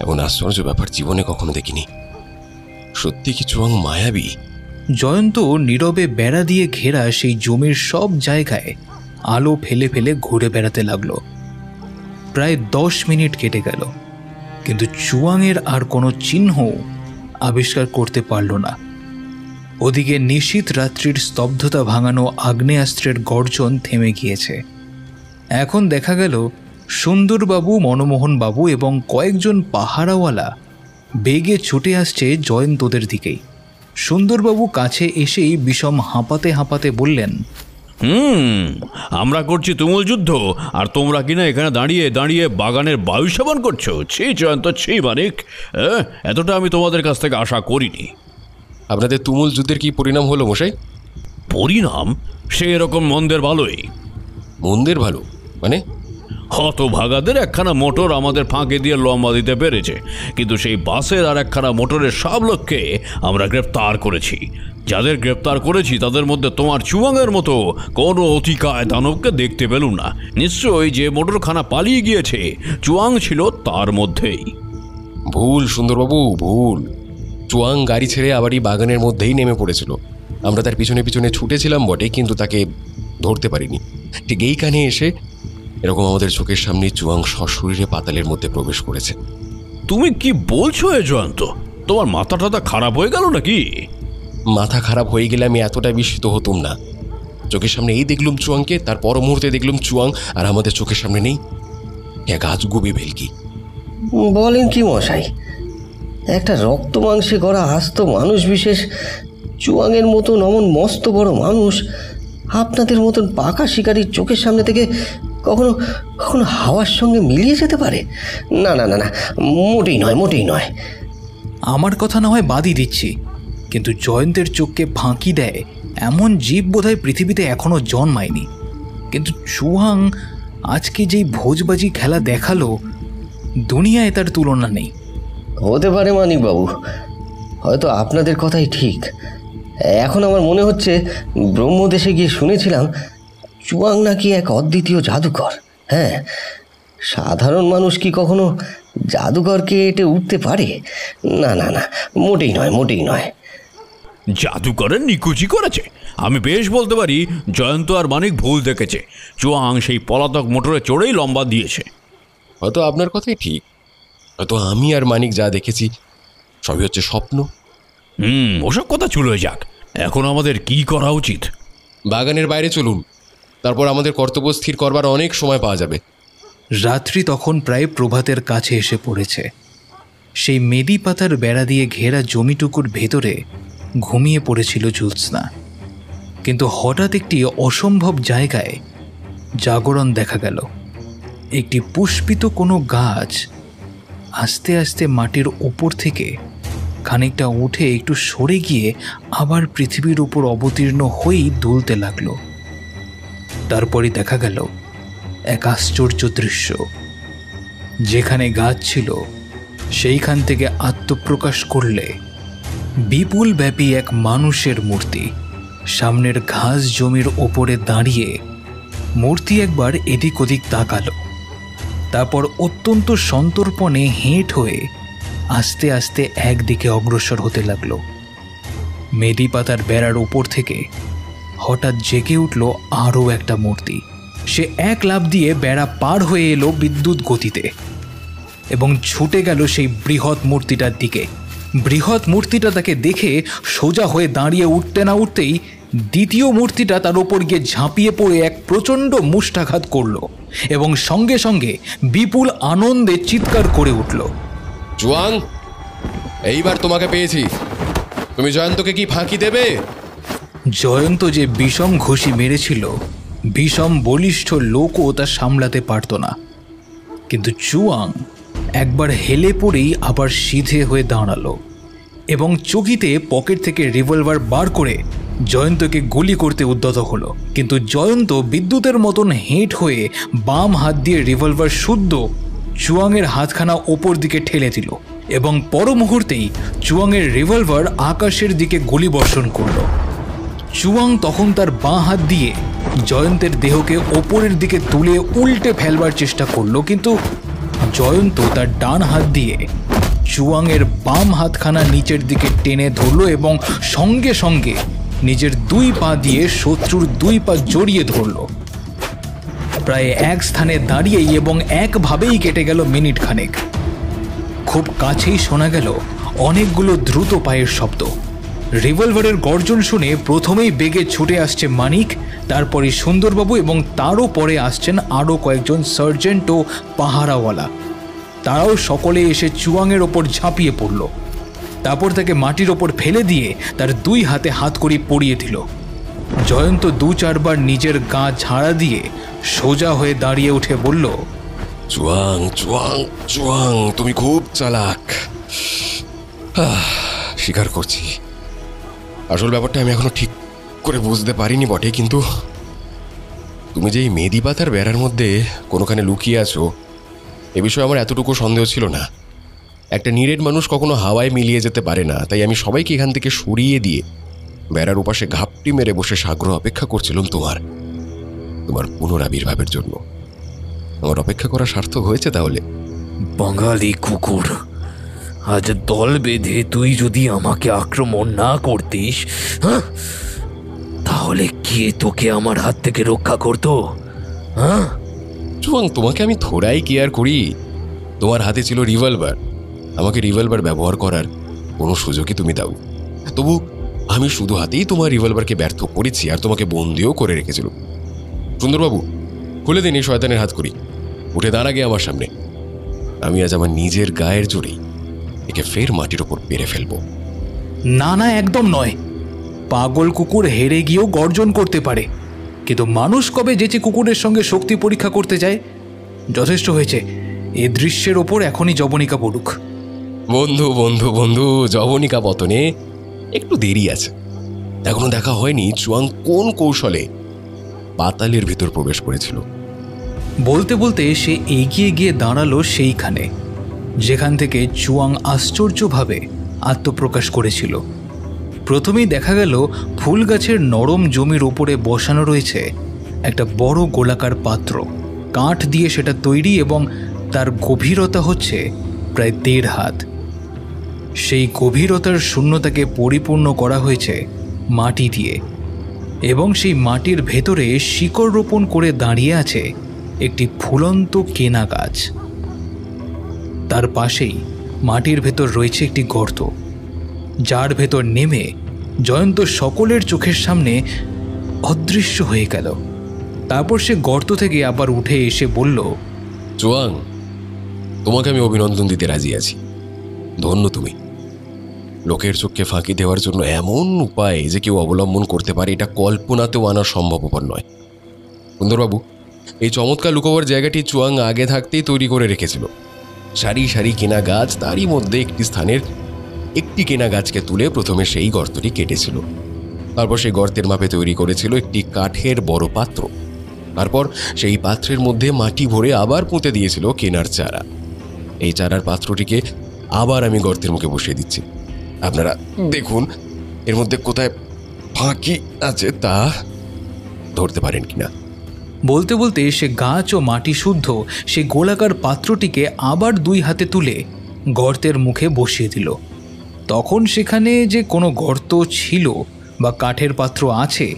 এমন আশ্চর্য ব্যাপার জীবনে কখনো দেখিনি। সত্যি কি চুয়াং মায়াবী? জয়ন্ত নীরবে বেড়া দিয়ে ঘেরা সেই জমির সব জায়গায় আলো ফেলে ফেলে ঘুরে বেড়াতে লাগলো। প্রায় 10 মিনিট কেটে গেল, কিন্তু চুয়াংয়ের আর কোনো চিহ্ন আবিষ্কার করতে পারল না। ওদিকে নিশীথ রাত্রির স্তব্ধতা ভাঙানো আগ্নেয়াস্ত্রের গর্জন থেমে গিয়েছে। এখন দেখা গেল সুন্দরবাবু, মনমোহনবাবু এবং কয়েকজন পাহারাওয়ালা বেগে ছুটে আসছে জয়ন্তদের দিকেই। সুন্দরবাবু কাছে এসেই বিষম হাঁপাতে হাঁপাতে বললেন, আমরা করছি তুমুল যুদ্ধ, আর তোমরা কিনা এখানে দাঁড়িয়ে দাঁড়িয়ে বাগানের বায়ু সেবন করছো। ছি জয়ন্ত, ছি মানিক, এতটা আমি তোমাদের কাছ থেকে আশা করিনি। আপনাদের তুমুল যুদ্ধের কি পরিণাম হলো মশাই? পরিণাম? সে এরকম মন্দের ভালোই। মন্দের ভালো মানে? হতভাগাদের একখানা মোটর আমাদের ফাঁকে দিয়ে লম্বা দিতে পেরেছে, কিন্তু সেই বাসের আর একখানা মোটরের সব লোককে আমরা গ্রেপ্তার করেছি। যাদের গ্রেপ্তার করেছি তাদের মধ্যে তোমার চুয়াংয়ের মতো কোনো অতিকায় দানবকে দেখতে পেলুম না। নিশ্চয়ই যে মোটরখানা পালিয়ে গিয়েছে চুয়াং ছিল তার মধ্যেই। ভুল সুন্দরবাবু, ভুল। চুয়াং গাড়ি ছেড়ে আবার এই বাগানের মধ্যেই নেমে পড়েছিল। আমরা তার পিছনে পিছনে ছুটেছিলাম বটে, কিন্তু তাকে ধরতে পারিনি। ঠিক এইখানে এসে এরকম আমাদের চোখের সামনে চুয়াং সশরীরে পাতালের মধ্যে প্রবেশ করেছে। তুমি কি বলছো জয়ন্ত? তোমার মাথা টাথা খারাপ হয়ে গেল নাকি? মাথা খারাপ হয়ে গেলে আমি এতটা বিস্মিত হতুম না। চোখের সামনে এই দেখলুম চুয়াংকে, তার পর মুহূর্তে দেখলুম চুয়াং আর আমাদের চোখের সামনে নেই। এক আজগুবি ভেলকি। বলেন কি মশাই, একটা রক্ত মাংসে গড়া আস্ত মানুষ বিশেষ চুয়াংয়ের মতন অমন মস্ত বড় মানুষ আপনাদের মতন পাকা শিকারির চোখের সামনে থেকে কখনো কখনো হাওয়ার সঙ্গে মিলিয়ে যেতে পারে? না না না না, মোটেই নয়, মোটেই নয়। আমার কথা না হয় বাদই দিচ্ছি, কিন্তু জয়ন্তের চোখকে ফাঁকি দেয় এমন জীব বোধহয় পৃথিবীতে এখনো জন্মায়নি। কিন্তু চুয়াং আজকে যেই ভোজবাজি খেলা দেখালো, দুনিয়ায় তার তুলনা নেই। হতে পারে মানিকবাবু, হয়তো আপনাদের কথাই ঠিক। এখন আমার মনে হচ্ছে ব্রহ্মদেশে গিয়ে শুনেছিলাম চুয়াং নাকি এক অদ্বিতীয় জাদুকর। হ্যাঁ, সাধারণ মানুষ কি কখনো জাদুকরকে এটে উঠতে পারে? না না না, মোটেই নয়, মোটেই নয়। জাদুকরের নিকুচি করেছে? আমি বেশ বলতে পারি জয়ন্ত আর মানিক ভুল দেখেছে। চুয়াং সেই পলাতক মোটরে চড়েই লম্বা দিয়েছে। হয়তো আপনার কথাই ঠিক, হয়তো আমি আর মানিক যা দেখেছি সবই হচ্ছে স্বপ্ন। ওসব কথা চলে যাক। এখন আমাদের কি করা উচিত? বাগানের বাইরে চলুন, তারপর আমাদের কর্তব্য স্থির করবার অনেক সময় পাওয়া যাবে। রাত্রি তখন প্রায় প্রভাতের কাছে এসে পড়েছে। সেই মেদি পাতার বেড়া দিয়ে ঘেরা জমিটুকুর ভেতরে ঘুমিয়ে পড়েছিল জ্যোৎস্না। কিন্তু হঠাৎ একটি অসম্ভব জায়গায় জাগরণ দেখা গেল। একটি পুষ্পিত কোনো গাছ আস্তে আস্তে মাটির ওপর থেকে খানিকটা উঠে একটু সরে গিয়ে আবার পৃথিবীর উপর অবতীর্ণ হয়েই দুলতে লাগলো। তারপরই দেখা গেল এক আশ্চর্য দৃশ্য। যেখানে গাছ ছিল সেইখান থেকে আত্মপ্রকাশ করলে বিপুল ব্যাপী এক মানুষের মূর্তি। সামনের ঘাস জমির ওপরে দাঁড়িয়ে মূর্তি একবার এদিক ওদিক তাকালো, তারপর অত্যন্ত সন্তর্পণে হেঁট হয়ে আস্তে আস্তে একদিকে অগ্রসর হতে লাগলো। মেদি পাতার বেড়ার উপর থেকে হঠাৎ জেগে উঠল আরও একটা মূর্তি। সে এক লাফ দিয়ে বেড়া পার হয়ে এলো বিদ্যুৎ গতিতে এবং ছুটে গেল সেই বৃহৎ মূর্তিটার দিকে। বৃহৎ মূর্তিটা তাকে দেখে সোজা হয়ে দাঁড়িয়ে উঠতে না উঠতেই দ্বিতীয় মূর্তিটা তার ওপর গিয়ে ঝাঁপিয়ে পড়ে এক প্রচণ্ড মুষ্টাঘাত করল এবং সঙ্গে সঙ্গে বিপুল আনন্দে চিৎকার করে উঠল, চুয়াং, এইবার তোমাকে পেয়েছি। তুমি জয়ন্তকে কি ফাঁকি দেবে? জয়ন্ত যে বিষম ঘুষি মেরেছিল, বিষম বলিষ্ঠ লোকও তা সামলাতে পারত না। কিন্তু চুয়াং একবার হেলে পড়েই আবার সিধে হয়ে দাঁড়ালো এবং চকিতে পকেট থেকে রিভলভার বার করে জয়ন্তকে গুলি করতে উদ্যত হলো। কিন্তু জয়ন্ত বিদ্যুতের মতন হেঁট হয়ে বাম হাত দিয়ে রিভলভার শুদ্ধ চুয়াংয়ের হাতখানা ওপর দিকে ঠেলে দিল এবং পর মুহূর্তেই চুয়াংয়ের রিভলভার আকাশের দিকে গুলি বর্ষণ করল। চুয়াং তখন তার বাঁ হাত দিয়ে জয়ন্তের দেহকে ওপরের দিকে তুলে উল্টে ফেলবার চেষ্টা করল, কিন্তু জয়ন্ত তার ডান হাত দিয়ে চুয়াংয়ের বাম হাতখানা নিচের দিকে টেনে ধরল এবং সঙ্গে সঙ্গে নিজের দুই পা দিয়ে শত্রুর দুই পা জড়িয়ে ধরল। প্রায় এক স্থানে দাঁড়িয়েই এবং একভাবেই কেটে গেল মিনিট খানেক। খুব কাছেই শোনা গেল অনেকগুলো দ্রুত পায়ের শব্দ। রিভলভারের গর্জন শুনে প্রথমেই বেগে ছুটে আসছে মানিক, তারপরে সুন্দরবাবু এবং তারও পরে আসছেন আরও কয়েকজন সার্জেন্ট ও পাহারাওয়ালা। তারাও সকলে এসে চুয়াংয়ের ওপর ঝাঁপিয়ে পড়ল। তারপর তাকে মাটির ওপর ফেলে দিয়ে তার দুই হাতে হাতকড়ি পরিয়ে দিল। জয়ন্ত দু চারবার নিজের গা ঝাড়া দিয়ে সোজা হয়ে দাঁড়িয়ে উঠে বলল, চুয়াং, চুয়াং, চুয়াং, তুমি খুব চালাক। স্বীকার করছি, আসল ব্যাপারটা আমি এখনো ঠিক করে বুঝতে পারিনি বটে, কিন্তু তুমি যে এই মেহেদি পাতার বেড়ার মধ্যে কোনোখানে লুকিয়ে আছো এ বিষয়ে আমার এতটুকু সন্দেহ ছিল না। একটা নিরেট মানুষ কখনো হাওয়ায় মিলিয়ে যেতে পারে না, তাই আমি সবাইকে এখান থেকে সরিয়ে দিয়ে বেড়ার উপাসে ঘাপটি মেরে বসে সাগ্রহ অপেক্ষা করছিলাম তোমার পুনরাবির্ভাবের জন্য। আমার অপেক্ষা করা সার্থক হয়েছে তাহলে? বাঙালি কুকুর, আজ দল বেঁধে তুই যদি আমাকে আক্রমণ না করতিস, হ্যাঁ, তাহলে কে তোকে আমার হাত থেকে রক্ষা করতো? হ্যাঁ, চুয়াং, তোমাকে আমি থোড়াই কেয়ার করি। তোমার হাতে ছিল রিভলভার, আমাকে রিভলভার ব্যবহার করার কোনো সুযোগই তুমি দাও। তবু আমি শুধু হাতেই তোমার রিভলভারকে ব্যর্থ করেছি আর তোমাকে বন্দিও করে রেখেছিল। সুন্দরবাবু, খুলে দিন এই শয়তানের হাত করি, উঠে দাঁড়াগে আমার সামনে। আমি আজ আমার নিজের গায়ের জোরেই একে ফের মাটির ওপর পেরে ফেলবো। না না, একদম নয়। পাগল কুকুর হেরে গিয়েও গর্জন করতে পারে, কিন্তু মানুষ কবে যেচে কুকুরের সঙ্গে শক্তি পরীক্ষা করতে যায়? যথেষ্ট হয়েছে, এ দৃশ্যের ওপর এখনই জবনিকা পড়ুক। বন্ধু বন্ধু বন্ধু, জবনিকা পতনে একটু দেরি আছে। এখনো দেখা হয়নি চুয়াং কোন কৌশলে পাতালের ভিতর প্রবেশ করেছিল। বলতে বলতে সে এগিয়ে গিয়ে দাঁড়ালো সেইখানে যেখান থেকে চুয়াং আশ্চর্যভাবে আত্মপ্রকাশ করেছিল। প্রথমেই দেখা গেল ফুল গাছের নরম জমির ওপরে বসানো রয়েছে একটা বড় গোলাকার পাত্র। কাঠ দিয়ে সেটা তৈরি এবং তার গভীরতা হচ্ছে প্রায় 1.5 হাত। সেই গভীরতার শূন্যতাকে পরিপূর্ণ করা হয়েছে মাটি দিয়ে, এবং সেই মাটির ভেতরে শিকড় রোপণ করে দাঁড়িয়ে আছে একটি ফুলন্ত কেনা গাছ। তার পাশেই মাটির ভেতর রয়েছে একটি গর্ত, যার ভেতর নেমে জয়ন্ত সকলের চোখের সামনে অদৃশ্য হয়ে গেল। তারপর সে গর্ত থেকে আবার উঠে এসে বলল, চুয়াং, তোমাকে আমি অভিনন্দন দিতে রাজি আছি। ধন্য তুমি। লোকের চোখকে ফাঁকি দেওয়ার জন্য এমন উপায় যে কেউ অবলম্বন করতে পারে, এটা কল্পনাতেও আনা সম্ভবপর নয়। সুন্দরবাবু, এই চমৎকার লুকোবার জায়গাটি চুয়াং আগে থাকতেই তৈরি করে রেখেছিল। সারি সারি কেনা গাছ, তারই মধ্যে একটি স্থানের একটি কেনা গাছকে তুলে প্রথমে সেই গর্তটি কেটেছিল। তারপর সেই গর্তের মাপে তৈরি করেছিল একটি কাঠের বড় পাত্র। তারপর সেই পাত্রের মধ্যে মাটি ভরে আবার পুঁতে দিয়েছিল কেনার চারা। এই চারার পাত্রটিকে আবার আমি গর্তের মুখে বসিয়ে দিচ্ছি। আপনারা দেখুন এর মধ্যে কোথায় ফাঁকি আছে তা ধরতে পারেন কিনা। বলতে বলতে সে গাছ ও মাটি শুদ্ধ সে গোলাকার পাত্রটিকে আবার 2 হাতে তুলে গর্তের মুখে বসিয়ে দিল। তখন সেখানে যে কোনো গর্ত ছিল বা কাঠের পাত্র আছে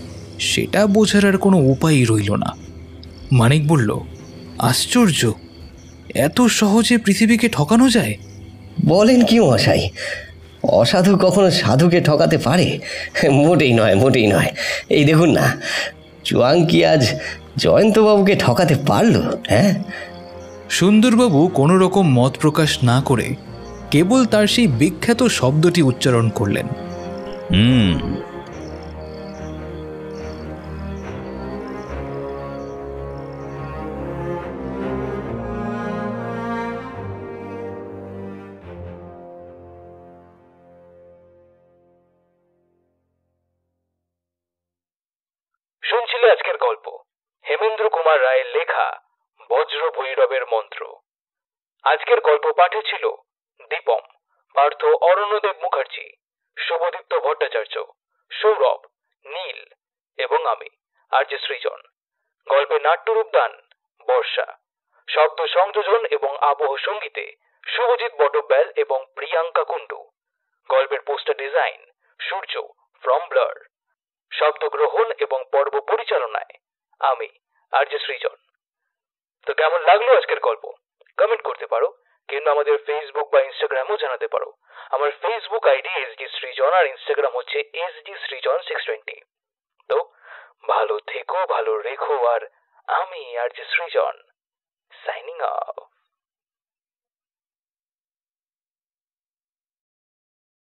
সেটা বোঝার আর কোনো উপায়ই রইল না। মানিক বলল, আশ্চর্য, এত সহজে পৃথিবীকে ঠকানো যায়? বলেন কি মশাই, অসাধু কখনো সাধুকে ঠকাতে পারে? মোটেই নয়, মোটেই নয়। এই দেখুন না, চুয়াং কি আজ জয়ন্তবাবুকে ঠকাতে পারল? হ্যাঁ। সুন্দরবাবু কোনো রকম মত প্রকাশ না করে কেবল তার সেই বিখ্যাত শব্দটি উচ্চারণ করলেন, শুনছিলে আজকের গল্প হেমেন্দ্র কুমার রায়ের লেখা বজ্র ভৈরবের মন্ত্র। আজকের গল্প পাঠে ছিল দীপম, পার্থ অরণ্যদেব মুখার্জি, শুভদীপ্ত ভট্টাচার্য, সৌরভ, নীল এবং আমি আরজে সৃজন। গল্পে নাট্যরূপদান বর্ষা, শব্দ সংযোজন এবং আবহ সঙ্গীতে শুভজিৎ বটব্যাল এবং প্রিয়াঙ্কা কুণ্ডু। গল্পের poster design Surya from blur. শব্দ গ্রহণ এবং পর্ব পরিচালনায় আমি আরজে সৃজন। তো কেমন লাগলো আজকের গল্প কমেন্ট করতে পারো, কিন্তু আমাদের ফেসবুক বা ইনস্টাগ্রামও জানাতে পারো। আমার ফেসবুক আইডি এসডি সৃজন আর ইনস্টাগ্রাম হচ্ছে এসডি সৃজন 620। তো ভালো থেকো, ভালো রেখো, আর আমি আরজে সৃজন সাইনিং অফ।